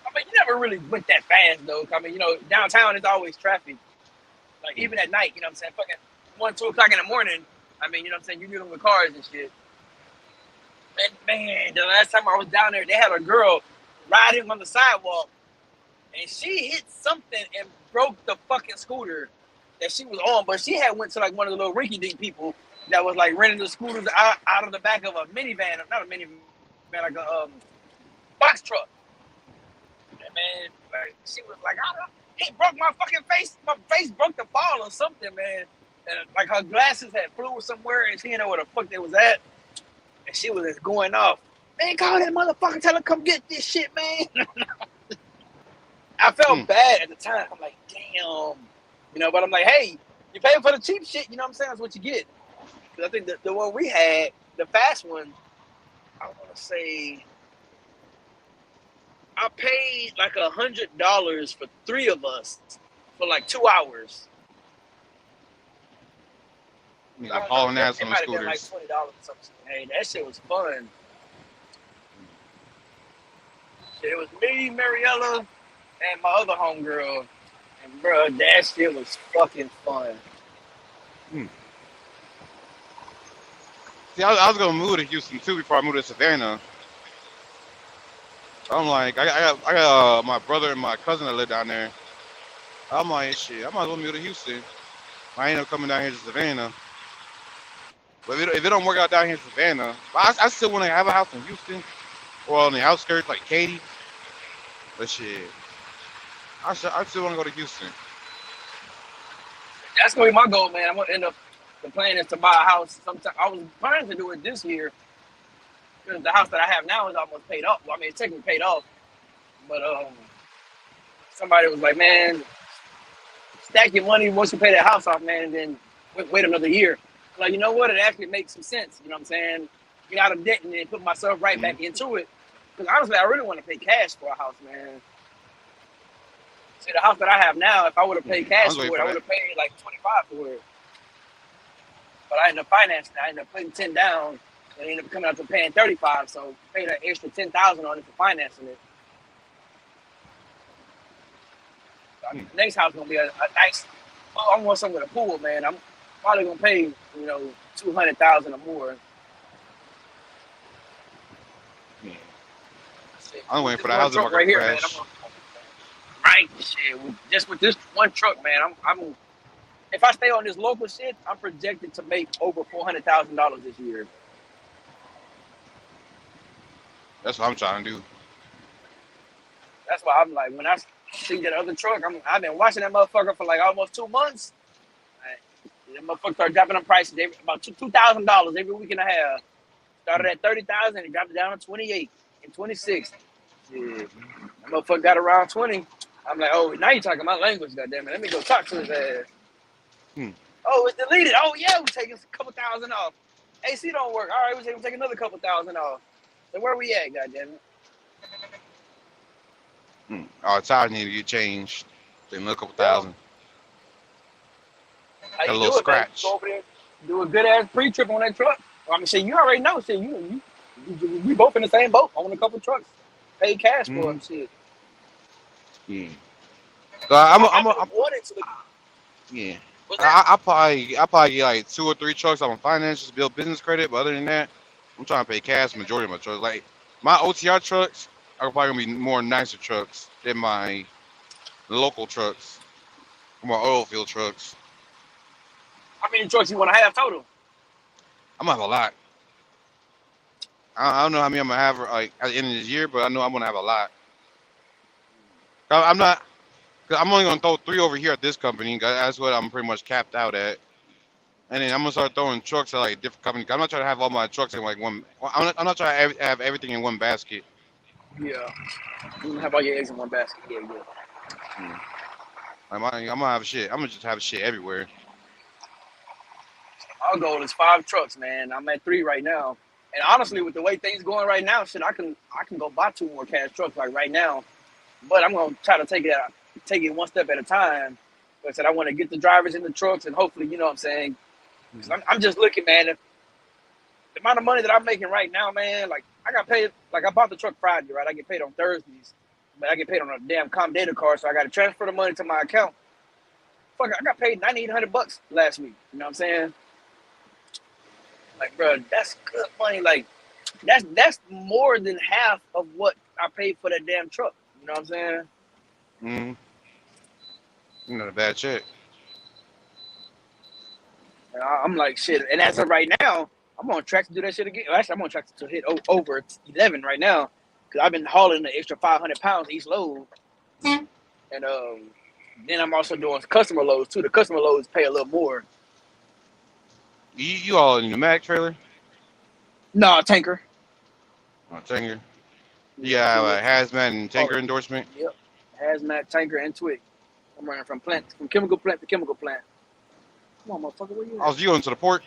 I mean, you never really went that fast though. I mean, you know, downtown is always traffic. Like even at night, you know what I'm saying? Fucking 1-2 o'clock in the morning. I mean, you know what I'm saying? You dealing with cars and shit. And man, the last time I was down there, they had a girl riding on the sidewalk, and she hit something and broke the fucking scooter that she was on. But she had went to like one of the little rinky-dink people that was like renting the scooters out of the back of a minivan, not a minivan, like a box truck. And man, like she was like, it broke my fucking face. My face broke the fall or something, man. And like her glasses had flew somewhere, and she didn't know where the fuck they was at. And she was just going off. Man, call that motherfucker, tell her come get this shit, man. I felt bad at the time. I'm like, damn. You know, but I'm like, hey, you paying for the cheap shit, you know what I'm saying? That's what you get. Because I think the one we had, the fast one, I want to say, I paid like $100 for 3 of us for like 2 hours. Like hauling ass It on might have been like scooters. $20 or something. Hey, that shit was fun. It was me, Mariella, and my other homegirl. And bro, that shit was fucking fun. See, I was gonna move to Houston too before I moved to Savannah. I'm like, I got my brother and my cousin that live down there. I'm like, shit, I might as well move to Houston. I ain't up coming down here to Savannah. But if it don't work out down here in Savannah, I still want to have a house in Houston or on the outskirts like Katy. But shit, I still want to go to Houston. That's gonna be my goal, man. I'm gonna end up. The plan is to buy a house. Sometime I was planning to do it this year because the house that I have now is almost paid off. Well, I mean, it's technically paid off, but somebody was like, "Man, stack your money once you pay that house off, man, and then wait another year." I'm like, you know what? It actually makes some sense. You know what I'm saying? Get out of debt and then put myself right back into it. Because honestly, I really want to pay cash for a house, man. See, the house that I have now, if I would have paid cash for it, I would have paid like $25 for it. But I ended up financing it. I ended up putting 10 down, and ended up coming out to paying 35. So I paid an extra 10,000 on it for financing it. So, I mean, the next house is gonna be a nice. Oh, I want something with a pool, man. probably gonna pay, 200,000 or more. Shit, I'm with waiting this for the one housing truck market right to here, man. crash. Right, shit. Just with this one truck, man, I'm. If I stay on this local shit, I'm projected to make over $400,000 this year. That's what I'm trying to do. That's why I'm like, when I see that other truck, I've been watching that motherfucker for like almost 2 months. That motherfucker started dropping them prices about $2,000 every week and a half. Started at 30,000 and dropped it down to 28 and 26. Shit. That motherfucker got around 20. I'm like, oh, now you talking my language, goddammit. Let me go talk to his ass. Hmm. Oh, it's deleted. Oh, yeah, we're taking a couple thousand off. AC don't work. All right, we're taking another couple thousand off. So where we at, goddammit? Our tires need to get changed. They look a couple Yo, thousand. how Got a you little do it, man? scratch. Go over there, do a good ass pre-trip on that truck. I mean, shit, you already know. Shit, we both in the same boat. Own a couple trucks. Pay cash for them. Shit. Yeah. So I'm I've been I'm wanting to. yeah. What's that? I probably get like 2 or 3 trucks on finance just to build business credit. But other than that, I'm trying to pay cash majority of my trucks. Like my OTR trucks are probably gonna be more nicer trucks than my local trucks, or my oil field trucks. How many trucks you want to have total? I'm gonna have a lot. I don't know how many I'm gonna have like at the end of this year, but I know I'm gonna have a lot. I'm not. Cause I'm only gonna throw 3 over here at this company. 'Cause that's what I'm pretty much capped out at. And then I'm gonna start throwing trucks at like different companies. I'm not trying to have all my trucks in like one. I'm not trying to have everything in one basket. Yeah. You have all your eggs in one basket. Yeah, yeah. I'm gonna have shit. I'm gonna just have shit everywhere. Our goal is 5 trucks, man. I'm at 3 right now. And honestly, with the way things going right now, shit, I can go buy 2 more cash trucks like right now. But I'm gonna try to take it one step at a time. Like I said, I want to get the drivers in the trucks, and hopefully, you know what I'm saying. Cause I'm just looking, man. If the amount of money that I'm making right now, man, like I got paid. Like I bought the truck Friday, right? I get paid on Thursdays, but I get paid on a damn Com Data card, so I got to transfer the money to my account. Fuck, I got paid $9,800 last week. You know what I'm saying? Like, bro, that's good money. Like, that's more than half of what I paid for that damn truck. You know what I'm saying? Not a bad check. And I'm like, shit. And as of right now, I'm on track to do that shit again. Actually, I'm on track to hit over 11 right now because I've been hauling the extra 500 pounds each load. And then I'm also doing customer loads too. The customer loads pay a little more. You all in the Mac trailer? No, tanker. Oh, tanker. Yeah, hazmat and tanker endorsement. Yep. Hazmat, tanker, and twig. I'm running from chemical plant to chemical plant. Come on, motherfucker, where you at? Oh, so you going to the port?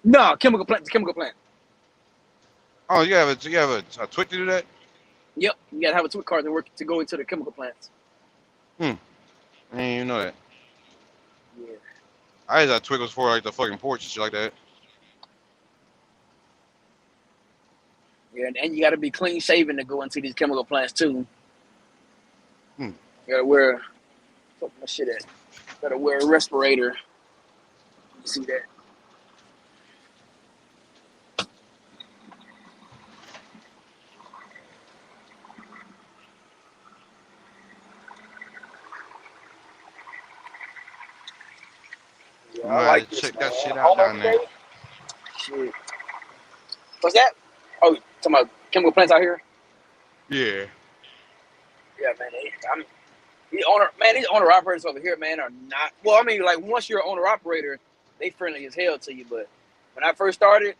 No, chemical plant to chemical plant. Oh, you have a twig to do that? Yep, you gotta have a twig card to go into the chemical plants. I didn't even know that. Yeah. I just thought twig was for like the fucking porch and shit like that. Yeah, and you gotta be clean shaven to go into these chemical plants too. You gotta wear fuck my shit at. Gotta wear a respirator. You see that? Yeah, I like this, check man. that shit out down there. Shit. What's that? Oh, talking about chemical plants out here? Yeah. Yeah, man. These owner operators over here, man, are not. Well, I mean, like once you're an owner operator, they friendly as hell to you. But when I first started,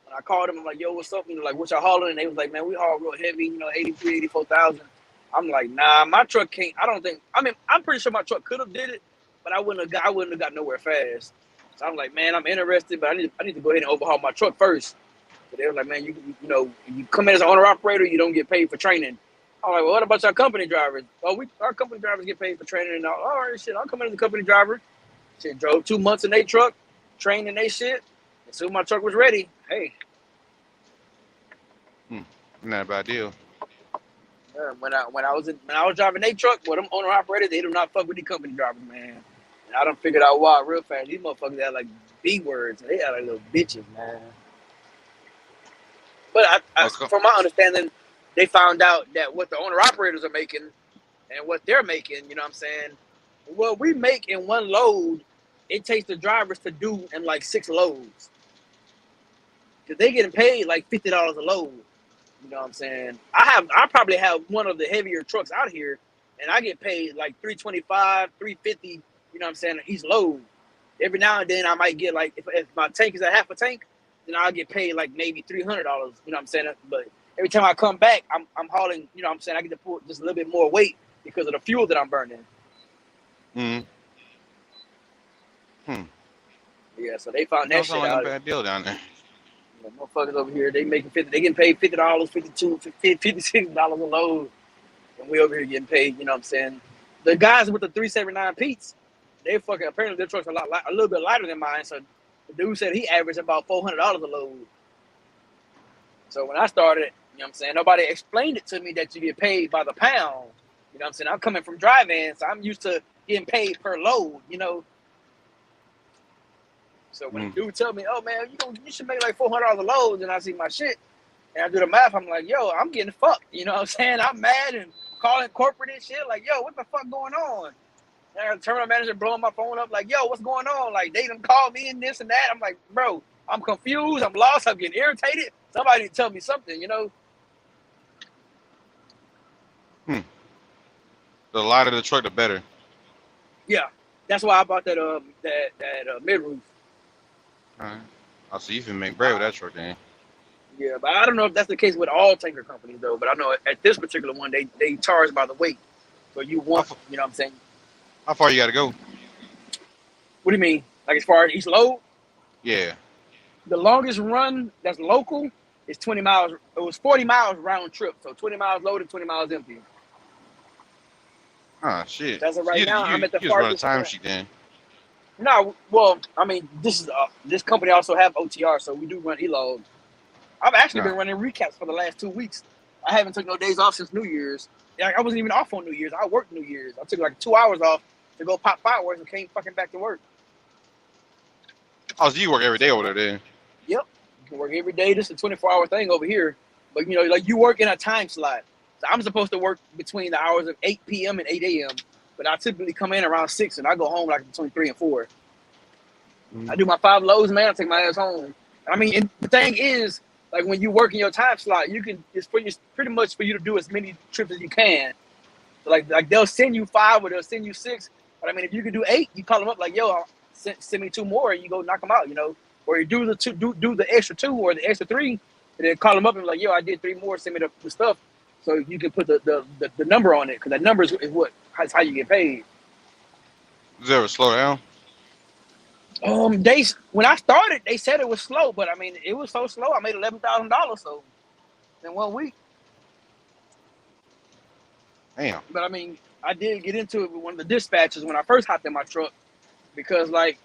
when I called them, I'm like, "Yo, what's up?" And they're like, "What y'all hauling?" And they was like, "Man, we haul real heavy, 83, 84,000." I'm like, "Nah, my truck can't. I don't think. I mean, I'm pretty sure my truck could have did it, but I wouldn't have got nowhere fast." So I'm like, "Man, I'm interested, but I need to go ahead and overhaul my truck first." But they were like, "Man, you come in as an owner operator, you don't get paid for training." I'm like, "Well, what about our company drivers?" "Oh, our company drivers get paid for training and all." "All right, shit, I'll come in as a company driver." Shit, drove 2 months in their truck, trained in their shit. As soon as my truck was ready, hey. Not a bad deal. When I was driving their truck, well, them owner operators, they do not fuck with the company drivers, man. And I done figured out why real fast. These motherfuckers had like B words. They are like little bitches, man. But from my understanding, they found out that what the owner operators are making and what they're making, you know what I'm saying? What we make in one load, it takes the drivers to do in like 6 loads. Cause they getting paid like $50 a load. You know what I'm saying? I probably have one of the heavier trucks out here, and I get paid like $325, $350. You know what I'm saying? Each load. Every now and then I might get like if my tank is a half a tank, then I'll get paid like maybe $300. You know what I'm saying? But every time I come back, I'm hauling. You know what I'm saying? I get to pull just a little bit more weight because of the fuel that I'm burning. Hmm. Yeah, so they found that shit Like out. a bad deal down there. The motherfuckers over here, they making $50. They getting paid $50, $52, $56 a load, and we over here getting paid. You know what I'm saying? The guys with the 379 Pete's, they fucking apparently their trucks are a little bit lighter than mine. So the dude said he averaged about $400 a load. So when I started, you know what I'm saying, nobody explained it to me that you get paid by the pound. You know what I'm saying? I'm coming from drive-in, so I'm used to getting paid per load. You know. So when the dude tell me, "Oh man, you should make like $400 a load," and I see my shit, and I do the math, I'm like, "Yo, I'm getting fucked." You know what I'm saying? I'm mad and calling corporate and shit, like, "Yo, what the fuck going on?" And the terminal manager blowing my phone up, like, "Yo, what's going on?" Like they done called me and this and that. I'm like, "Bro, I'm confused. I'm lost. I'm getting irritated. Somebody tell me something." You know? The lighter the truck, the better. Yeah, that's why I bought that mid roof. Oh, so you can make bread with that truck then. Yeah, but I don't know if that's the case with all tanker companies though. But I know at this particular one, they charge by the weight. So you want, you know what I'm saying? How far you got to go? What do you mean? Like as far as each load? Yeah. The longest run that's local is 20 miles. It was 40 miles round trip. So 20 miles loaded, 20 miles empty. Oh, shit. That's it right now. I'm at the you just run a farthest time point. sheet then. No, well, I mean, this company also have OTR, so we do run E-loads. I've actually been running recaps for the last 2 weeks. I haven't took no days off since New Year's. I wasn't even off on New Year's. I worked New Year's. I took like 2 hours off to go pop fireworks and came fucking back to work. Oh, so you work every day over there then? Yep. You can work every day. This is a 24-hour thing over here. But, you know, like you work in a time slot. So I'm supposed to work between the hours of 8 p.m. and 8 a.m. But I typically come in around 6 and I go home like between 3 and 4. I do my 5 loads, man. I take my ass home. I mean, and the thing is, like when you work in your time slot, it's pretty much for you to do as many trips as you can. So like they'll send you 5 or they'll send you 6. But I mean, if you can do 8, you call them up like, "Yo, send me 2 more," and you go knock them out, you know. Or you do the extra 2 or the extra 3, and then call them up and be like, "Yo, I did 3 more. Send me the stuff," so you can put the number on it because that number is that's how you get paid. Does it ever slow down? When I started, they said it was slow, but I mean, it was so slow. I made $11,000 so in 1 week. Damn. But I mean, I did get into it with one of the dispatchers when I first hopped in my truck because like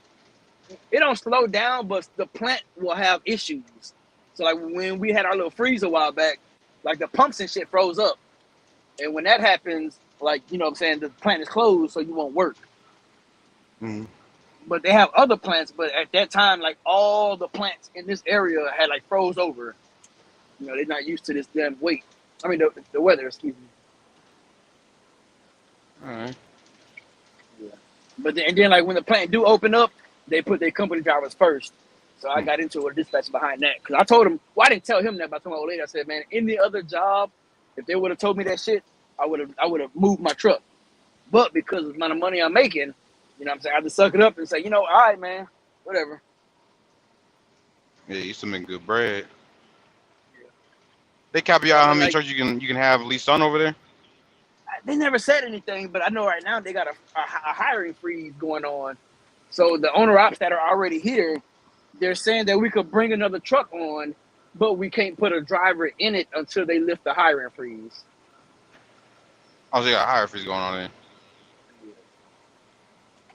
it don't slow down, but the plant will have issues. So like when we had our little freeze a while back, like the pumps and shit froze up, and when that happens, like you know what I'm saying, the plant is closed, so you won't work. But they have other plants, but at that time, like all the plants in this area had like froze over. You know, they're not used to this damn weight. I mean, the weather, excuse me. All right. Yeah. But then like when the plant do open up, they put their company drivers first. So I got into a dispatch behind that because I told him, well, I didn't tell him that, but I told my old lady, I said, man, any other job, if they would have told me that shit, I would have moved my truck. But because of the amount of money I'm making, you know what I'm saying, I have to suck it up and say, you know, all right, man, whatever. Yeah, you used to make good bread. Yeah. They copy out how many trucks you can have leased on over there? They never said anything, but I know right now they got a hiring freeze going on. So the owner ops that are already here, they're saying that we could bring another truck on, but we can't put a driver in it until they lift the hiring freeze. Oh, so they got a hiring freeze going on there.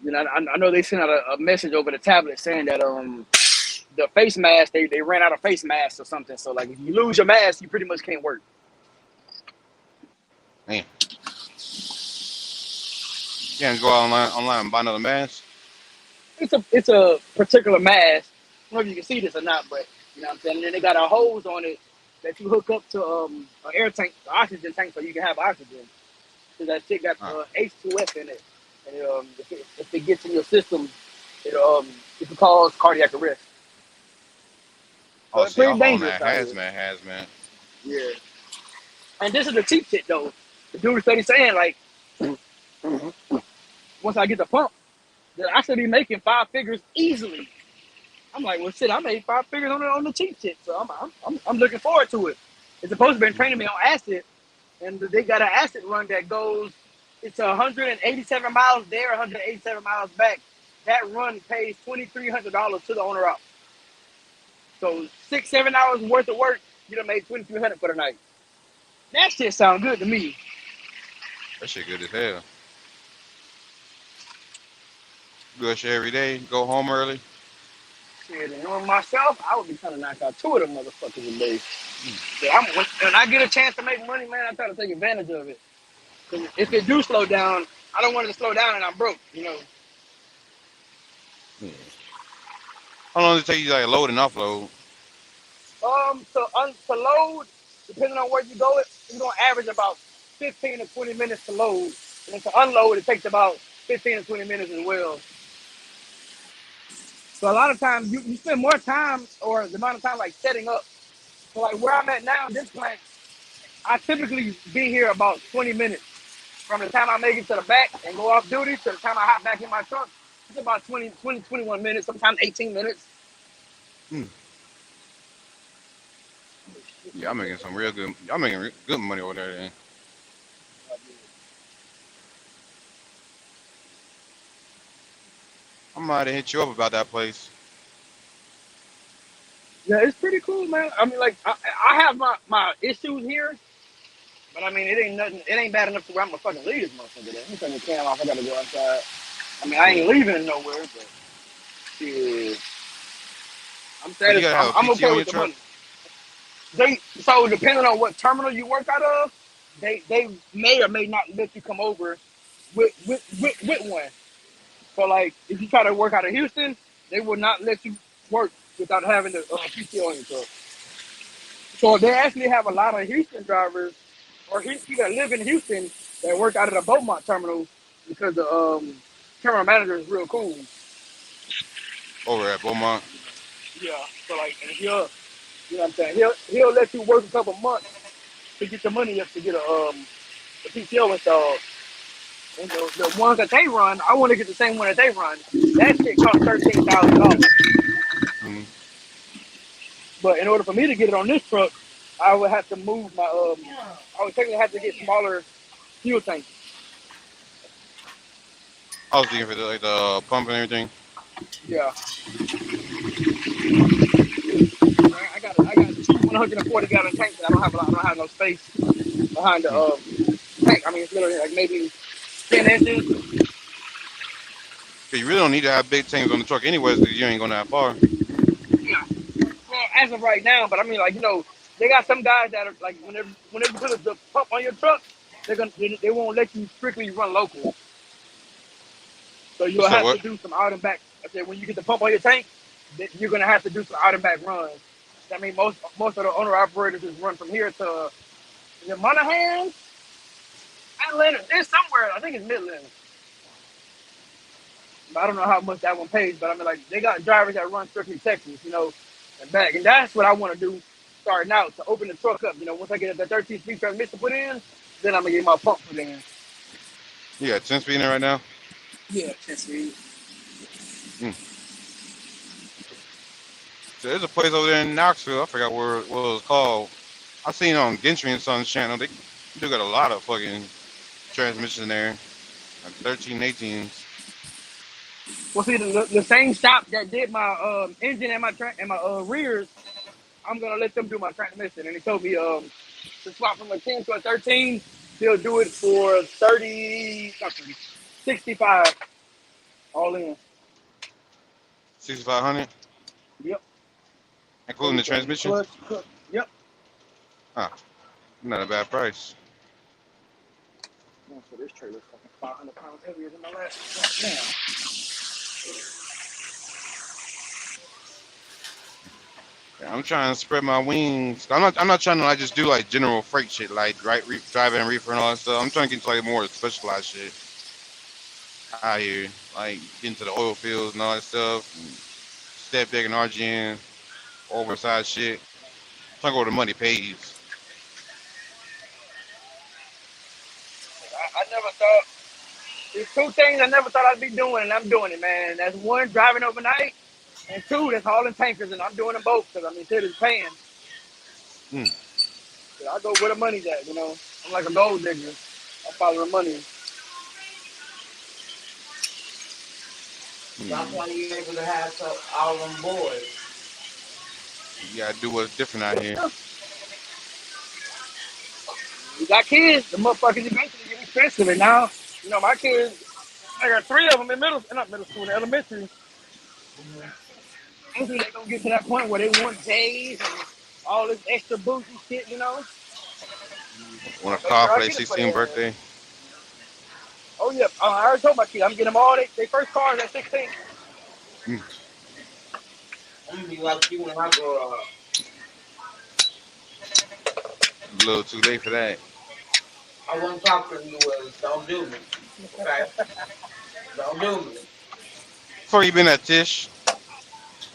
You know, I know they sent out a message over the tablet saying that the face mask, they ran out of face masks or something. So like if you lose your mask, you pretty much can't work. Man. You can't go online and buy another mask? it's a particular mask. I don't know if you can see this or not, but you know what I'm saying. And then they got a hose on it that you hook up to an air tank, an oxygen tank, so you can have oxygen. So that shit got Huh. H2S in it, and if it gets in your system, it can cause cardiac arrest. So Oh, it's see, pretty I'm on dangerous that out here. hazmat. Yeah. And this is the cheap shit though. The dude steady saying like, once I get the pump, that I should be making 5 figures easily. I'm like, well, shit, I made 5 figures on the cheap shit, so I'm looking forward to it. It's supposed to be training me on acid, and they got an acid run that goes. It's 187 miles there, 187 miles back. That run pays $2,300 to the owner out. So 6-7 hours worth of work, you done made $2,300 for the night. That shit sound good to me. That shit good as hell. Do that shit every day. Go home early. Shit, and on myself, I would be trying to knock out 2 of them motherfuckers a day. Yeah, when I get a chance to make money, man, I try to take advantage of it. 'Cause if it do slow down, I don't want it to slow down and I'm broke, you know. Yeah. How long does it take you like load and offload? To load, depending on where you go, it's gonna average about 15 to 20 minutes to load, and then to unload, it takes about 15 to 20 minutes as well. So a lot of times you spend more time or the amount of time like setting up. So like where I'm at now, this plant, I typically be here about 20 minutes. From the time I make it to the back and go off duty to the time I hop back in my truck, it's about 21 minutes, sometimes 18 minutes. Hmm. Yeah, I'm making some real good. I'm making good money over there. Then I might have hit you up about that place. Yeah, it's pretty cool, man. I mean, like, I have my issues here, but I mean, it ain't nothing. It ain't bad enough to where I'm gonna fucking leave this motherfucker. Let me turn the cam off. I gotta go outside. I mean, I Yeah, ain't leaving nowhere, but shit, I'm but you satisfied. gotta have a I'm okay PTO on your with the truck. money. So depending on what terminal you work out of, they may or may not let you come over with one. So like, if you try to work out of Houston, they will not let you work without having the PTO on your truck. So they actually have a lot of Houston drivers or people that live in Houston that work out of the Beaumont terminal because the terminal manager is real cool. Over at Beaumont. Yeah. So like, and you know what I'm saying? He'll let you work a couple months to get the money up to get a PTO installed. And the ones that they run, I want to get the same one that they run. That shit costs $13,000. Mm-hmm. But in order for me to get it on this truck, I would have to move my I would technically have to get smaller fuel tanks. I was thinking for the pump and everything. Yeah. I got two 140 gallon tanks and I don't have no space behind the Hmm. tank. I mean it's literally like maybe 10 inches. You really don't need to have big tanks on the truck anyways, because you ain't going that far. Yeah. Well, as of right now, but I mean like they got some guys that are like whenever you put the pump on your truck, they won't let you strictly run local. So You you'll said have to what? do some out and back. I said when you get the pump on your tank, you're gonna have to do some out and back runs. I mean most of the owner operators just run from here to is it Monaghan, Atlanta. There's somewhere I think it's Midland. But I don't know how much that one pays. But I mean like they got drivers that run strictly Texas, and back, and that's what I want to do starting out to open the truck up. Once I get the 13-speed transmission put in, then I'm gonna get my pump put in. You got 10 speed in there right now? Yeah, 10 speed. Hmm. So there's a place over there in Knoxville. I forgot what it was called. I seen it on Gentry and Sons channel. They do got a lot of fucking transmissions in there. Like 13, 18s. Well, see, the same shop that did my engine and my rears, I'm gonna let them do my transmission. And he told me to swap from a 10 to a 13. He'll do it for 65 all in. 6500, Yep. including the Everything. transmission. Clutch. Yep. Ah, not a bad price. Man, so this trailer's fucking 500 pounds heavier than my last one. Man. I'm trying to spread my wings. I'm not trying to like just do like general freight shit like driving and reefer and all that stuff. I'm trying to get into like more specialized shit out here, like get into the oil fields and all that stuff, and step deck and RGN, oversized shit. I'm trying to go where the money pays. I never thought there's two things I never thought I'd be doing, and I'm doing it, man. That's one, driving overnight, and two, that's hauling tankers, and I'm doing them both because I mean, shit is paying. Hmm. So I go where the money's at, you know. I'm like a gold digger. I follow the money. That's why you're able to have all them boys. You gotta do what's different out here. You got kids, the motherfuckers eventually get expensive, and now, you know, my kids, I got three of them in not middle school, in elementary. Eventually they gonna get to that point where they want J's and all this extra bougie shit, you know. Want a Make car sure for I their get it for 16th them. birthday? Oh yeah, I already told my kids I'm getting them all they first cars at 16. Hmm. I'm gonna be like you when I grow up. A little too late for that. I wasn't talking to you was don't do me. Okay? Don't do me. Before you been at Tish?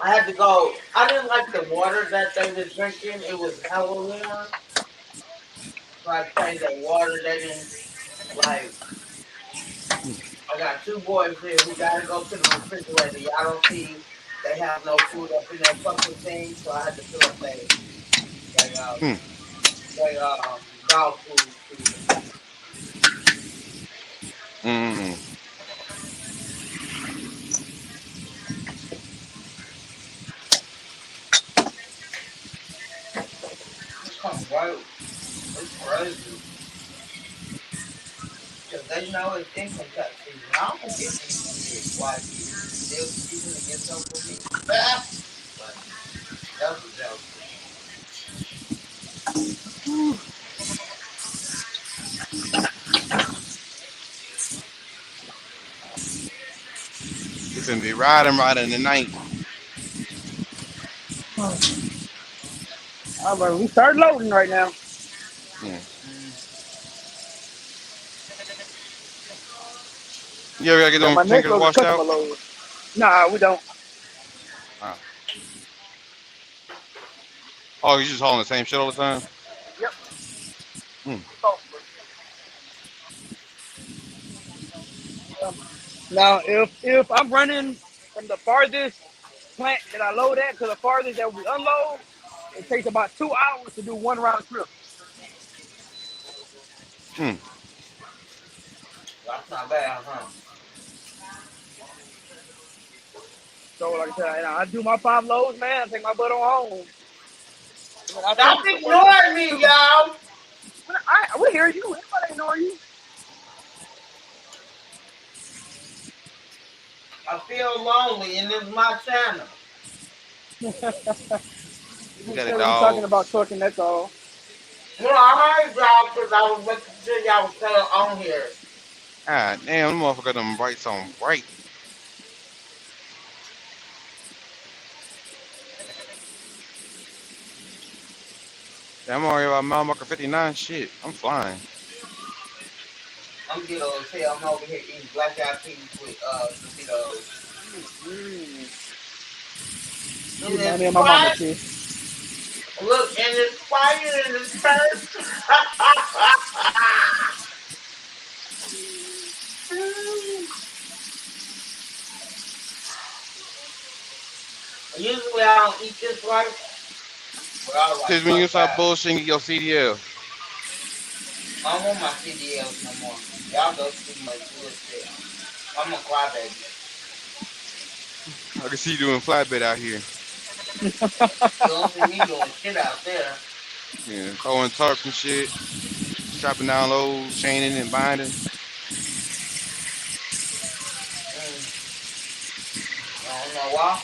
I had to go. I didn't like the water that they was drinking. It was hella warm. So I changed that water. They didn't like. I got two boys here who gotta go to the refrigerator. Y'all don't see they have no food up in their fucking thing, so I had to fill up Hmm. they dog food too. Mm-mm. Come right. It's crazy. Because they know it's income tax season. I don't get these white people. They're season to get something for me. But that's a joke. It's gonna be riding the night. All right, we start loading right now. Yeah. You ever gotta get Yeah, them my next tankers load is washed customer out? load. Nah, we don't. Ah. Oh, you just hauling the same shit all the time? Yep. Hmm. Now, if I'm running from the farthest plant that I load at to the farthest that we unload, it takes about 2 hours to do one round trip. Hmm. That's not bad, huh? So, like I said, I do my 5 loads, man. I take my butt on home. I Stop finish the work. ignoring me, y'all. We hear you. Anybody ignore you? I feel lonely, and it's my channel. You You got a said we talking dog. about trucking, that's all. Well, I heard y'all because I was making sure y'all was still on here. Ah, damn, them motherfucker them brights on bright. Yeah, I'm already about mile marker 59. Shit, I'm flying. I'm gonna hell. I'm over here eating black eyed peas with Doritos. You And remind it's me of my mama, quiet. too. Look, and it's quiet in this church. Usually I don't eat this right, but I was like, Cause when you fuck start that. bullshitting your CDL, I don't want my CDLs no more. Y'all go too much bullshit. I'm a crybaby. I can see you doing flatbed out here. You don't see me doing shit out there. Yeah, throwing tarps and shit, strapping down loads, chaining and binding. I don't know why.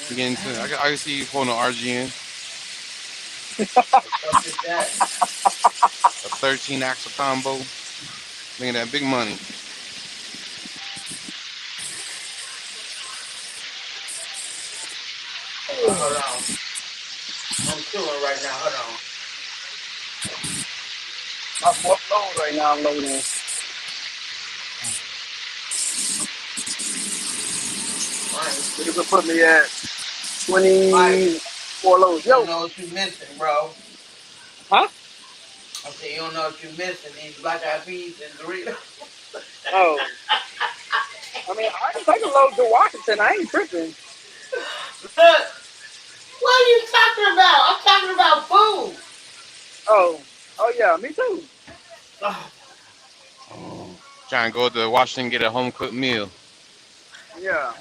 Beginning to, I can see you pulling an RGN, Fuck is that? a 13 axle combo, making that big money. hold on. I'm chilling right now. Hold on. My fourth load right now. I'm loading. You can put me at 24 loads. You don't Yo, know what you missing, bro. huh? I said you don't know what you missing. These black eyed peas and Doritos. Oh, I mean, I can take a load to Washington. I ain't tripping. Look, what are you talking about? I'm talking about food. Oh yeah, me too. Oh, Trying to go to Washington, get a home cooked meal Yeah.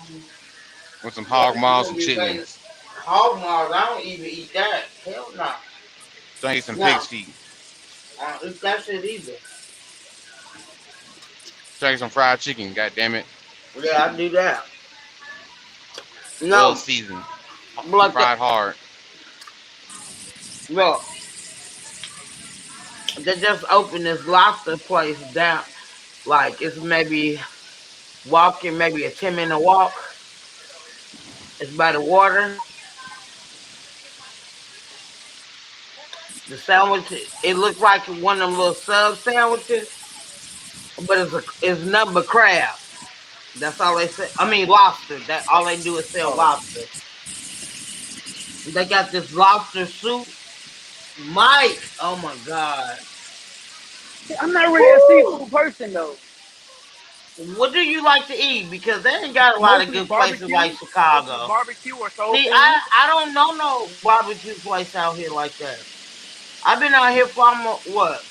with some yeah, hog you maws, gonna some be saying chitlins. hog maws. I don't even eat that. Hell no. Trying to eat some No, pig's feet. I don't eat that shit either. Trying to get some fried chicken. God damn it, Yeah, I do that. well No, seasoned, like that. fried hard. Look, they just opened this lobster place down. Like it's maybe walking, maybe a 10-minute walk. It's by the water. The sandwich, it looks like one of them little sub sandwiches, but it's nothing but crab. That's all they say. I mean lobster. That all they do is sell Oh, lobster. They got this lobster soup. Mike, oh my god. see, I'm not really a Woo! seafood person though. What do you like to eat? Because they ain't got a lot of Mostly good places barbecue, like Chicago. or soul See, food. I don't know no barbecue place out here like that. I've been out here from what?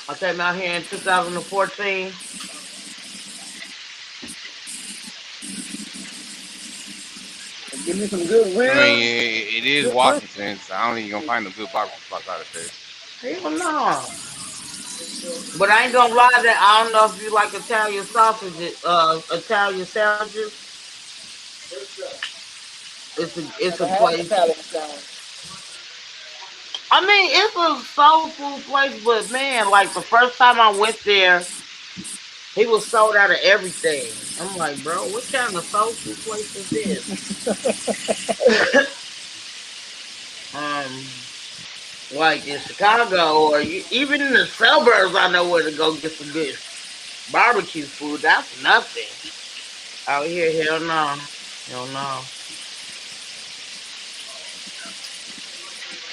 I came out here in 2014. Give me some good I ribs, mean, it is good pussy. Washington, so I don't think you're gonna find no good barbecue spots out there. Hell no. But I ain't gonna lie that I don't know if you like Italian sausages, Italian sandwiches. It's Never a had an place. Italian sandwich. I mean, it's a soul food place, but man, like the first time I went there, he was sold out of everything. I'm like, bro, what kind of soul food place is this? um, like in Chicago or even in the suburbs, I know where to go get some good barbecue food. That's nothing out here. Hell no, hell no.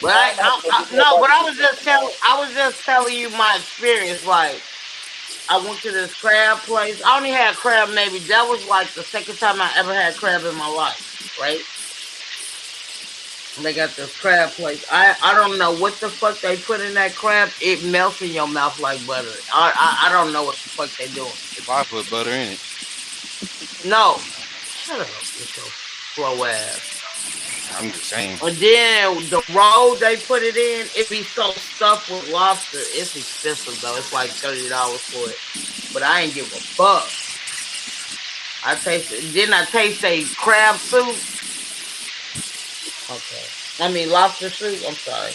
But Yeah, I'm gonna have to go get me a no. But barbecue chicken, man. I was just telling you my experience. Like I went to this crab place. I only had crab maybe that was like the second time I ever had crab in my life. Right? They got this crab place. I don't know what the fuck they put in that crab. It melts in your mouth like butter. I don't know what the fuck they doing. They probably put butter in it. No, shut up with your slow ass. I'm just saying. And then the roll they put it in, it be so stuffed with lobster. It's expensive though. It's like $30 for it. But I ain't give a fuck. I tasted. Didn't I taste a crab soup? Okay. I mean lobster soup. I'm sorry.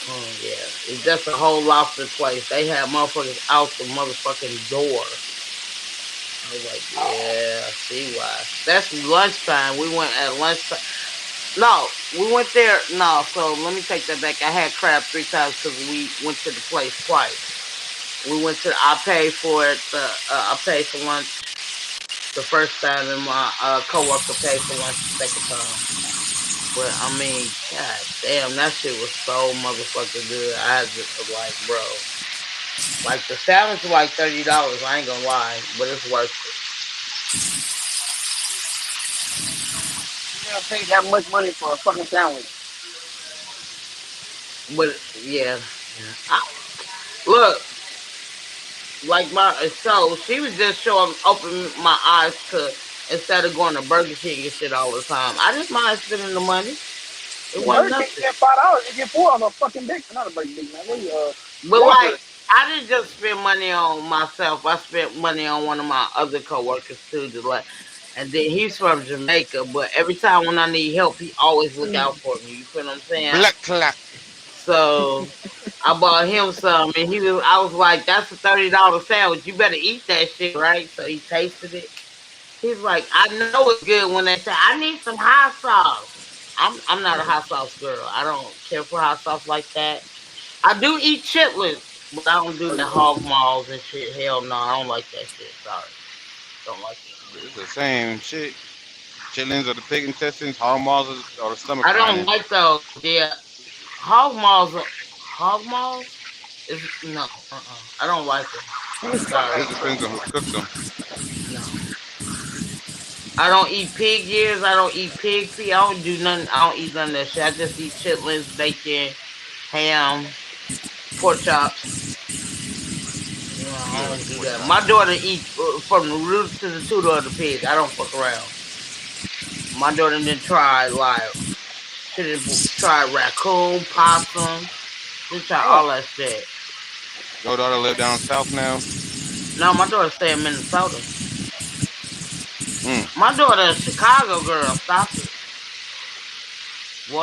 Oh yeah, it's just a whole lobster place. They had motherfuckers out the motherfucking door. I was like, yeah, I see why. That's lunchtime. We went at lunchtime. No, we went there. No, so let me take that back. I had crab 3 times because we went to the place twice. We went to. I paid for it. I paid for lunch the first time, and my coworker paid for lunch the second time. But I mean, god damn, that shit was so motherfucking good. I just was like, bro, like the sandwich was like $30. I ain't gonna lie, but it's worth You never paid that much money for a fucking sandwich. it. But yeah, yeah. Look, like so she was just showing, opening my eyes to instead of going to Burger King and shit all the time. I didn't mind spending the money. It wasn't Burger King nothing. get $5. You get 4 on a fucking big, not a Burger King, man. What are you, But Whopper? like, I didn't just spend money on myself. I spent money on one of my other coworkers too. To like, and then he's from Jamaica. But every time when I need help, he always look out for me. You feel what I'm saying? Black clock. So I bought him some, and he was. I was like, "That's a $30 sandwich. You better eat that shit, right?" So he tasted it. He's like, I know it's good when they say I need some hot sauce. I'm not a hot sauce girl. I don't care for hot sauce like that. I do eat chitlins, but I don't do the hog maws and shit. Hell no, I don't like that shit. Sorry, don't like it. It's the same shit. Chitlins or the pig intestines, hog maws or the stomach I don't lining. like those. Yeah, hog maws. Hog maws is no. I don't like them. Sorry. It depends on who cooked them. No. I don't eat pig ears. I don't eat pig feet. I don't do nothing. I don't eat none of that shit. I just eat chitlins, bacon, ham, pork chops. I don't do that. My daughter eats from the root to the tutor of the pig. I don't fuck around. My daughter didn't try she didn't try raccoon, possum. She tried all that shit. Your daughter live down south now. No, my daughter stay in Minnesota. Mm. My daughter a Chicago girl. Stop it.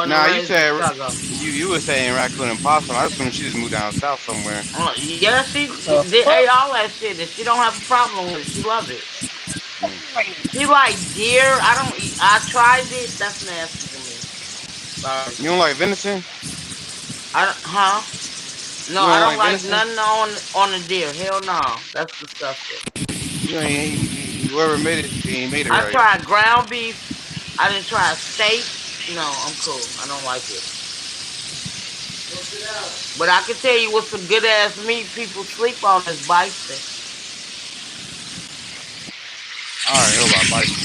Now you said you were saying raccoon and possum. I assume she just moved down south somewhere. Yeah, she ate all that shit, and she don't have a problem with it. She loves it. She like deer. I don't eat. I tried it. That's nasty to me. Sorry. You don't like venison? Huh? No, I don't like nothing on the deer. Hell no, that's disgusting. Whoever made it, he made it I right. tried ground beef. I didn't try steak. No, I'm cool. I don't like it. But I can tell you what some good ass meat people sleep on is bison. I already know about bison.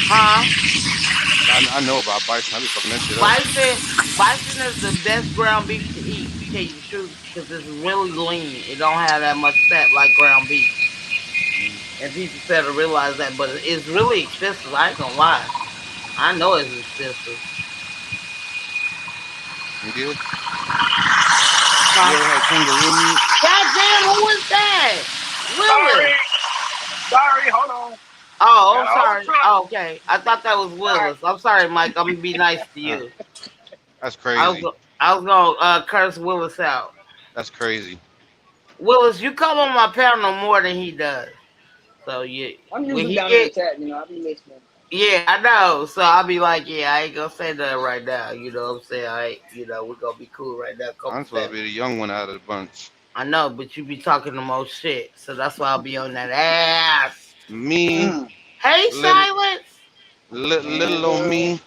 Huh? I know about bison. I be fucking that shit up. Bison is the best ground beef to eat, to tell you the truth, because it's really lean. It don't have that much fat like ground beef. And people fail to realize that, but it's really expensive. I ain't gonna lie. I know it's expensive. You did? You ever had kangaroo meat? God damn, who is that? Willis. Sorry, hold on. Oh, I'm sorry. Oh, okay. I thought that was Willis. I'm sorry, Mike. I'm gonna be nice to you. That's crazy. I was gonna curse Willis out. That's crazy. Willis, you come on my panel more than he does. So I'm usually down in the chat, I'll be listening. Yeah, I know. So I'll be like, yeah, I ain't gonna say that right now. You know what I'm saying? We're gonna be cool right now. I'm supposed to be the young one out of the bunch. I know, but you be talking the most shit. So that's why I'll be on that ass. Me. Hey, Silence. Little old me.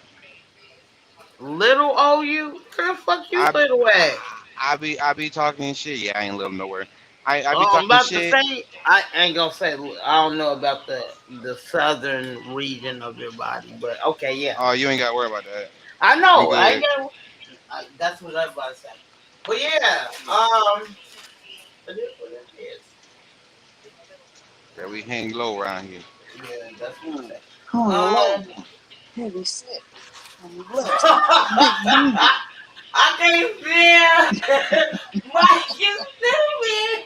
Little old you? Where the fuck you little at? I be talking shit. Yeah, I ain't little nowhere. I be I'm talking about shit. to say, I ain't gonna say, I don't know about the southern region of your body, but okay, yeah. Oh, you ain't got to worry about that. I know. That's what I'm about to say. But yeah, it is what it is. Yeah, we hang low around here. Yeah, that's what it is. Heavy set. I can't feel. Mike, you stupid.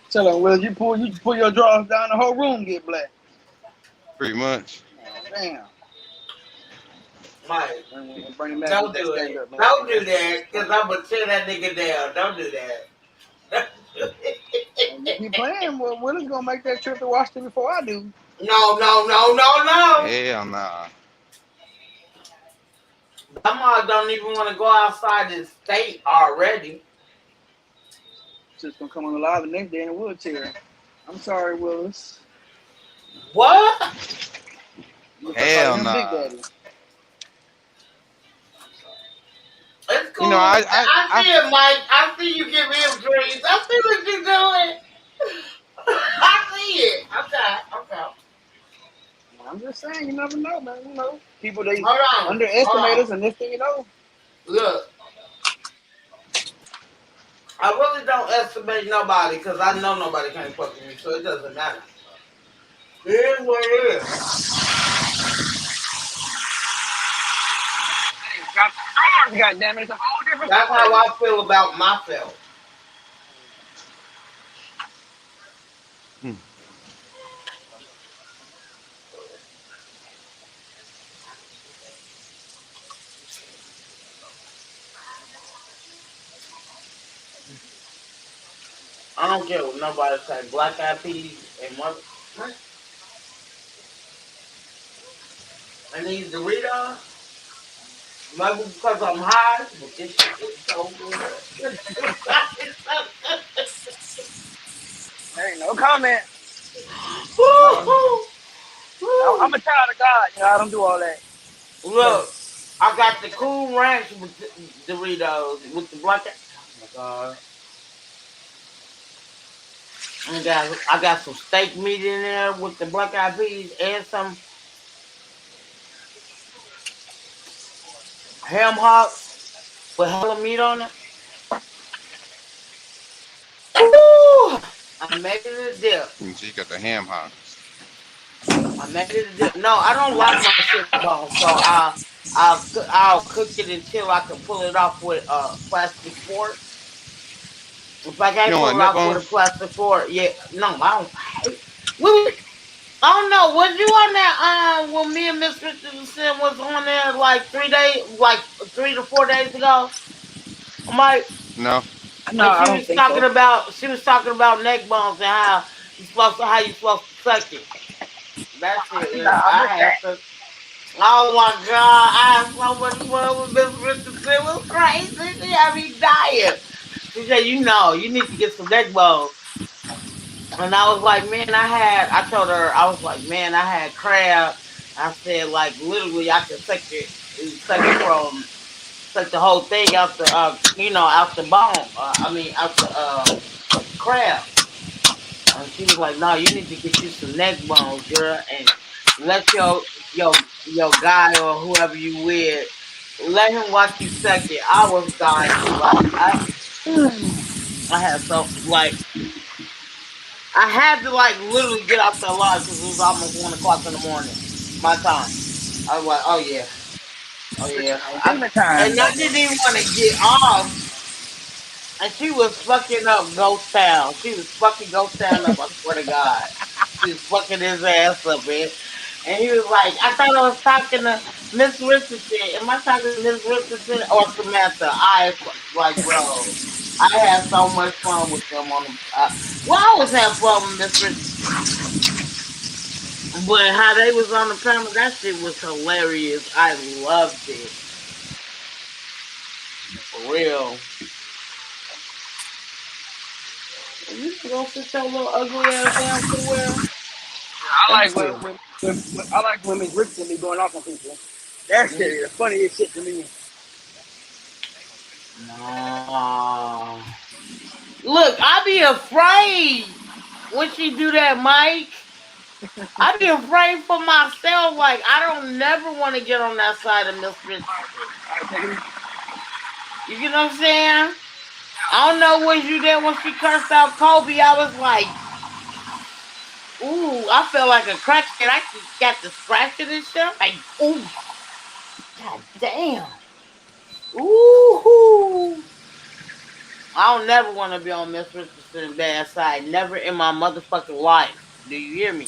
Tell him, Will, you pull your drawers down, the whole room get black. Pretty much. Damn. Mike, bring him back. Don't do it. Don't do that, because I'm going to tear that nigga down. Don't do that. You playing? Well, Will's going to make that trip to Washington before I do. No. Hell nah. My mom don't even want to go outside the state already. Just going to come on the live the next day in a wheelchair. I'm sorry, Willis. What? Hell nah. Big Daddy. It's cool. You know, I see it, Mike. I see you give him dreams. I see what you're doing. I see it. Okay. I'm just saying, you never know, man. People, they Hold on. underestimate us, and this thing, Look. I really don't estimate nobody, because I know nobody can't fuck with me, so it doesn't matter. It is what it is. God damn it, it's a whole different That's how I feel about myself. I don't care what nobody say. Black eyed peas and And these Doritos, maybe because I'm high, but this shit is so good. There ain't no comment. Woo-hoo. I'm a child of God. You know, I don't do all that. Look, I got the Cool Ranch with the Doritos with the black. Oh my god! I got some steak meat in there with the black eyed peas and some ham hocks with hella meat on it. Woo! I made it a dip. So you got the ham hocks. I made it a dip. No, I don't like my shit bone, so I'll cook it until I can pull it off with a plastic fork. If I can't You don't pull want it neck off with a bones? plastic fork, yeah, no, I don't. I don't know. Was you on that? When me and Miss Richardson was on there like 3 to 4 days ago. Mike, No. No, and I don't think so. she was talking about neck bones and how you supposed to suck it. That shit. Nah, I I missed had that. to. Oh my god! I had so much fun with Miss Richardson. It was crazy. She had me dying. She said, you need to get some neck bones. And I was like, man, I told her, I was like, man, I had crab. I said, like, literally, I could take the whole thing out the, out the bone. Out the crab. And she was like, no, you need to get you some neck bones, girl, and let your guy or whoever you with, let him watch you suck it. I was dying. I had I had to literally get out the line because it was almost 1 o'clock in the morning, my time. I was like, oh yeah. And I didn't even want to get off. And she was fucking up Ghost Town. She was fucking Ghost Town up, I swear to God. She was fucking his ass up, man. And he was like, I thought I was talking to Miss Richardson. Am I talking to Miss Richardson or Samantha? Bro, I had so much fun with them on the. I always have fun with Miss Richardson. But how they was on the panel, that shit was hilarious. I loved it. For real. You can go sit your little ugly ass down somewhere. I like when Miss Richardson be going off on people. That shit is the funniest shit to me. No. Look, I be afraid when she do that, Mike. I be afraid for myself. Like, I don't never want to get on that side of Miss Richardson. You get what I'm saying? I don't know, was you there when she cursed out Kobe? I was like, ooh, I felt like a crackhead. I got the scratching and stuff. Like, ooh, god damn. Ooh. I don't never want to be on Miss Richardson's bad side. Never in my motherfucking life. Do you hear me?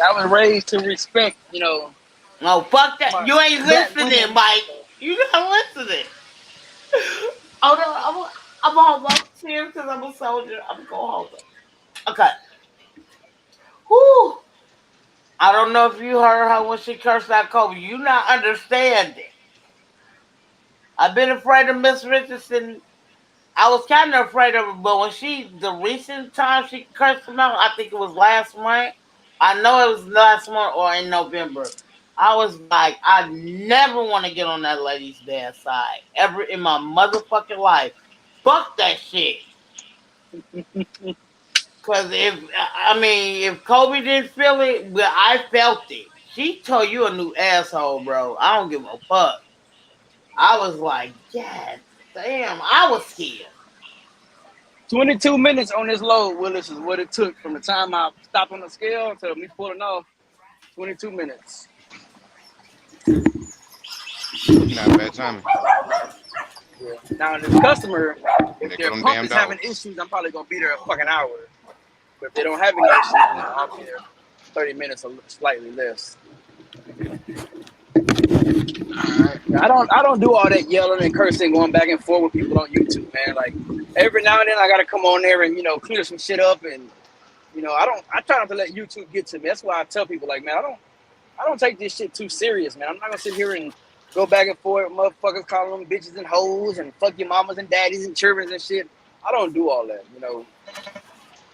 I was raised to respect, No, fuck that. You ain't listening, Mike. You not listening. Oh no, I'm almost here because I'm a soldier. I'm going home. Okay. Whew. I don't know if you heard her when she cursed out Kobe. You not understanding. I've been afraid of Miss Richardson. I was kind of afraid of her, but when the recent time she cursed him out, I think it was last month. I know it was last month or in November. I was like, I never want to get on that lady's bad side ever in my motherfucking life. Fuck that shit. Because if Kobe didn't feel it, but I felt it. She told you a new asshole, bro. I don't give a fuck. I was like, God damn, I was scared. 22 minutes on this load, Willis, is what it took from the time I stopped on the scale to me pulling off. 22 minutes. Not bad timing. Yeah. Now, this customer, if their pump is having issues, I'm probably going to be there a fucking hour. But if they don't have any issues, I'll be there 30 minutes or slightly less. I don't do all that yelling and cursing, going back and forth with people on YouTube, man. Like every now and then, I gotta come on there and clear some shit up and You know, I try not to let YouTube get to me. That's why I tell people like, man, I don't take this shit too serious, man. I'm not gonna sit here and go back and forth, motherfuckers calling them bitches and hoes and fuck your mamas and daddies and children and shit. I don't do all that, you know.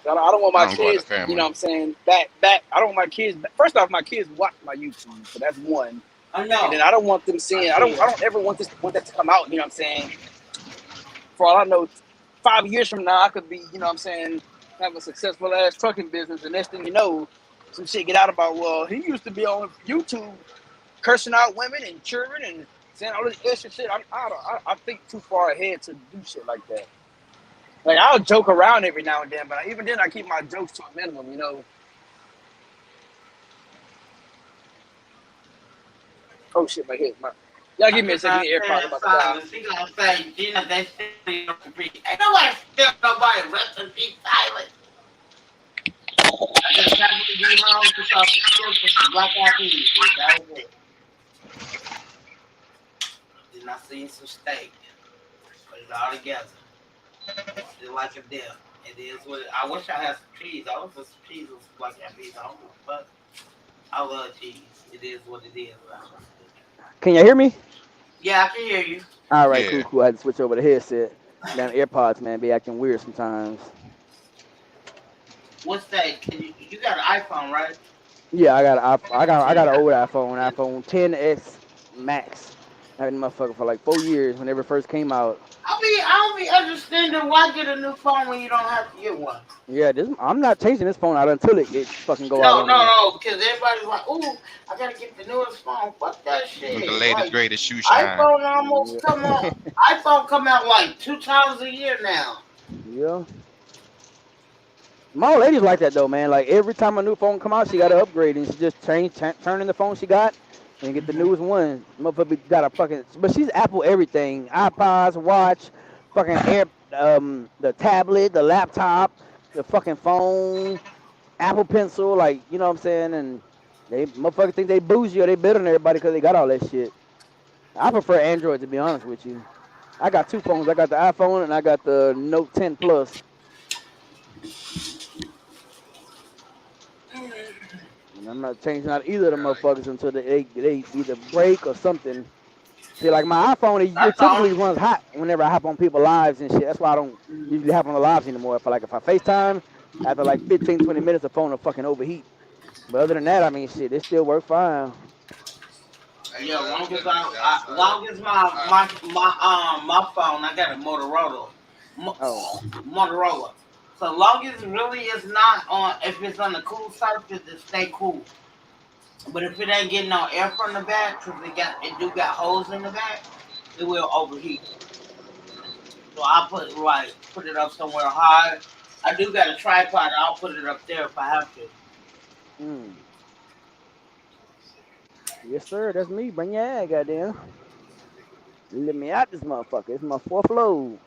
I don't want my I don't go at the kids, family. you know what I'm saying, back. I don't want my kids, first off, my kids watch my YouTube, so that's one. I know. And then I don't want them seeing, I don't ever want that to come out, you know what I'm saying. For all I know, 5 years from now, I could be, you know what I'm saying, have a successful ass trucking business, and next thing you know, some shit get out about, well, he used to be on YouTube cursing out women and children and saying all this extra shit. I think too far ahead to do shit like that. Like, I'll joke around every now and then, but even then I keep my jokes to a minimum, you know. Oh shit, my head. Y'all give me a second, the AirPods about to die. She gonna say, Gina, they still repeat. Ain't nobody still nobody rest in peace silent. I just happened to be home to talk to some black eyed peas. That was it. Then I seen some steak. Put it all together. It's like a deal. It is what it, I wish I had some cheese. I was some cheese with some black eyed peas. I don't give a fuck. I love cheese. It is what it is. Can you hear me? Yeah, I can hear you. All right, Yeah. cool. I had to switch over the headset. Damn AirPods, man, be acting weird sometimes. What's that? You got an iPhone, right? Yeah, I got an old iPhone 10s Max. I had that motherfucker for like 4 years whenever it first came out. I don't be understanding why get a new phone when you don't have to get one. Yeah, I'm not changing this phone out until it fucking go out. No, because everybody's like, ooh, I gotta get the newest phone. Fuck that shit. With the latest, Like, greatest shoe shine. iPhone almost come out. iPhone come out like 2 times a year now. Yeah. My old lady's like that though, man. Like every time a new phone come out, she got to upgrade and she just turn in the phone she got and get the newest one. Motherfucker got a fucking, but she's Apple everything: iPods, watch, fucking the tablet, the laptop, the fucking phone, Apple Pencil, like you know what I'm saying. And they motherfuckers think they bougie or they better than everybody because they got all that shit. I prefer Android to be honest with you. I got 2 phones. I got the iPhone and I got the Note 10 Plus. And I'm not changing out either of them motherfuckers until they either break or something. See, like my iPhone, it typically runs hot whenever I hop on people's lives and shit. That's why I don't usually hop on the lives anymore. If I FaceTime, after like 15, 20 minutes, the phone will fucking overheat. But other than that, I mean, shit, it still works fine. Yeah, long as my phone, I got a Motorola. Motorola. So long as it really is not on, if it's on the cool surface, it stay cool. But if it ain't getting no air from the back, because it do got holes in the back, it will overheat. So I put it up somewhere high. I do got a tripod. I'll put it up there if I have to. Yes, sir. That's me. Bring your ass, goddamn. Let me out this motherfucker. It's my 4th load.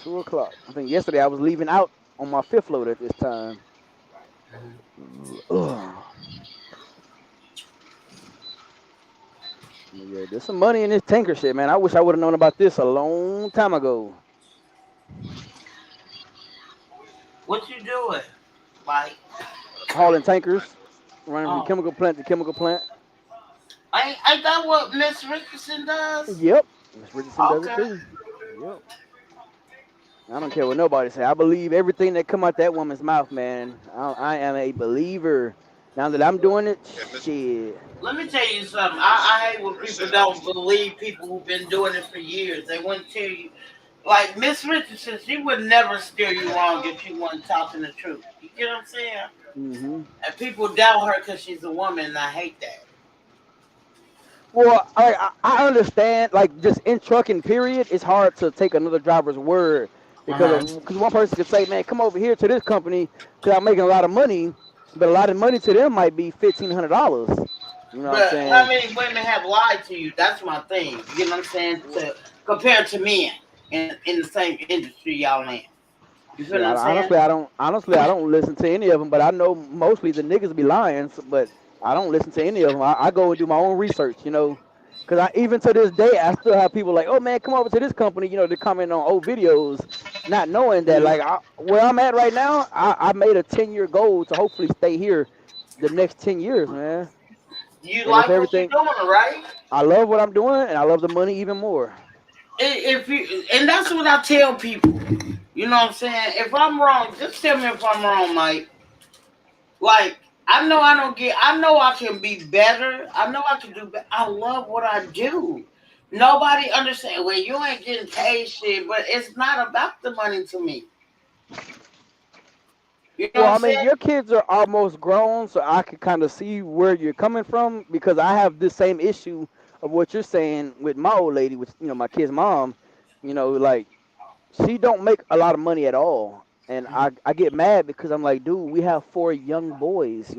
2 o'clock. I think yesterday I was leaving out on my 5th load at this time. Yeah, there's some money in this tanker shit, man. I wish I would have known about this a long time ago. What you doing? Like hauling tankers, running from chemical plant to chemical plant. Ain't that what Miss Richardson does? Yep, Miss Richardson does it too. Yep. I don't care what nobody say. I believe everything that come out that woman's mouth, man. I am a believer. Now that I'm doing it, shit. Let me tell you something. I hate when people don't believe people who've been doing it for years. They wouldn't tell you. Like Miss Richardson, she would never steer you wrong if she wasn't talking the truth. You get what I'm saying? Mm-hmm. And people doubt her because she's a woman, and I hate that. Well, I understand. Like just in trucking, period, it's hard to take another driver's word because one person could say, "Man, come over here to this company because I'm making a lot of money," but a lot of money to them might be $1,500. You know what I'm saying? How many women have lied to you? That's my thing. You get what I'm saying? Compared to men in the same industry y'all in. You feel what I'm saying? Honestly, I don't listen to any of them, but I know mostly the niggas be lying. But I don't listen to any of them. I go and do my own research, you know, because even to this day, I still have people like, "Oh man, come over to this company," you know, to comment on old videos, not knowing that like where I'm at right now, I made a 10-year goal to hopefully stay here the next 10 years, man. You And if like what you're everything, doing, right? I love what I'm doing, and I love the money even more. If you, and that's what I tell people. You know what I'm saying? If I'm wrong, just tell me if I'm wrong, Mike. Like, I know I don't get. I know I can be better. I know I can do better. I love what I do. Nobody understand. Well, you ain't getting paid shit, but it's not about the money to me. You know Well, what I'm I mean, saying? your kids are almost grown, so I can kind of see where you're coming from because I have this same issue of what you're saying with my old lady, which my kid's mom. Like she don't make a lot of money at all, and I get mad because I'm like, dude, we have 4 young boys,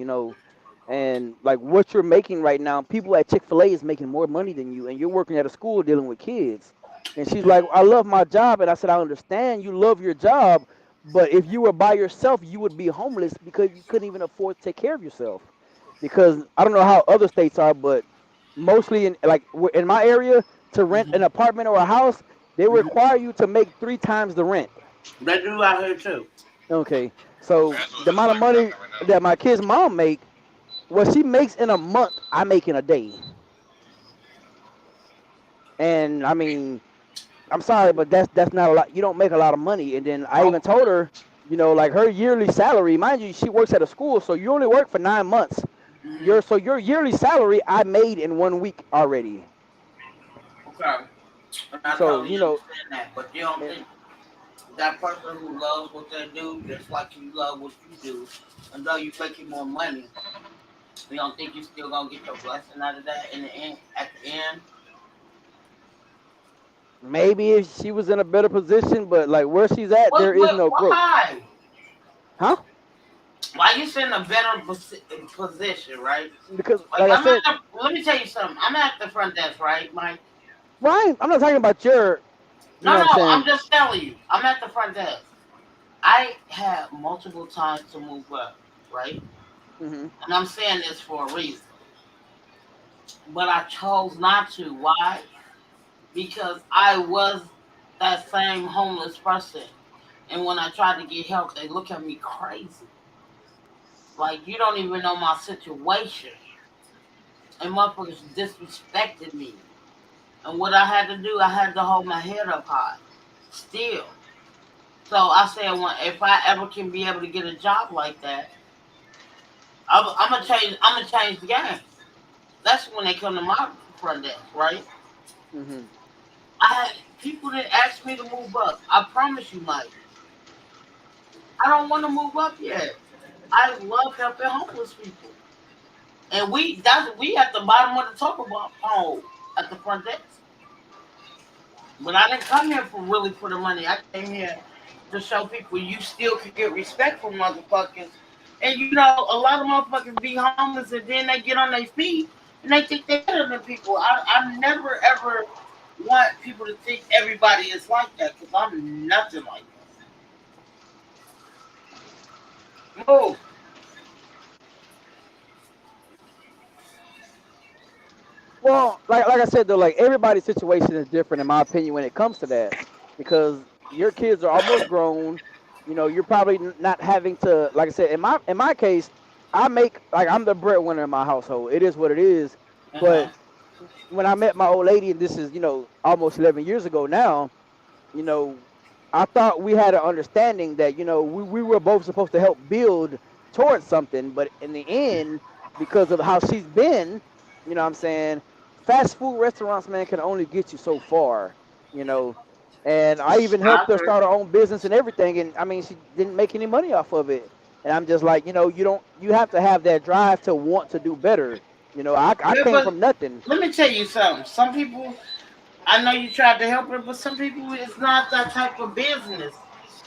and like what you're making right now, people at Chick-fil-A is making more money than you, and you're working at a school dealing with kids. And she's like, I love my job, and I said, I understand you love your job, but if you were by yourself, you would be homeless because you couldn't even afford to take care of yourself. Because I don't know how other states are, but mostly in my area, to rent an apartment or a house, they require you to make 3 times the rent. They do out here too. Okay, so That's what the it's amount of like where I'm money at right now. that my kid's mom make, what she makes in a month, I make in a day. And I mean, I'm sorry, but that's not a lot. You don't make a lot of money. And then I even Oh, told her, like her yearly salary, mind you, she works at a school, so you only work for 9 months. Your yearly salary I made in 1 week already. okay. And I So totally understand that, but you don't eh, think that person who loves what they do, just like you love what you do, and though you making more money, you don't think you still gonna get your blessing out of that in the end? At the end, maybe if she was in a better position, but like where she's at, there is what? no growth, Why? huh? Why you in a better position, right? Because Like like I said, let me tell you something. I'm at the front desk, right, Mike? Ryan, I'm not talking about your, you No, know what no, I'm I'm saying. just telling you. I'm at the front desk. I had multiple times to move up, right? Hmm. And I'm saying this for a reason. But I chose not to. Why? Because I was that same homeless person. And when I tried to get help, they look at me crazy. Like, you don't even know my situation. And motherfuckers disrespected me. And what I had to do, I had to hold my head up high. Still. So I said, well, if I ever can be able to get a job like that, I'm gonna change. I'm gonna change the game. That's when they come to my front desk, right? Hmm. I had people that asked me to move up. I promise you, Mike. I don't want to move up yet. I love helping homeless people, and we at the bottom of the talk about pole at the front desk. But I didn't come here for really for the money. I came here to show people you still can get respect from motherfuckers. And you know, a lot of motherfuckers be homeless and then they get on their feet and they think they're better than people. I never ever want people to think everybody is like that because I'm nothing like that. Move. Well, like I said though, like everybody's situation is different in my opinion when it comes to that, because your kids are almost grown. You're probably not having to, like I said, in my case, I make like I'm the breadwinner in my household. It is what it is. Uh huh. But when I met my old lady, and this is almost 11 years ago now, you know, I thought we had an understanding that we were both supposed to help build towards something, but in the end, because of how she's been, what I'm saying, fast food restaurants, man, can only get you so far, you know. And I even I helped her agree. start her own business and everything, and I mean, she didn't make any money off of it. And I'm just like, you have to have that drive to want to do better. I Yeah, came but from nothing. let me tell you something. Some people, I know you tried to help her, but some people it's not that type of business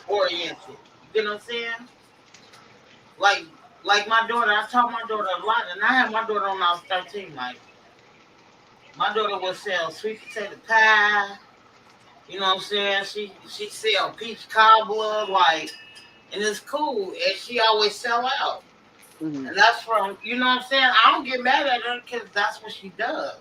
oriented. You know what I'm saying? Like like my daughter, I taught my daughter a lot, and I had my daughter when I was 13. Like my daughter would sell sweet potato pie. You know what I'm saying? She sell peach cobbler, like, and it's cool. And she always sell out. Hmm. And that's from, you know what I'm saying? I don't get mad at her because that's what she does.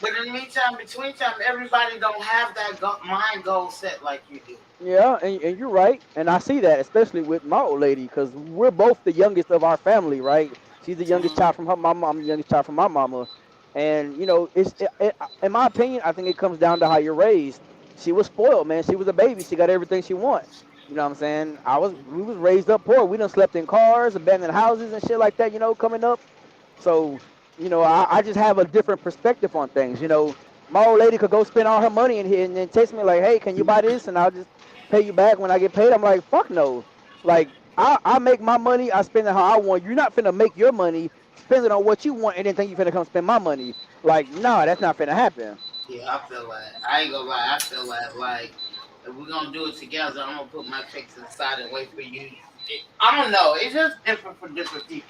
But in the meantime, between time, everybody don't have that mind goal set like you do. Yeah, and you're right, and I see that especially with my old lady because we're both the youngest of our family, right? She's the youngest Mhm. child from her mama. I'm the youngest child from my mama, and you know, in my opinion, I think it comes down to how you're raised. She was spoiled, man. She was a baby. She got everything she want. You know what I'm saying? We was raised up poor. We done slept in cars, abandoned houses, and shit like that. You know, coming up. So, you know, I just have a different perspective on things. You know, my old lady could go spend all her money in here and then text me like, "Hey, can you buy this?" And I'll just pay you back when I get paid. I'm like, fuck no. Like, I make my money, I spend it how I want. You're not finna make your money, spend it on what you want, and then think you finna come spend my money. Like, nah, that's not finna happen. Yeah, I feel like I ain't gonna lie. I feel like if we're gonna do it together, I'm gonna put my checks aside and wait for you. I don't know. It's just different for different people.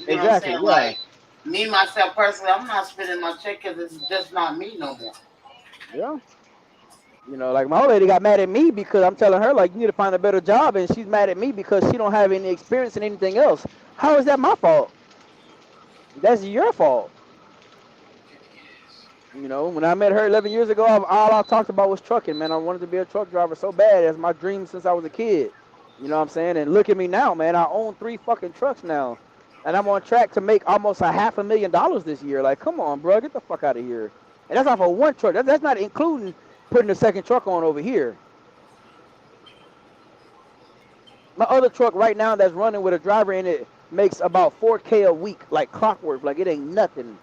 You know what I'm Exactly, saying? yeah. Like me myself personally, I'm not spending my check because it's just not me no more. Yeah. You know, like my old lady got mad at me because I'm telling her like you need to find a better job, and she's mad at me because she don't have any experience in anything else. How is that my fault? That's your fault. You know, when I met her 11 years ago, all I talked about was trucking, man. I wanted to be a truck driver so bad. That's my dream since I was a kid. You know what I'm saying? And look at me now, man. I own 3 fucking trucks now. And I'm on track to make almost $500,000 this year. Like, come on, bro. Get the fuck out of here. And that's not for one truck. That's not including putting the second truck on over here. My other truck right now that's running with a driver in it makes about 4K a week, like clockwork. Like, it ain't nothing.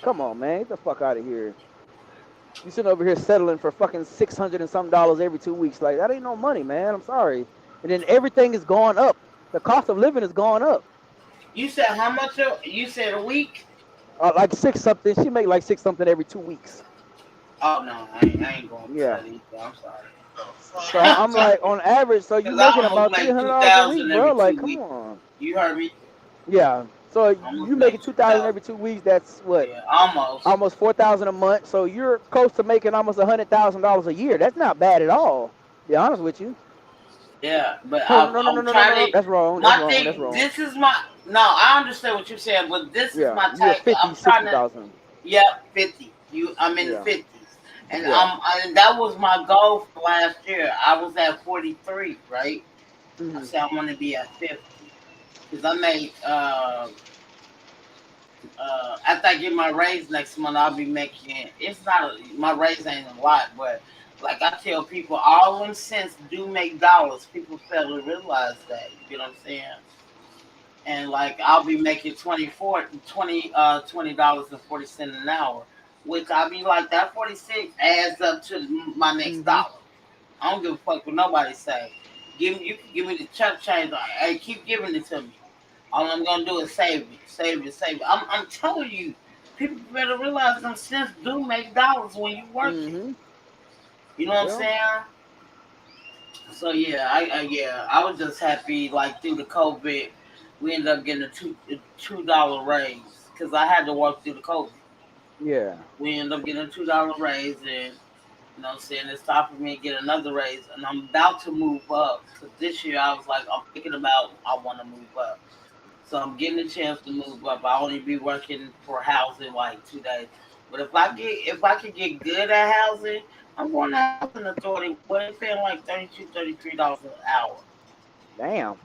Come on, man. Get the fuck out of here. You sitting over here settling for fucking 600 and some dollars every 2 weeks. Like, that ain't no money, man. I'm sorry. And then everything is going up. The cost of living is going up. You said how much? You said a week? Like 6 something. She make like 6 something every 2 weeks. Oh no, I ain't going for Yeah. that either. I'm sorry. So I'm like, on average, so you Because I making almost about make $300 a week, 2,000 bro. every Like, 2 come weeks. on. You heard me? Yeah. So Almost you making make 2,000 2,000. every 2 weeks. That's what? Yeah, almost. Almost 4,000 a month. So you're close to making almost $100,000 a year. That's not bad at all. To be honest with you. Yeah, but Oh, no, no, no, I'm no, no, no, no. trying to. That's wrong. That's My wrong. That's thing. wrong. This is my. No, I understand what you're saying, but this is Yeah. my You're type. 50, I'm trying to. 60,000. Yeah, 50. I'm in the Yeah. 50s, and Yeah. and that was my goal for last year. I was at 43, right? I Hmm. said I want to be at 50 because I made after I get my raise next month, I'll be making. It's not my raise ain't a lot, but like I tell people, all them cents do make dollars. People fail to realize that. You know what I'm saying? And like I'll be making $20.40 an hour, which I'll be like that 46 adds up to my next Hmm. dollar. I don't give a fuck what nobody say. You can give me the chunk change. Hey, keep giving it to me. All I'm gonna do is save it, save it, save it. I'm telling you, people better realize them cents do make dollars when you work it. Hmm. You know what I'm Yeah. saying? So yeah, I was just happy. Like through the COVID, we ended up getting a $2 raise because I had to work through the COVID. Yeah. We ended up getting a $2 raise, and you know what I'm saying? It's time for me to get another raise, and I'm about to move up. Cause this year I was like, I'm thinking about I want to move up. So I'm getting a chance to move up. I only be working for housing like 2 days. But if I could get good at housing, I'm going to housing authority. What they paying like $33 an hour. Damn.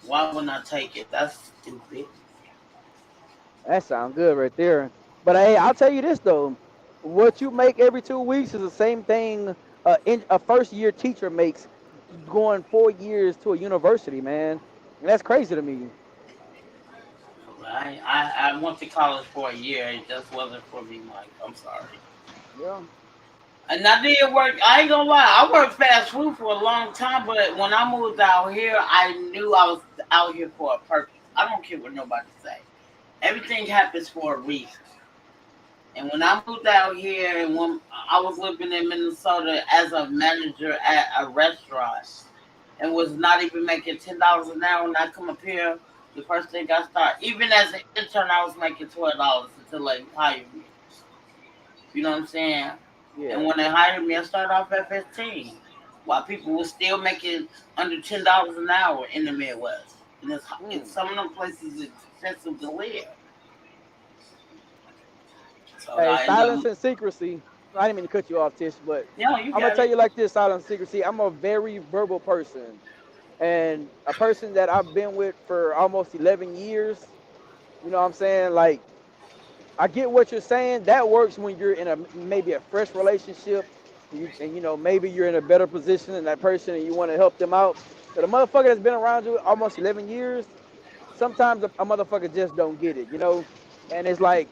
Why wouldn't I take it? That's stupid. That sounds good right there. But hey, I'll tell you this though. What you make every 2 weeks is the same thing a first year teacher makes going 4 years to a university, man. And that's crazy to me. I went to college for a year. It just wasn't for me, Mike. I'm sorry. Yeah. And I did work. I ain't gonna lie. I worked fast food for a long time, but when I moved out here, I knew I was out here for a purpose. I don't care what nobody say. Everything happens for a reason. And when I moved out here, and when I was living in Minnesota as a manager at a restaurant, and was not even making $10 an hour, and I come up here, the first thing I start, even as an intern, I was making $12 until they hired me. You know what I'm saying? And Yeah. when they hired me, I started off at 15, while people were still making under $10 an hour in the Midwest. And it's Mm. some of them places it's expensive to live. So Hey, I end silence up, and secrecy. I didn't mean to cut you off, Tish, but no, you I'm gonna got tell it. you like this, silence and secrecy. I'm a very verbal person, and a person that I've been with for almost 11 years. You know what I'm saying? Like, I get what you're saying. That works when you're in a maybe a fresh relationship, and you know maybe you're in a better position than that person, and you want to help them out. But a motherfucker that's been around you almost 11 years, sometimes a motherfucker just don't get it, you know. And it's like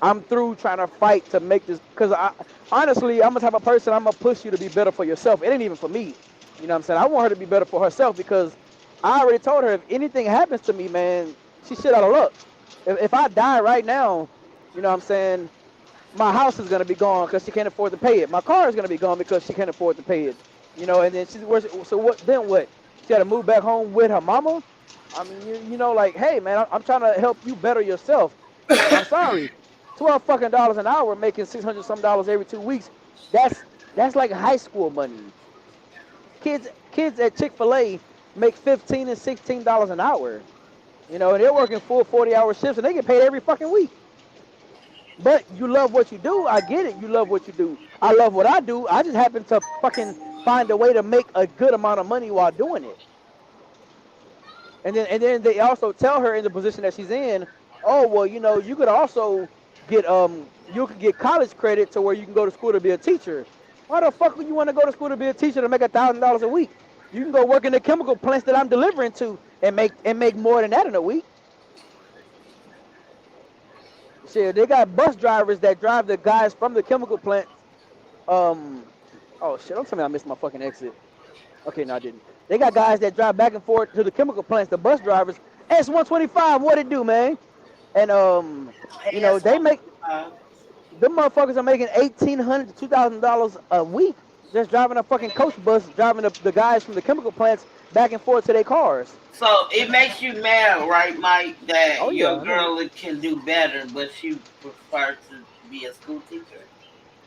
I'm through trying to fight to make this because I honestly I'm the type of person I'm gonna push you to be better for yourself. It ain't even for me. You know what I'm saying? I want her to be better for herself because I already told her if anything happens to me, man, she shit out of luck. If I die right now, you know what I'm saying, my house is gonna be gone because she can't afford to pay it. My car is gonna be gone because she can't afford to pay it. You know, and then she's so what? Then what? She got to move back home with her mama. I mean, you know, like, hey man, I'm trying to help you better yourself, and I'm sorry, $12 an hour, making $600 every 2 weeks. That's like high school money. Kids at Chick-fil-A make $15 and $16 an hour. You know, and they're working full 40-hour shifts, and they get paid every fucking week. But you love what you do. I get it. You love what you do. I love what I do. I just happen to fucking find a way to make a good amount of money while doing it. And then they also tell her in the position that she's in, oh well, you know, you could also get you could get college credit to where you can go to school to be a teacher. Why the fuck would you want to go to school to be a teacher to make $1,000 a week? You can go work in the chemical plants that I'm delivering to and make more than that in a week. Shit, they got bus drivers that drive the guys from the chemical plant. Oh shit! Don't tell me I missed my fucking exit. Okay, no, I didn't. They got guys that drive back and forth to the chemical plants, the bus drivers. S125, what it do, man? And you know, they make them motherfuckers are making $1,800 to $2,000 a week just driving a fucking coach bus, driving the guys from the chemical plants back and forth to their cars. So it makes you mad, right, Mike, that Oh yeah, your girl can do better, but she prefers to be a school teacher?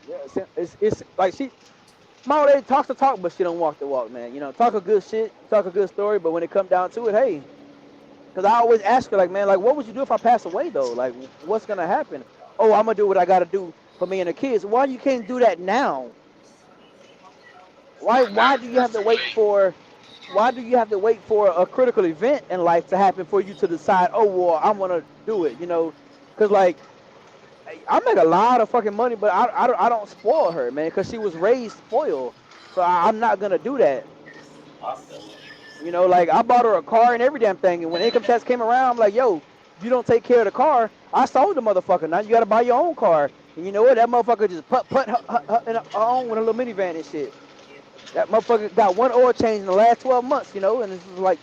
yeah. It's like my old lady talks the talk, but she don't walk the walk, man. You know, talk a good shit, talk a good story, but when it comes down to it, hey, because I always ask her, like, man, like, what would you do if I pass away, though? Like, what's gonna happen? Oh, I'm gonna do what I gotta do for me and the kids. Why you can't do that now? Why do you have to wait for? Why do you have to wait for a critical event in life to happen for you to decide? Oh, well, I'm gonna do it. You know, because like I make a lot of fucking money, but I don't spoil her, man, because she was raised spoiled. So I'm not gonna do that. Awesome. You know, like I bought her a car and every damn thing, and when income tax came around, I'm like, yo, you don't take care of the car, I sold the motherfucker. Now you gotta buy your own car. And you know what? That motherfucker just put her in her own with a little minivan and shit. That motherfucker got one oil change in the last 12 months, you know, and it's like,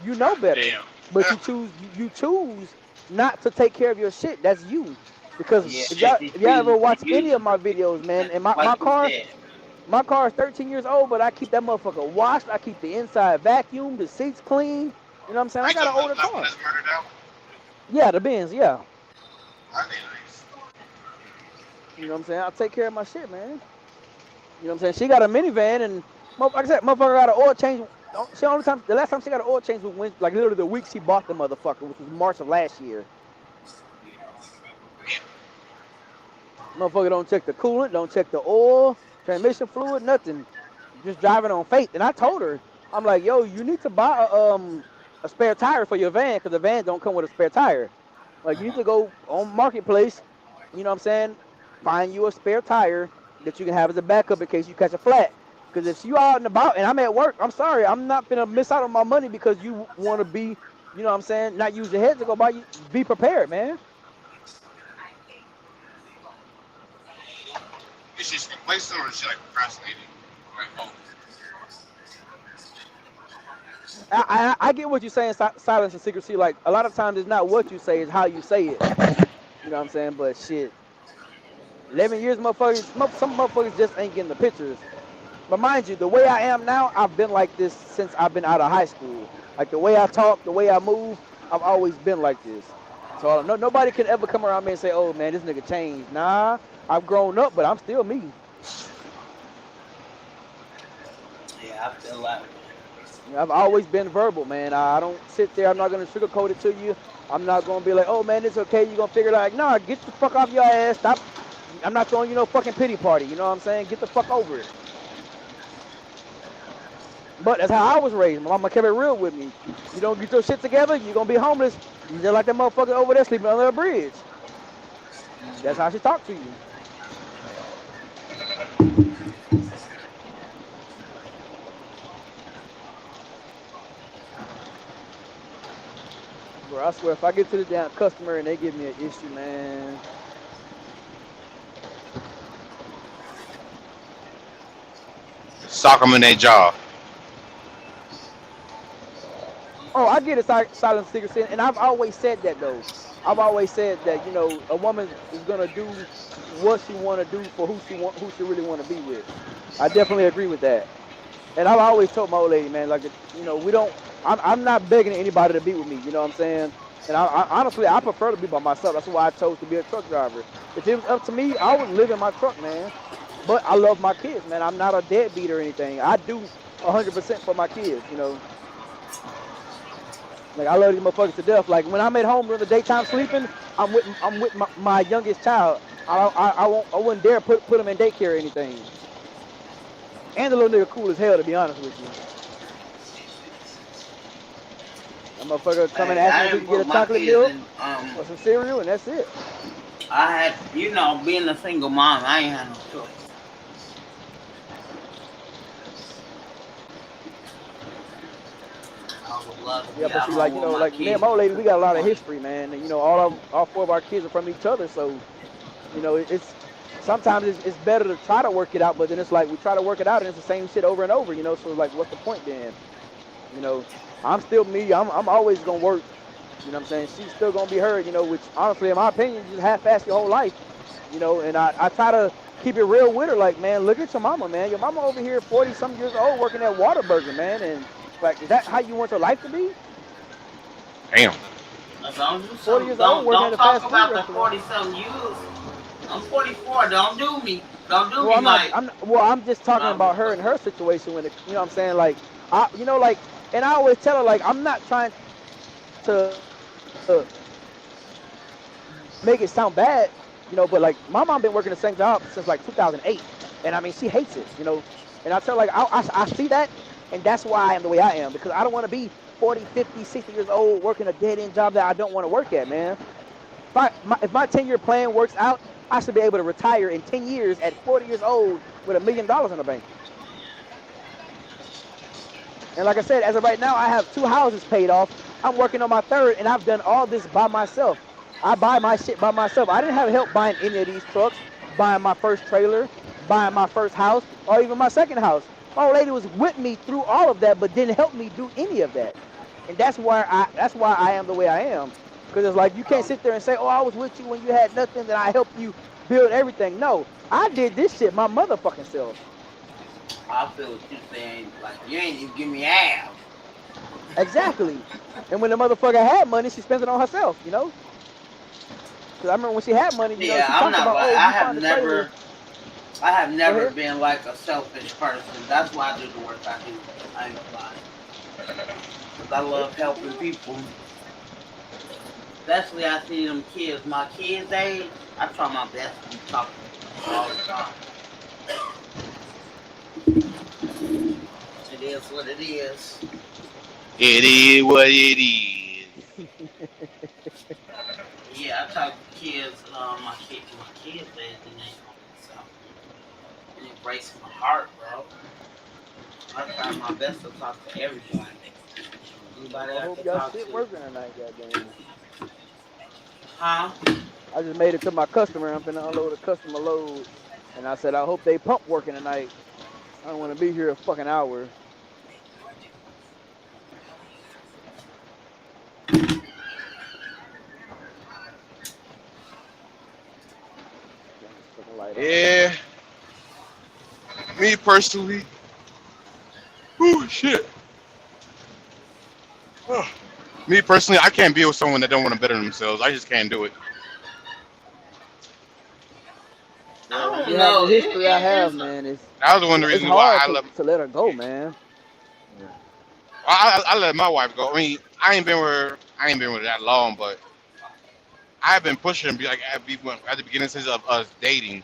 you know better, Damn. but you choose not to take care of your shit. That's you. Because Yeah, if y'all ever watch any of my videos, man, and my like you car. said. My car is 13 years old, but I keep that motherfucker washed. I keep the inside vacuumed, the seats clean. You know what I'm saying? I got an older car. Yeah, the Benz, yeah. You know what I'm saying? I take care of my shit, man. You know what I'm saying? She got a minivan, and like I said, motherfucker got an oil change. The last time she got an oil change was when, like literally the week she bought the motherfucker, which was March of last year. Motherfucker don't check the coolant, don't check the oil, transmission fluid, nothing. Just driving on faith. And I told her, I'm like, yo, you need to buy a spare tire for your van because the van don't come with a spare tire. Like, you need to go on Marketplace, you know what I'm saying, find you a spare tire that you can have as a backup in case you catch a flat. Because if you out and about and I'm at work, I'm sorry, I'm not going to miss out on my money because you want to be, you know what I'm saying, not use your head to go buy you. Be prepared, man. Is she complacent or is she like procrastinating? I get what you're saying, silence and secrecy. Like, a lot of times it's not what you say, it's how you say it. You know what I'm saying? But shit, 11 years, motherfuckers, some motherfuckers just ain't getting the pictures. But mind you, the way I am now, I've been like this since I've been out of high school. Like, the way I talk, the way I move, I've always been like this. So nobody can ever come around me and say, oh, man, this nigga changed. Nah, I've grown up, but I'm still me. Yeah, I feel like I've always been verbal, man. I don't sit there. I'm not going to sugarcoat it to you. I'm not going to be like, oh, man, it's okay. You're going to figure it out. Like, nah, get the fuck off your ass. I'm not throwing you no fucking pity party. You know what I'm saying? Get the fuck over it. But that's how I was raised. My mama kept it real with me. You don't get your shit together, you're gonna be homeless. You just like that motherfucker over there sleeping under a bridge. That's how she talked to you. Bro, I swear, if I get to the damn customer and they give me an issue, man. Sock them in their jaw. Oh, I get a silent secret, and I've always said that though. I've always said that, you know, a woman is gonna do what she want to do for who she really want to be with. I definitely agree with that. And I've always told my old lady, man, like, you know, I'm not begging anybody to be with me. You know what I'm saying? And I honestly, I prefer to be by myself. That's why I chose to be a truck driver. If it was up to me, I would live in my truck, man. But I love my kids, man. I'm not a deadbeat or anything. I do 100% for my kids, you know. Like, I love these motherfuckers to death. Like, when I'm at home during the daytime sleeping, I'm with my youngest child. I wouldn't dare put him in daycare or anything. And the little nigga cool as hell, to be honest with you. That motherfucker come and ask me if we can get a chocolate milk or some cereal, and that's it. I had, you know, being a single mom, I ain't had no choice. Yeah, but see, like, you know, like me and my old lady, we got a lot of history, man. And, you know, all four of our kids are from each other, so, you know, it's sometimes it's better to try to work it out, but then it's like we try to work it out and it's the same shit over and over, you know. So, like, what's the point then? You know, I'm still me. I'm always gonna work. You know what I'm saying? She's still gonna be her, you know, which honestly, in my opinion, you just half-ass your whole life. You know, and I try to keep it real with her, like, man, look at your mama, man. Your mama over here 40-some years old working at Whataburger, man, and like, is that how you want your life to be? Damn. Don't do 40 years old working at a fast food about restaurant. the 40-something years. I'm 44. Don't do me. Don't do Well, me like. I'm just talking about her and her situation when it, you know what I'm saying? Like, you know, like, and I always tell her, like, I'm not trying to make it sound bad, you know, but like, my mom been working the same job since like 2008, and I mean, she hates it, you know, and I tell her, like, I see that, and that's why I am the way I am, because I don't want to be 40, 50, 60 years old working a dead-end job that I don't want to work at, man. If my 10-year plan works out, I should be able to retire in 10 years at 40 years old with $1 million in the bank. And like I said, as of right now, I have 2 houses paid off. I'm working on my 3rd, and I've done all this by myself. I buy my shit by myself. I didn't have help buying any of these trucks, buying my first trailer, buying my first house, or even my second house. My old lady was with me through all of that, but didn't help me do any of that. And that's why I am the way I am. Because it's like, you can't sit there and say, oh, I was with you when you had nothing, that I helped you build everything. No, I did this shit my motherfucking self. I feel what you're saying. Like, you ain't even give me half. Exactly. And when the motherfucker had money, she spent it on herself, you know? Because I remember when she had money, you know, she talked about, like, oh, I have Go never ahead. been like a selfish person. That's why I do the work I do. I ain't gonna lie. Because I love helping people. Especially I see them kids. My kids' age, I try my best to be talking to them all the time. It is what it is. It is what it is. Yeah, I talk to kids, my kids' age, and they so it breaks my heart, bro. I try my best to talk to everybody. Anybody I I hope can y'all talk shit to. working tonight, goddamn. Huh? I just made it to my customer. I'm finna unload a customer load. And I said, I hope they pump working tonight. I don't want to be here a fucking hour. Yeah. Me personally. Oh shit. Me personally, I can't be with someone that don't want to better themselves. I just can't do it. I don't You have know. the history I have, It's man. That was one of the It's reasons why hard I left. to let her go, man. I let my wife go. I mean, I ain't been with her that long, but I've been pushing like at the beginning since of us dating,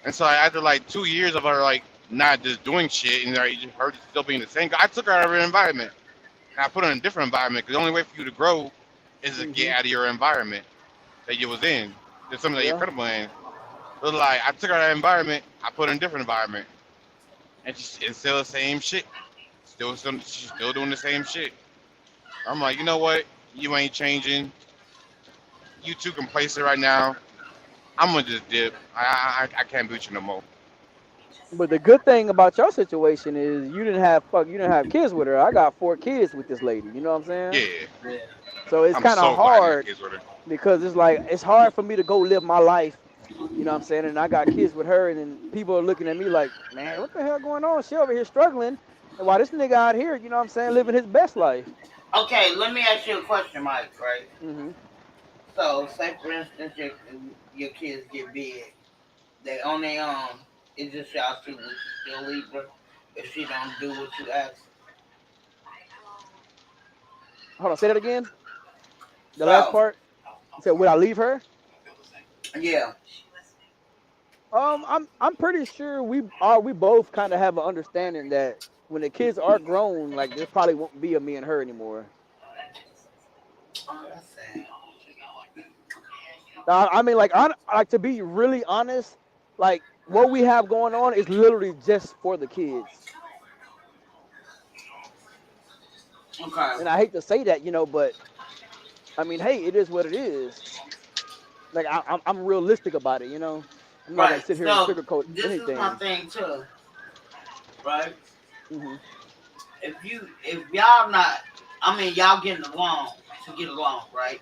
and so after like 2 years of her like not just doing shit and like her still being the same, I took her out of her environment and I put her in a different environment because the only way for you to grow is to get out of your environment that you was in. There's something that you're Yeah. comfortable in. So like I took her out of that environment, I put her in a different environment, and it's still the same shit. She's still doing the same shit. I'm like, you know what? You ain't changing. You too complacent right now. I'm gonna just dip. I can't beat you no more. But the good thing about your situation is you didn't have kids with her. I got 4 kids with this lady. You know what I'm saying? Yeah, Yeah. So it's I'm kind of so glad I got hard kids with her. because it's like it's hard for me to go live my life. You know what I'm saying? And I got kids with her, and then people are looking at me like, man, what the hell going on? She over here struggling, and while this nigga out here, you know what I'm saying, living his best life. Okay, let me ask you a question, Mike. Right. Hmm. So, say for instance, your kids get big. They on their own. It's just y'all two. Would you still leave her if she don't do what you ask? Hold on, say that again. The last So, part. You said, would I leave her? yeah. I'm pretty sure we both kind of have an understanding that when the kids are grown, like there probably won't be a me and her anymore. Oh, that's sad. I mean, like to be really honest, like what we have going on is literally just for the kids. Okay. And I hate to say that, but I mean, hey, it is what it is. Like I'm realistic about it. I'm not gonna Right. sit here and So, sugarcoat this is my anything. thing too. Right. Hmm. If y'all not, I mean, y'all getting along to get along, right?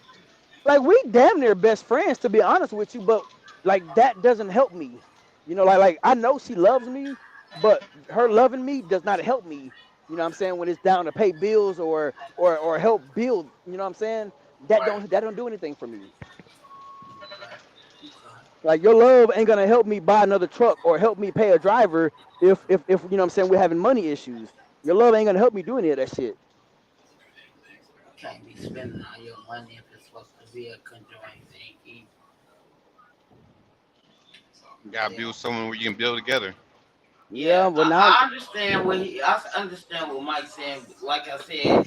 Like we damn near best friends, to be honest with you, but like that doesn't help me. Like I know she loves me, but her loving me does not help me. You know what I'm saying? When it's down to pay bills or help build, you know what I'm saying? Right. That don't do anything for me. Right. Okay. Like your love ain't gonna help me buy another truck or help me pay a driver if you know what I'm saying we're having money issues. Your love ain't gonna help me do any of that shit. You can't be spending all your money if it's supposed to be a conjoined thing. You gotta Yeah. build someone where you can build together. Yeah, Yeah, but now, I understand what Mike's saying. Like I said,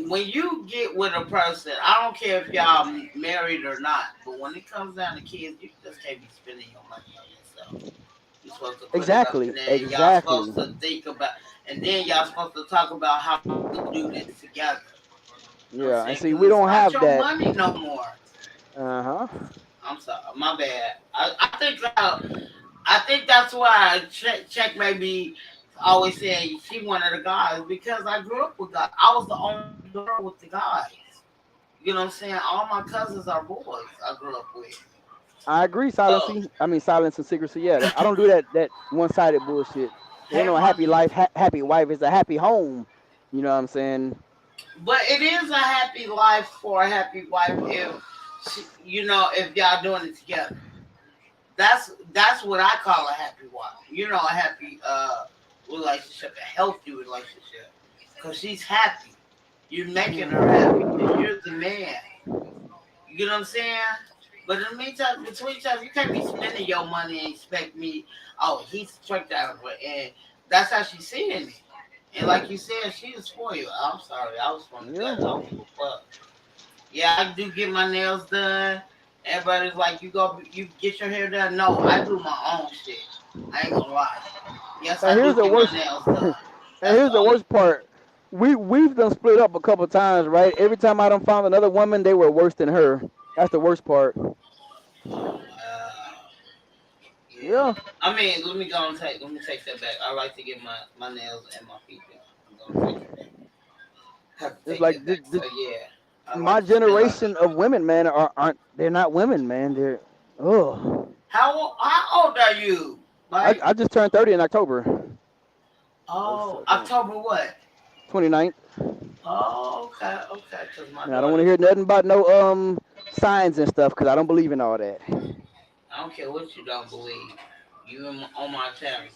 when you get with a person, I don't care if y'all married or not, but when it comes down to kids, you just can't be spending your money on yourself. You're supposed to put it up, exactly, and then y'all exactly. supposed to think about, and then y'all supposed to talk about how to do this together. You know what I'm Yeah, and saying? see, Because we it's don't not have your that. money no more. Uh huh. I'm sorry, my bad. I think that's why Check maybe always saying she one of the guys because I grew up with guys. I was the only girl with the guys. You know what I'm saying? All my cousins are boys I grew up with. I agree, So, silence and secrecy. Yeah, I don't do that one-sided bullshit. There ain't hey, no my, happy life, happy wife. It's a happy home. You know what I'm saying? but it is a happy life for a happy wife if if y'all doing it together. That's what I call a happy wife. A happy relationship, a healthy relationship, because she's happy. You're making her happy. And you're the man. You know what I'm saying? But in the meantime, between each other, you can't be spending your money and expect me. Oh, he's tricked out of her, and that's how she's seeing it. And like you said, she was spoiled. I'm sorry, I was from the Yeah. gutter. I don't give a fuck. Yeah, I do get my nails done. Everybody's like, you get your hair done. No, I do my own shit. I ain't gonna lie. Yes, And I here's do the get my worst. nails And done. That's here's the the only. worst part. We've done split up a couple times, right? Every time I done found another woman, they were worse than her. That's the worst part. Yeah. Yeah. I mean, let me take that back. I like to get my nails and my feet done. I'm gonna take it back. Have to It's take like that back. So yeah, I my like to spend on. generation of women, man, aren't they're not women, man. They're oh. How old are you, Mike? I just turned 30 in October. Oh, So, October what? 29th. Oh, okay, okay. Cause my And I don't want to daughter's. hear nothing about no signs and stuff because I don't believe in all that. I don't care what you don't believe. You on my channel.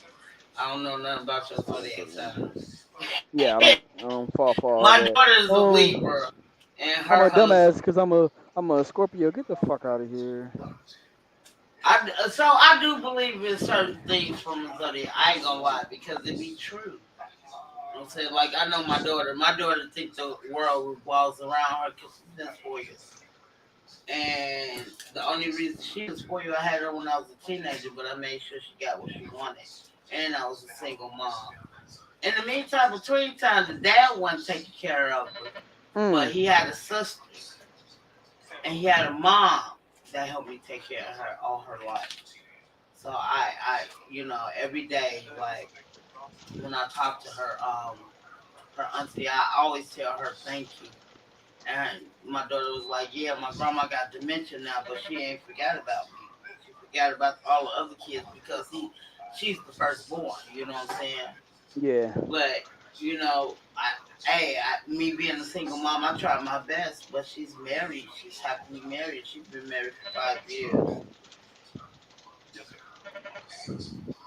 I don't know nothing about your zodiac signs. Yeah, I don't fall for all My that. daughter is a Libra, and I'm her a husband. dumbass because I'm a I'm a Scorpio. Get the fuck out of here. So I do believe in certain things from the zodiac. I ain't gonna lie because it be true. You know what I'm saying? Like I know my daughter. My daughter thinks the world revolves around her because she's been spoiled. And the only reason she was spoiled, I had her when I was a teenager, but I made sure she got what she wanted. And I was a single mom. In the meantime, between times, the dad wasn't taking care of her, but he had a sister, and he had a mom that helped me take care of her all her life. So I, every day, like when I talk to her, her auntie, I always tell her thank you. And my daughter was like, yeah, my grandma got dementia now, but she ain't forgot about me. She forgot about all the other kids because she's the firstborn, you know what I'm saying? Yeah. But, me being a single mom, I tried my best, but she's married. She's happily married. She's been married for 5 years.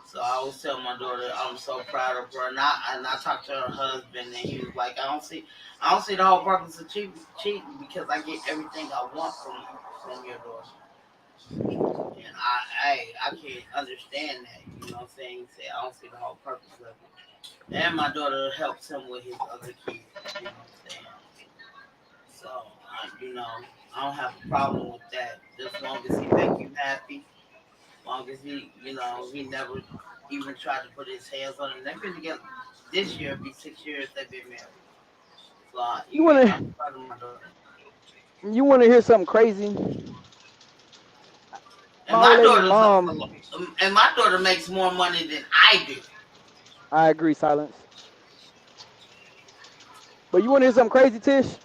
So I always tell my daughter I'm so proud of her. And I talked to her husband, and he was like, I don't see the whole purpose of cheating because I get everything I want from your daughter. And I can't understand that. You know what I'm saying? He said I don't see the whole purpose of it. And my daughter helps him with his other kids. You know what I'm saying? So I don't have a problem with that. Just as long as he make you happy. As long as he never even tried to put his hands on him. They've been together. This year, it'll be 6 years they've been married. So You want to hear something crazy? And my daughter makes more money than I do. I agree, Silence. But you want to hear something crazy, Tish?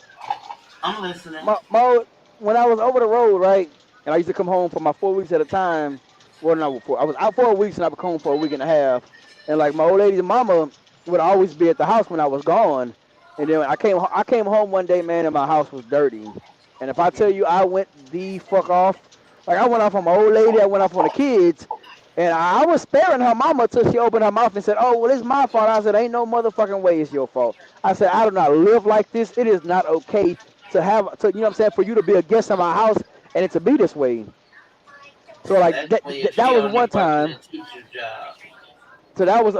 I'm listening. When I was over the road, right, and I used to come home for my 4 weeks at a time. Well, no, I was out 4 weeks and I would come home for a week and a half. And like my old lady's mama would always be at the house when I was gone. And then I came home one day, man, and my house was dirty. And if I tell you I went the fuck off, like I went off on my old lady, I went off on the kids. And I was sparing her mama till she opened her mouth and said, oh, well, it's my fault. I said, ain't no motherfucking way it's your fault. I said, I do not live like this. It is not okay you know what I'm saying, for you to be a guest in my house and it to be this way. So like that was one time. So that was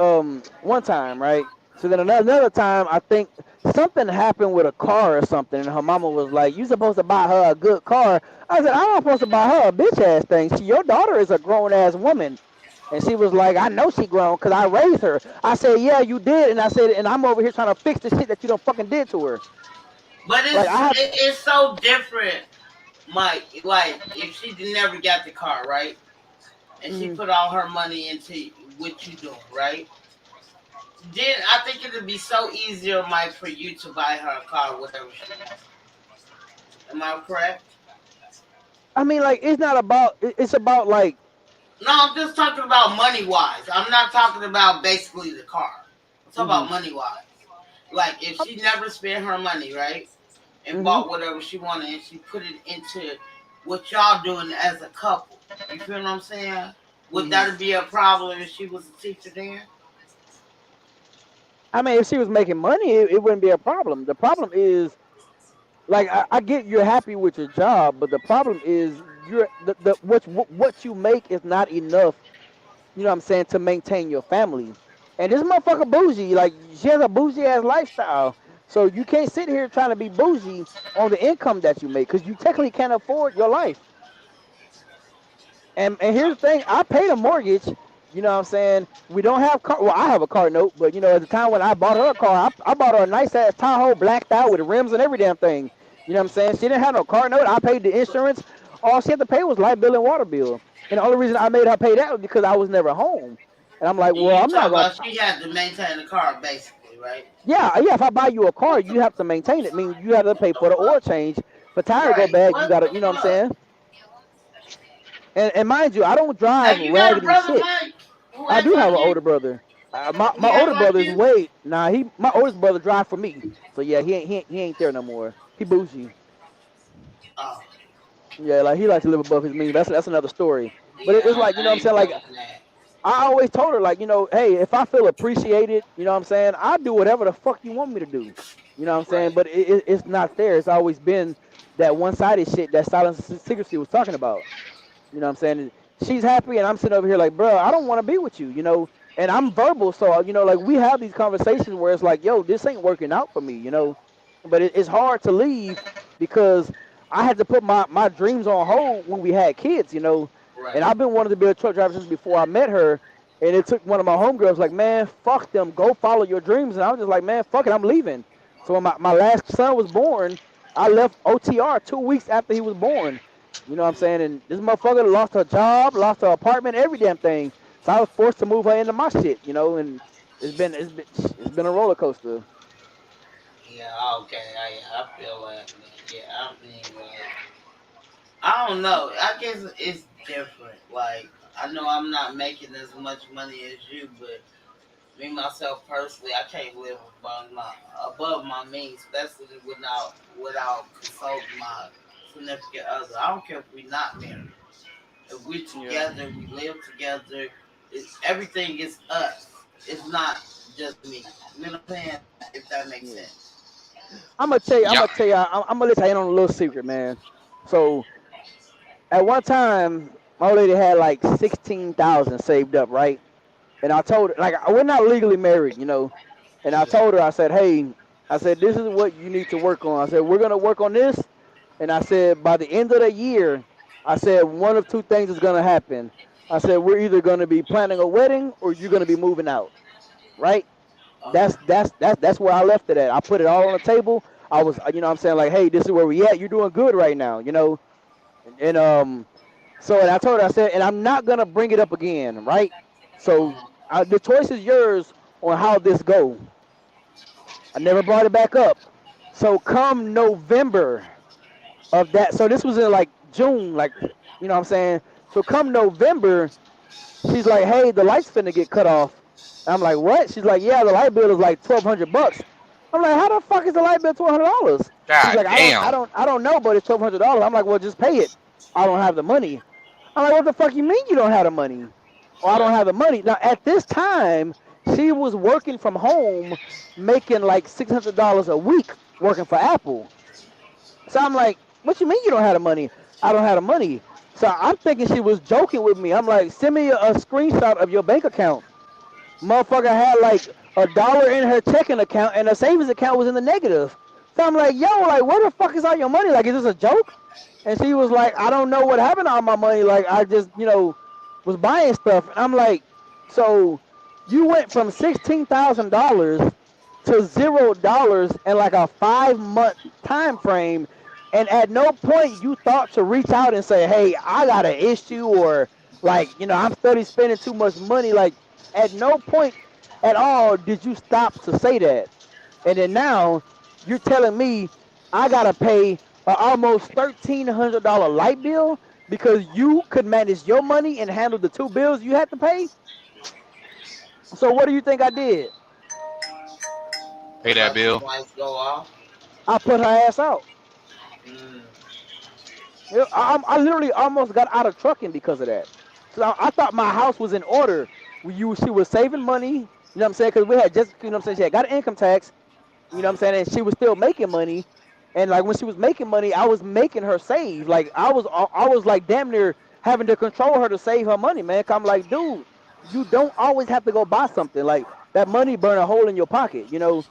one time, right? So then another time, I think something happened with a car or something, and her mama was like, "You supposed to buy her a good car." I said, "I'm not supposed to buy her a bitch ass thing. Your daughter is a grown ass woman." And she was like, "I know she grown because I raised her." I said, "Yeah, you did." And I said, "And I'm over here trying to fix the shit that you done fucking did to her." But it's so different, Mike. Like if she never got the car, right? And she put all her money into what you doing, right? Then I think it would be so easier, Mike, for you to buy her a car, whatever she wants. Am I correct? I mean, like, it's about like. No, I'm just talking about money wise. I'm not talking about basically the car. I'm talking about money wise. Like if she never spent her money, right, and bought whatever she wanted, and she put it into what y'all doing as a couple. You feel what I'm saying? Would that be a problem if she was a teacher then? I mean, if she was making money, it wouldn't be a problem. The problem is, like, I get you're happy with your job, but the problem is what you make is not enough. You know what I'm saying, to maintain your family. And this motherfucker bougie, like she has a bougie ass lifestyle. So you can't sit here trying to be bougie on the income that you make because you technically can't afford your life. And here's the thing, I paid a mortgage. You know what I'm saying? We don't have car. Well, I have a car note, but you know, at the time when I bought her a car, I bought her a nice ass Tahoe, blacked out with rims and every damn thing. You know what I'm saying? She didn't have no car note. I paid the insurance. All she had to pay was light bill and water bill. And the only reason I made her pay that was because I was never home. And I'm like, well, I'm not gonna. She had to maintain the car, basically, right? Yeah. If I buy you a car, you have to maintain it. I mean, you have to pay for the oil change. For tire go bad, you gotta. You know what I'm saying? And mind you, I don't drive raggedy shit. I do have an older brother. My older brother is my oldest brother drive for me. So yeah, he ain't there no more. He bougie. Oh. Yeah, like he likes to live above his means. That's another story. But it's like, you know what I'm saying, like I always told her, like, you know, hey, if I feel appreciated, you know what I'm saying, I'll do whatever the fuck you want me to do. You know what I'm saying? But it's not there. It's always been that one-sided shit that Silence Secrecy was talking about. You know what I'm saying? She's happy, and I'm sitting over here like, bro, I don't want to be with you, you know. And I'm verbal, so you know, like we have these conversations where it's like, yo, this ain't working out for me, you know. But it's hard to leave because I had to put my dreams on hold when we had kids, you know. Right. And I've been wanting to be a truck driver since before I met her. And it took one of my homegirls like, man, fuck them, go follow your dreams. And I was just like, man, fuck it, I'm leaving. So when my last son was born, I left OTR 2 weeks after he was born. You know what I'm saying? And this motherfucker lost her job, lost her apartment, every damn thing. So I was forced to move her into my shit, you know. And it's been a roller coaster. Yeah, okay, I feel that. Yeah, I mean, like, I don't know. I guess it's different. Like, I know I'm not making as much money as you, but me myself personally, I can't live above my means, especially without consulting my significant other. I don't care if we're not married. If we're together, we live together. Everything is us. It's not just me. You know what I'm saying? If that makes sense. I'm gonna tell you, Yeah. I'm gonna let you in on a little secret, man. So at one time, my old lady had like 16,000 saved up, right? And I told her, like, we're not legally married, you know. And I told her, I said, hey, I said, this is what you need to work on. I said, we're gonna work on this. And I said, by the end of the year, I said, one of two things is gonna happen. I said, we're either gonna be planning a wedding or you're gonna be moving out, right? That's where I left it at. I put it all on the table. I was, you know what I'm saying, like, hey, this is where we at. You're doing good right now, you know. And so and I told her, I said, and I'm not gonna bring it up again, right? So the choice is yours on how this go. I never brought it back up. So come November of that, so this was in like June, like, you know what I'm saying. So come November, she's like, hey, the light's finna get cut off. I'm like, what? She's like, yeah, the light bill is like $1,200. I'm like, how the fuck is the light bill $1,200? She's God like, damn. I don't know, but it's $1,200. I'm like, well, just pay it. I don't have the money. I'm like, what the fuck you mean you don't have the money? Or I don't have the money. Now at this time, she was working from home, making like $600 a week working for Apple. So I'm like, what you mean you don't have the money? I don't have the money. So I'm thinking she was joking with me. I'm like, send me a screenshot of your bank account. Motherfucker had like $1 in her checking account and her savings account was in the negative. So I'm like, yo, like, where the fuck is all your money? Like, is this a joke? And she was like, I don't know what happened to all my money. Like, I just, you know, was buying stuff. And I'm like, so you went from $16,000 to $0 in like a 5-month time frame. And at no point you thought to reach out and say, hey, I got an issue, or like, you know, I'm study spending too much money. Like, at no point at all did you stop to say that. And then now you're telling me I gotta pay an almost $1,300 light bill because you could manage your money and handle the 2 bills you had to pay. So what do you think I did? Pay that bill. Lights go off. I put her ass out. Mm. You know, I literally almost got out of trucking because of that. So I thought my house was in order. She was saving money, you know what I'm saying? Because we had just, you know what I'm saying, she had got an income tax, you know what I'm saying, and she was still making money. And like when she was making money, I was making her save. Like I was like damn near having to control her to save her money, man. 'Cause I'm like, dude, you don't always have to go buy something. Like that money burn a hole in your pocket, you know.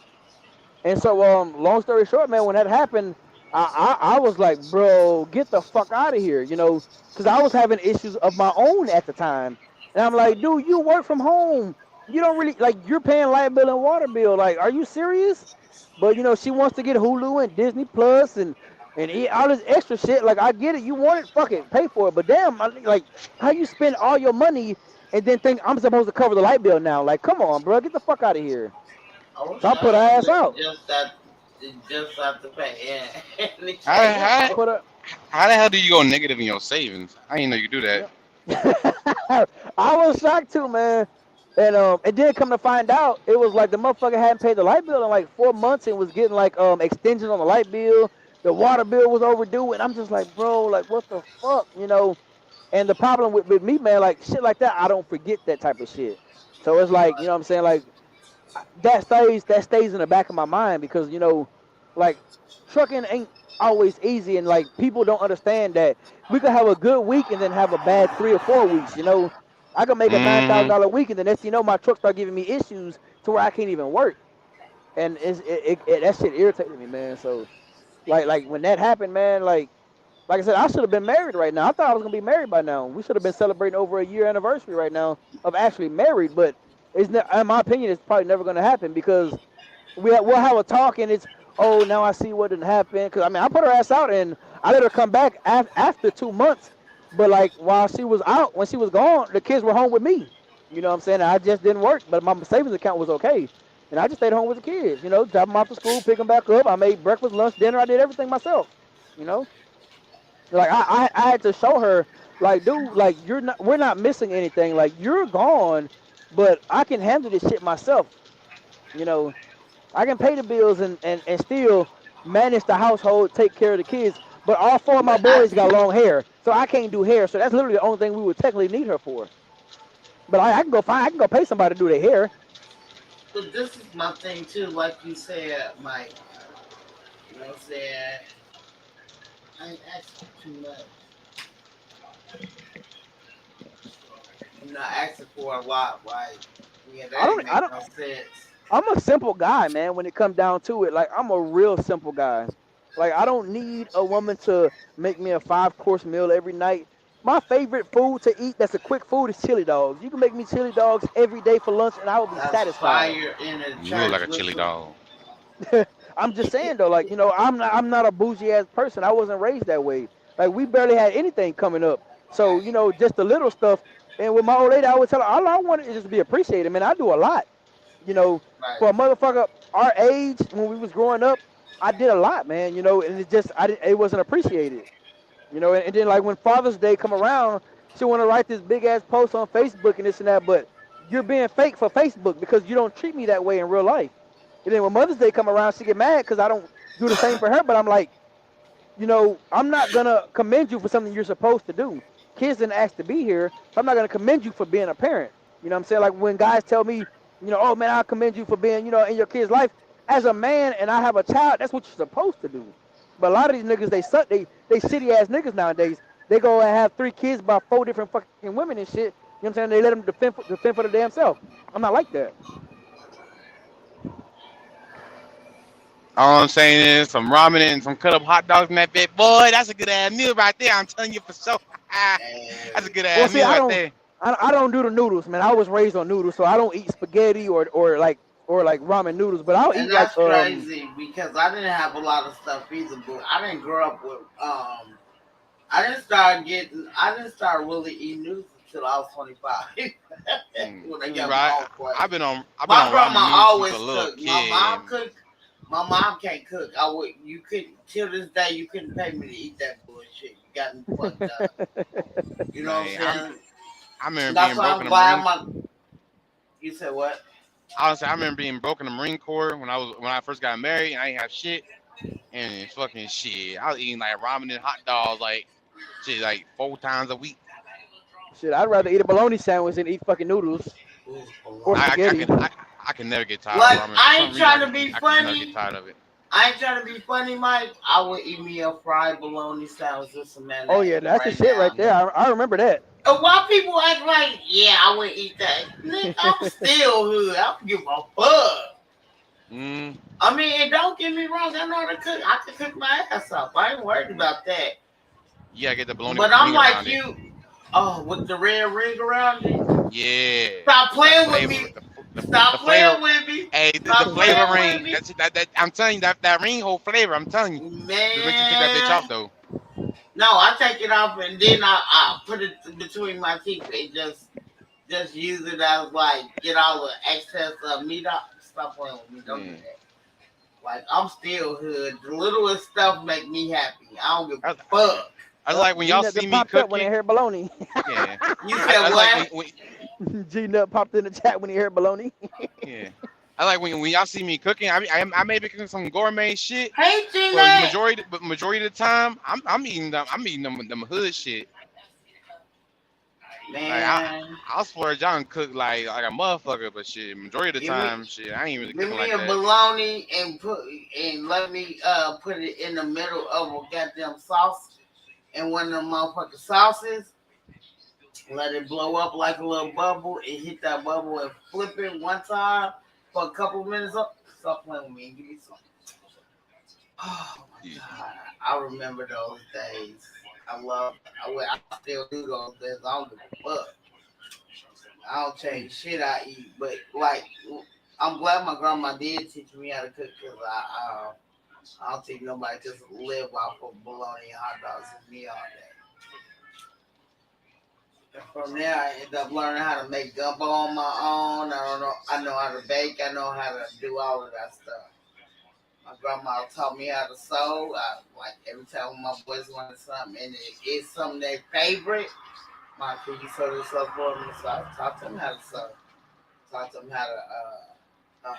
And so, long story short, man, when that happened, I was like, bro, get the fuck out of here, you know, because I was having issues of my own at the time. And I'm like, dude, you work from home. You don't really, like, you're paying light bill and water bill. Like, are you serious? But, you know, she wants to get Hulu and Disney Plus and all this extra shit. Like, I get it. You want it, fuck it, pay for it. But damn, like, how you spend all your money and then think I'm supposed to cover the light bill now? Like, come on, bro, get the fuck out of here. So I put her ass out. Just have to pay. Yeah. How the hell do you go negative in your savings? I didn't know you do that. I was shocked too, man. And then come to find out, it was like the motherfucker hadn't paid the light bill in like 4 months and was getting like extensions on the light bill. The water bill was overdue, and I'm just like, bro, like what the fuck, you know? And the problem with me, man, like shit like that, I don't forget that type of shit. So it's like, you know what I'm saying, like that stays in the back of my mind because, you know, like trucking ain't always easy, and like people don't understand that we could have a good week and then have a bad 3 or 4 weeks. You know, I could make a Mm-hmm. $9,000 week, and then next thing you know, my truck start giving me issues to where I can't even work, and that shit irritated me, man. So like when that happened, man, like I said, I should have been married right now. I thought I was gonna be married by now. We should have been celebrating over a year anniversary right now of actually married, but in my opinion, it's probably never gonna happen because we'll have a talk and it's, oh, now I see what didn't happen. Because I mean, I put her ass out and I let her come back after 2 months, but like while she was out, when she was gone, the kids were home with me. You know what I'm saying? I just didn't work, but my savings account was okay, and I just stayed home with the kids. You know, drop them off to school, pick them back up. I made breakfast, lunch, dinner. I did everything myself. You know. Like I had to show her, like, dude, like we're not missing anything. Like you're gone, but I can handle this shit myself. You know, I can pay the bills and still manage the household, take care of the kids. But all 4 of my But I boys got long hair, so I can't do hair. So that's literally the only thing we would technically need her for. But I can go pay somebody to do their hair. but this is my thing too, like you said, Mike. You know what I'm saying? I ain't asking too much. I'm not asking for a lot, right? Yeah, I that ain't don't I make don't no sense. I'm a simple guy, man, when it comes down to it. Like, I'm a real simple guy. Like, I don't need a woman to make me a 5-course meal every night. My favorite food to eat that's a quick food is chili dogs. You can make me chili dogs every day for lunch and I will be That's satisfied. fire in the You look like church a chili with some. dog. I'm just saying though, like, you know, I'm not a bougie ass person. I wasn't raised that way. Like, we barely had anything coming up. So, you know, just the little stuff. And with my old lady, I would tell her all I wanted is just to be appreciated. Man, I do a lot. You know, Right. for a motherfucker our age when we was growing up, I did a lot, man. You know, and it wasn't appreciated. You know, and then like when Father's Day come around, she want to write this big ass post on Facebook and this and that, but you're being fake for Facebook because you don't treat me that way in real life. And then when Mother's Day come around, she get mad because I don't do the same for her. But I'm like, you know, I'm not gonna commend you for something you're supposed to do. Kids didn't ask to be here, so I'm not gonna commend you for being a parent. You know what I'm saying? Like when guys tell me, you know, oh man, I commend you for being, you know, in your kid's life. As a man and I have a child, that's what you're supposed to do. But a lot of these niggas, they suck. They shitty ass niggas nowadays. They go and have 3 kids by 4 different fucking women and shit. You know what I'm saying? They let them defend for the damn self. I'm not like that. All I'm saying is some ramen and some cut up hot dogs in that bit. Boy, that's a good ass meal right there. I'm telling you for sure. That's a good Well, ass see, meal right there. I don't do the noodles, man. I was raised on noodles, so I don't eat spaghetti or like ramen noodles. But I'll And eat like that's crazy because I didn't have a lot of stuff either, but I didn't grow up with I didn't start really eating noodles until I was 25. When I got my Right. own place. I've been on My ramen grandma noodles always since a little cooked. My mom kid. cooked. My mom can't cook. You couldn't till this day you couldn't pay me to eat that bullshit. You got me fucked up. You know Man, what I'm saying? I remember That's being why broke I'm in the glad Marine. you said what? Honestly, I remember being broke in the Marine Corps when I first got married and I didn't have shit and fucking shit. I was eating like ramen and hot dogs like shit like 4 times a week. shit. I'd rather eat a bologna sandwich than eat fucking noodles or I, I, I spaghetti. can I, I can never get tired of Like ramen. For I some ain't reason, trying to be I can never get funny. tired of it. I ain't trying to be funny, Mike. I would eat me a fried bologna sandwich with some mayonnaise. Oh yeah, that's the right shit now. right there. I remember that. And why people act like, yeah, I wouldn't eat that? Nigga, I'm still hood. I don't give a fuck. Mm. I mean, and don't get me wrong. I know how to cook. I can cook my ass off. I ain't worried about that. Yeah, I get the bologna But with the I'm ring like around it. you. Oh, with the red ring around it? Yeah. Stop That playing with flavor. me. The Stop flavor. playing with me. Hey, the Stop flavor playing with ring. me. That I'm telling you that ring whole flavor. I'm telling you. Just make you take that bitch off Man. though. No, I take it off and then I put it between my teeth and just use it as like get all the excess meat out. Stop playing with me. Don't do that. Like I'm still hood. The littlest stuff make me happy. I don't give a fuck. I like when y'all see me popped up when they cooking. heard bologna. Yeah. You said I what? like G Nut popped in the chat when he heard bologna. yeah. I like when y'all see me cooking. I may be cooking some gourmet shit. Hey, But G-Nut. majority of the time, I'm eating them hood shit. Man, I swear John cook like a motherfucker, but shit, majority of the give me time, shit, I ain't really give cooking me like a that. bologna and let me put it in the middle of a goddamn sauce and one of them motherfucking sauces. Let it blow up like a little bubble and hit that bubble and flip it one time for a couple minutes. Stop playing with me and give me some. Oh my god, I remember those days. I still do those days. I don't give a fuck. I don't change shit I eat, but like I'm glad my grandma did teach me how to cook because I don't think nobody just live off of bologna and hot dogs and me all day. And from there, I ended up learning how to make gumbo on my own. I know how to bake. I know how to do all of that stuff. My grandma taught me how to sew. Like every time my boys wanted something and it's something their favorite, my could you sew this up for me? So I taught them how to sew. Taught them how to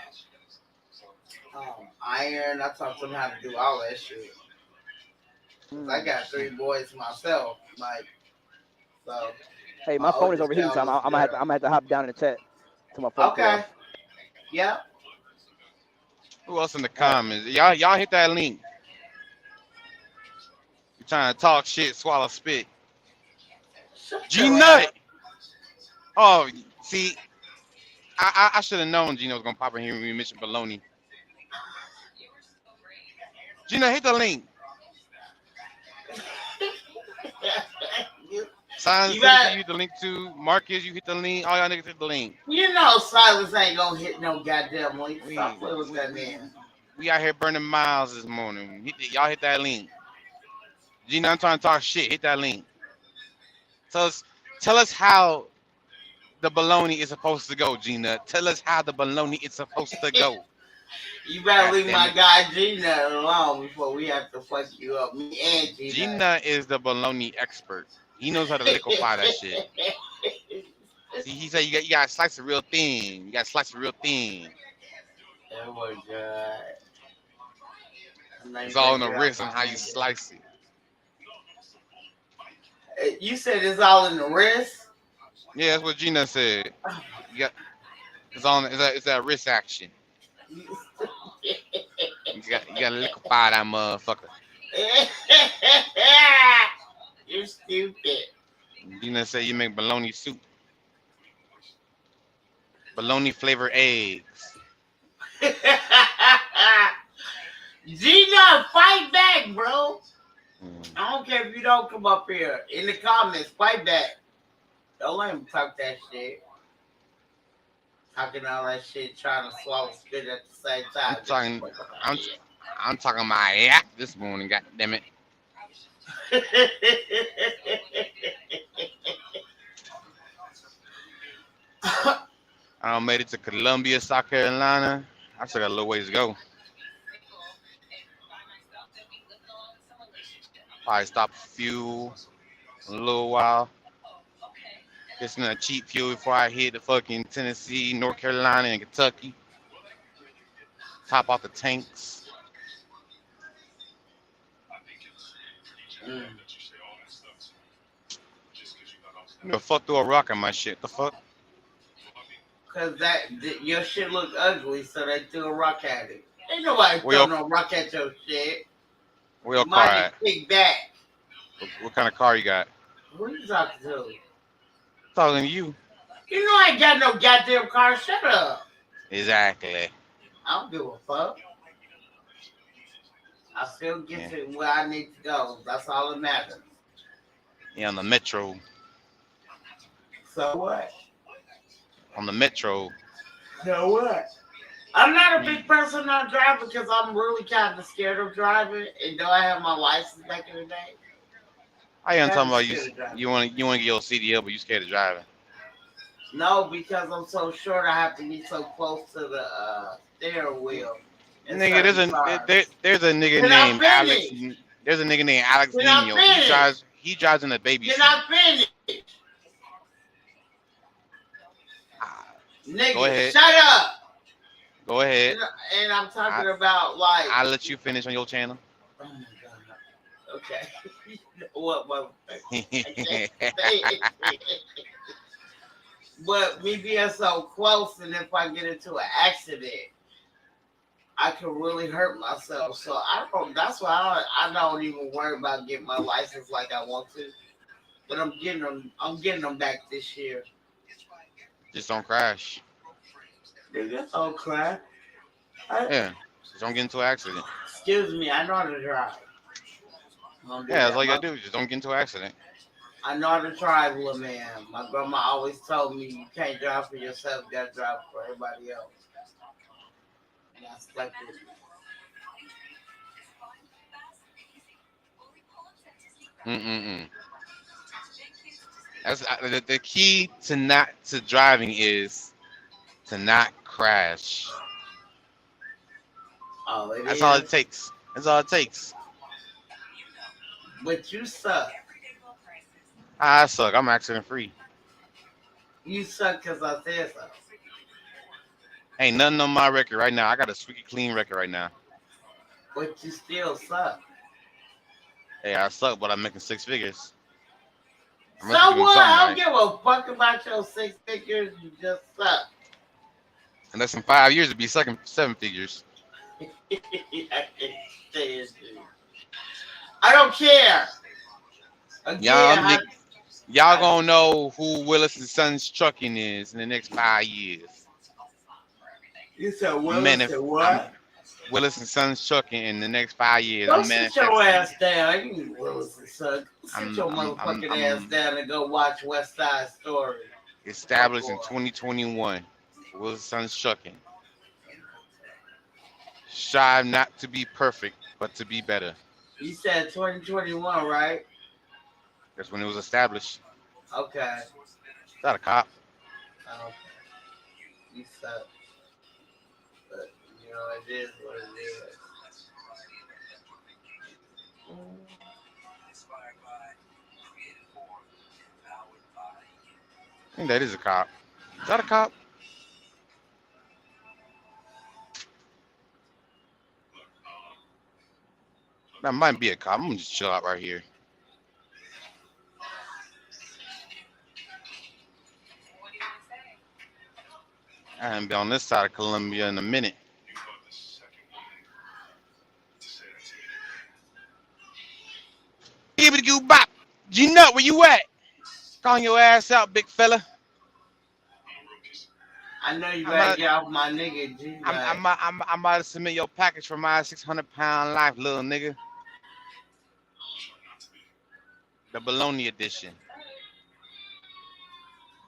iron. I taught them how to do all that shit. 'Cause I got 3 boys myself. Like so. Hey, my phone is overheating, so I'm gonna have to hop down in the chat to my phone. Okay. Yep. Who else in the comments? Y'all hit that link. You trying to talk shit, swallow spit. G Nut. Oh, see, I should have known Gino was gonna pop in here when we mentioned baloney. Gino, hit the link. Silence, you hit the link to Marcus. You hit the link. All y'all niggas hit the link. You know, Silas ain't gonna hit no goddamn link. Stop playing with that man. We out here burning miles this morning. Y'all hit that link. Gina, I'm trying to talk shit. Hit that link. Tell us how the baloney is supposed to go, Gina. Tell us how the baloney is supposed to go. You better leave my guy Gina alone before we have to fuck you up. Me and Gina. Gina is the baloney expert. He knows how to liquefy that shit. See, he said you got to slice it real thin. You got to slice it real thin. Oh my god. It's all in the wrist on how you slice it. You said it's all in the wrist? Yeah, that's what Gina said. It's that wrist action. You got to liquefy that motherfucker. You're stupid. Gina said you make bologna soup. Bologna flavored eggs. Gina, fight back, bro. I don't care if you don't come up here. In the comments, fight back. Don't let him talk that shit. Talking all that shit, trying to swallow spit at the same time. I'm talking my yak this morning, god damn it. I made it to Columbia, South Carolina. I still got a little ways to go. Probably stop fuel a little while. Get some cheap fuel before I hit the fucking Tennessee, North Carolina, and Kentucky. Top off the tanks. The fuck through a rock in my shit. The fuck? Cause your shit look ugly, so they threw a rock at it. Ain't nobody throw no rock at your shit. Where your car at? Kick back. What kind of car you got? Who you talking to? Talking to you. You know I ain't got no goddamn car. Shut up. Exactly. I don't give a fuck. I still get to where I need to go. That's all that matters. Yeah, on the metro. So what? On the metro. So what? I'm not a big person on driving because I'm really kind of scared of driving. And though I have my license back in the day. I am talking about you want to get your CDL, but you scared of driving. No, because I'm so short, I have to be so close to the steering wheel. Nigga, there's a nigga named Alex. There's a nigga named Alex Nino. He drives in a baby seat. Can I finish? Nigga, go ahead. Shut up. Go ahead. And I'm talking about like. I'll let you finish on your channel. Oh my god. Okay. What motherfucker? But me being so close, and if I get into an accident, I could really hurt myself. So I don't. That's why I don't even worry about getting my license like I want to. But I'm getting them. I'm getting them back this year. Just don't crash. Nigga, oh crap. I, Yeah. Just don't get into an accident. excuse me. I know how to drive. Don't do Yeah, that's that. all you gotta do. Just don't get into an accident. I know how to drive, little man. My grandma always told me you can't drive for yourself. You gotta drive for everybody else. And I stuck with it. Mm-mm-mm. That's the key to driving is to not crash. Oh, it That's all is. it takes. That's all it takes. But you suck. I suck. I'm accident free. You suck because I said so. Ain't nothing on my record right now. I got a squeaky clean record right now. But you still suck. Hey, I suck, but I'm making six figures. I So must be doing what? I don't something give a fuck about your 6 figures. You just suck. right. In less than 5 years, to be sucking 7 figures. I can't stand you. I don't care. Again, Y'all gonna know who Willis and Sons Trucking is in the next 5 years. you said Willis Man, said what? Willis and Sons Trucking in the next 5 years. Go I'm sit your manifesting. ass down. You Willis and Son. Sit I'm- your I'm- motherfucking I'm- ass down and go watch West Side Story. Established in Oh, boy. 2021. Willis and Sons Trucking. Strive not to be perfect, but to be better. You said 2021, right? That's when it was established. Okay. Is that a cop? Okay. You suck. But, you know, it is what it is. I think that is a cop. Is that a cop? That might be a cop. I'm gonna just chill out right here. I haven't been on this side of Columbia in a minute. Give it a go bop. G-Nut, where you at? Calling your ass out, big fella. I know you I'm gotta not- get off my nigga G. I'm about to submit your package for my 600-pound life, little nigga. The bologna edition.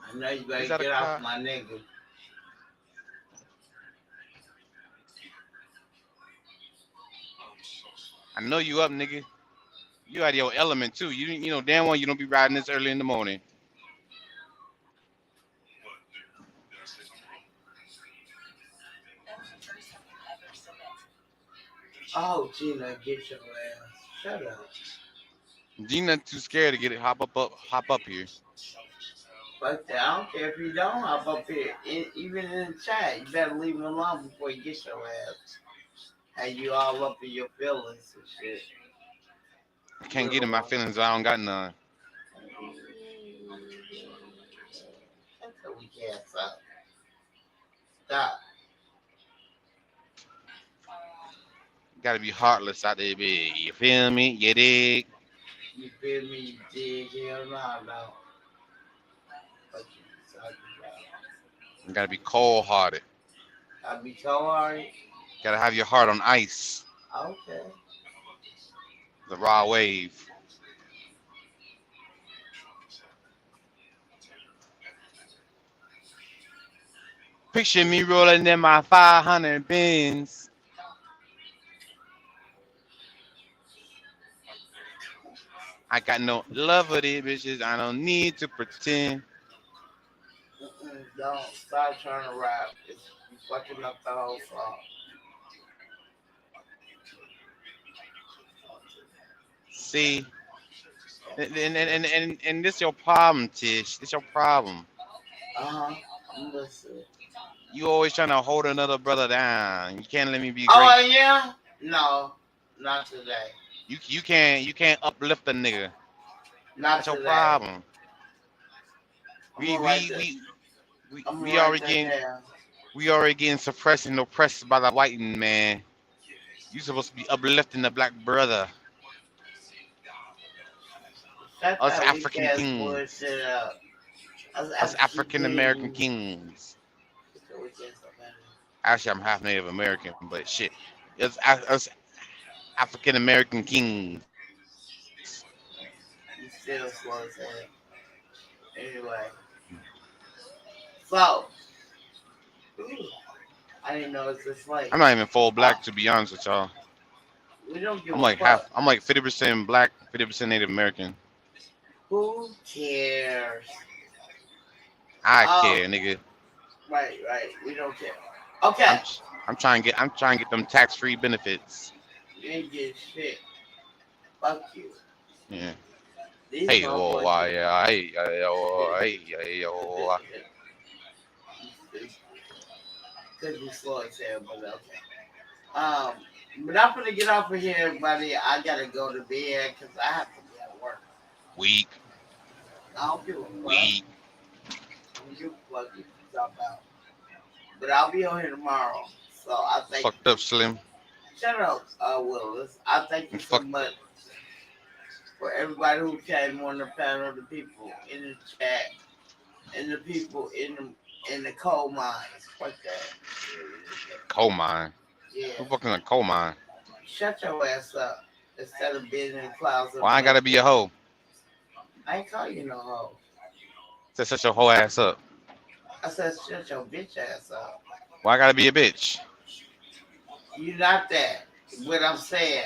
I know you gotta Is that a get off car? my nigga. I know you up, nigga. You out of your element too. You know damn well you don't be riding this early in the morning. Oh, Gina, get your ass. Shut up. Gina too scared to get it hop up here. Fuck that. I don't care if you don't hop up here. Even in the chat, you better leave him alone before you get your ass. And you all up in your feelings and shit. I can't get in my feelings. I don't got none. Shut your weak ass up. Stop. Gotta be heartless out there, baby. You feel me? You dig? You feel me? You dig? Hell no. Fuck you talking about. You gotta be cold hearted. I be so hard. Gotta have your heart on ice. Okay. The raw wave. Picture me rolling in my 500 bins. I got no love for these bitches. I don't need to pretend. Don't stop trying to rap. You fucking up the whole song. See, and this your problem, Tish. This your problem. I'm listening. You always trying to hold another brother down. You can't let me be Oh great. yeah? No, not today. You can't uplift a nigga. Not That's your today. problem. I'm gonna write I'm we gonna write already that getting down. suppressed and oppressed by the white man. You supposed to be uplifting the black brother, Shut us that weak African ass kings, bullshit up. us African American Kings. kings. Get your weak ass up out of Actually, I'm half Native American, but shit, us African American kings. here. You still slow as hell. Anyway, so ooh, I didn't know it's this late. I'm not even full Uh, black to be honest with y'all. we don't give I'm a like fuck. half. I'm like 50% black, 50% Native American. Who cares? I care, nigga. Right. We don't care. I'm Okay. I'm trying to get them tax-free benefits. You ain't get shit. Fuck you. Yeah. These Hey, oh, motherfuckers. why, yeah, hey, oh, hey, oh. Could be slow as hell, but okay. But I'm gonna get off of here, everybody. I gotta go to bed because I have to be at work. Weak, I don't give a fuck. weak. I don't give a fuck what you talk about. But I'll be on here tomorrow. So I thank Fucked up, Slim. Shut up, Willis. I thank you so Fuck. much for everybody who came on the panel, the people in the chat, and the people in the coal mines. Fuck that. Coal mine. Yeah. Who fucking a coal mine? Shut your ass up instead of being in the clouds. Why I gotta be a hoe? I ain't call you no hoe. Said shut your whole ass up. I said shut your bitch ass up. Why I gotta be a bitch? You not that. What I'm saying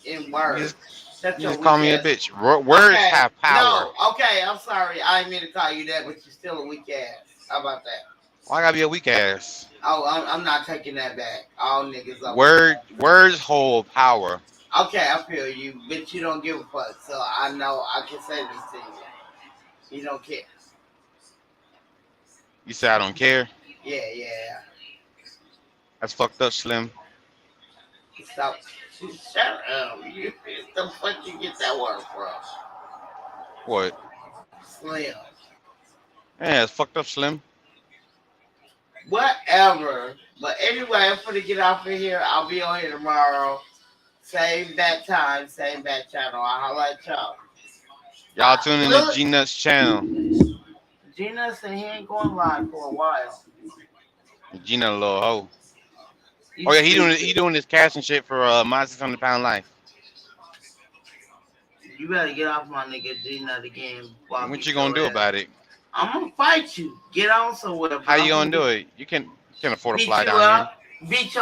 in words. Shut You your just call weak me a ass. bitch. Words Okay, have power. No, okay, I'm sorry. I didn't mean to call you that, but you're still a weak ass. How about that? Why I gotta be a weak ass? Oh, I'm not taking that back. All niggas are. Words hold power. Okay, I feel you, but you don't give a fuck. So I know I can say this to you. You don't care. You say I don't care? Yeah. That's fucked up, Slim. Stop. Shut up. The fuck you get that word from? What? Slim. Yeah, it's fucked up, Slim. Whatever. But anyway, I'm gonna get off of here. I'll be on here tomorrow. Same bat time, same bat channel. I'll holla at y'all. Y'all tune in to G Nuts channel. Gina said he ain't going live for a while. G Nut a little hoe. Oh yeah, he doing this cash and shit for my 600 pound life. You better get off my nigga Gina again. What you gonna do about it? I'm gonna fight you. Get on somewhere. How you gonna do it? You can't afford to Beat fly you down up. Beat your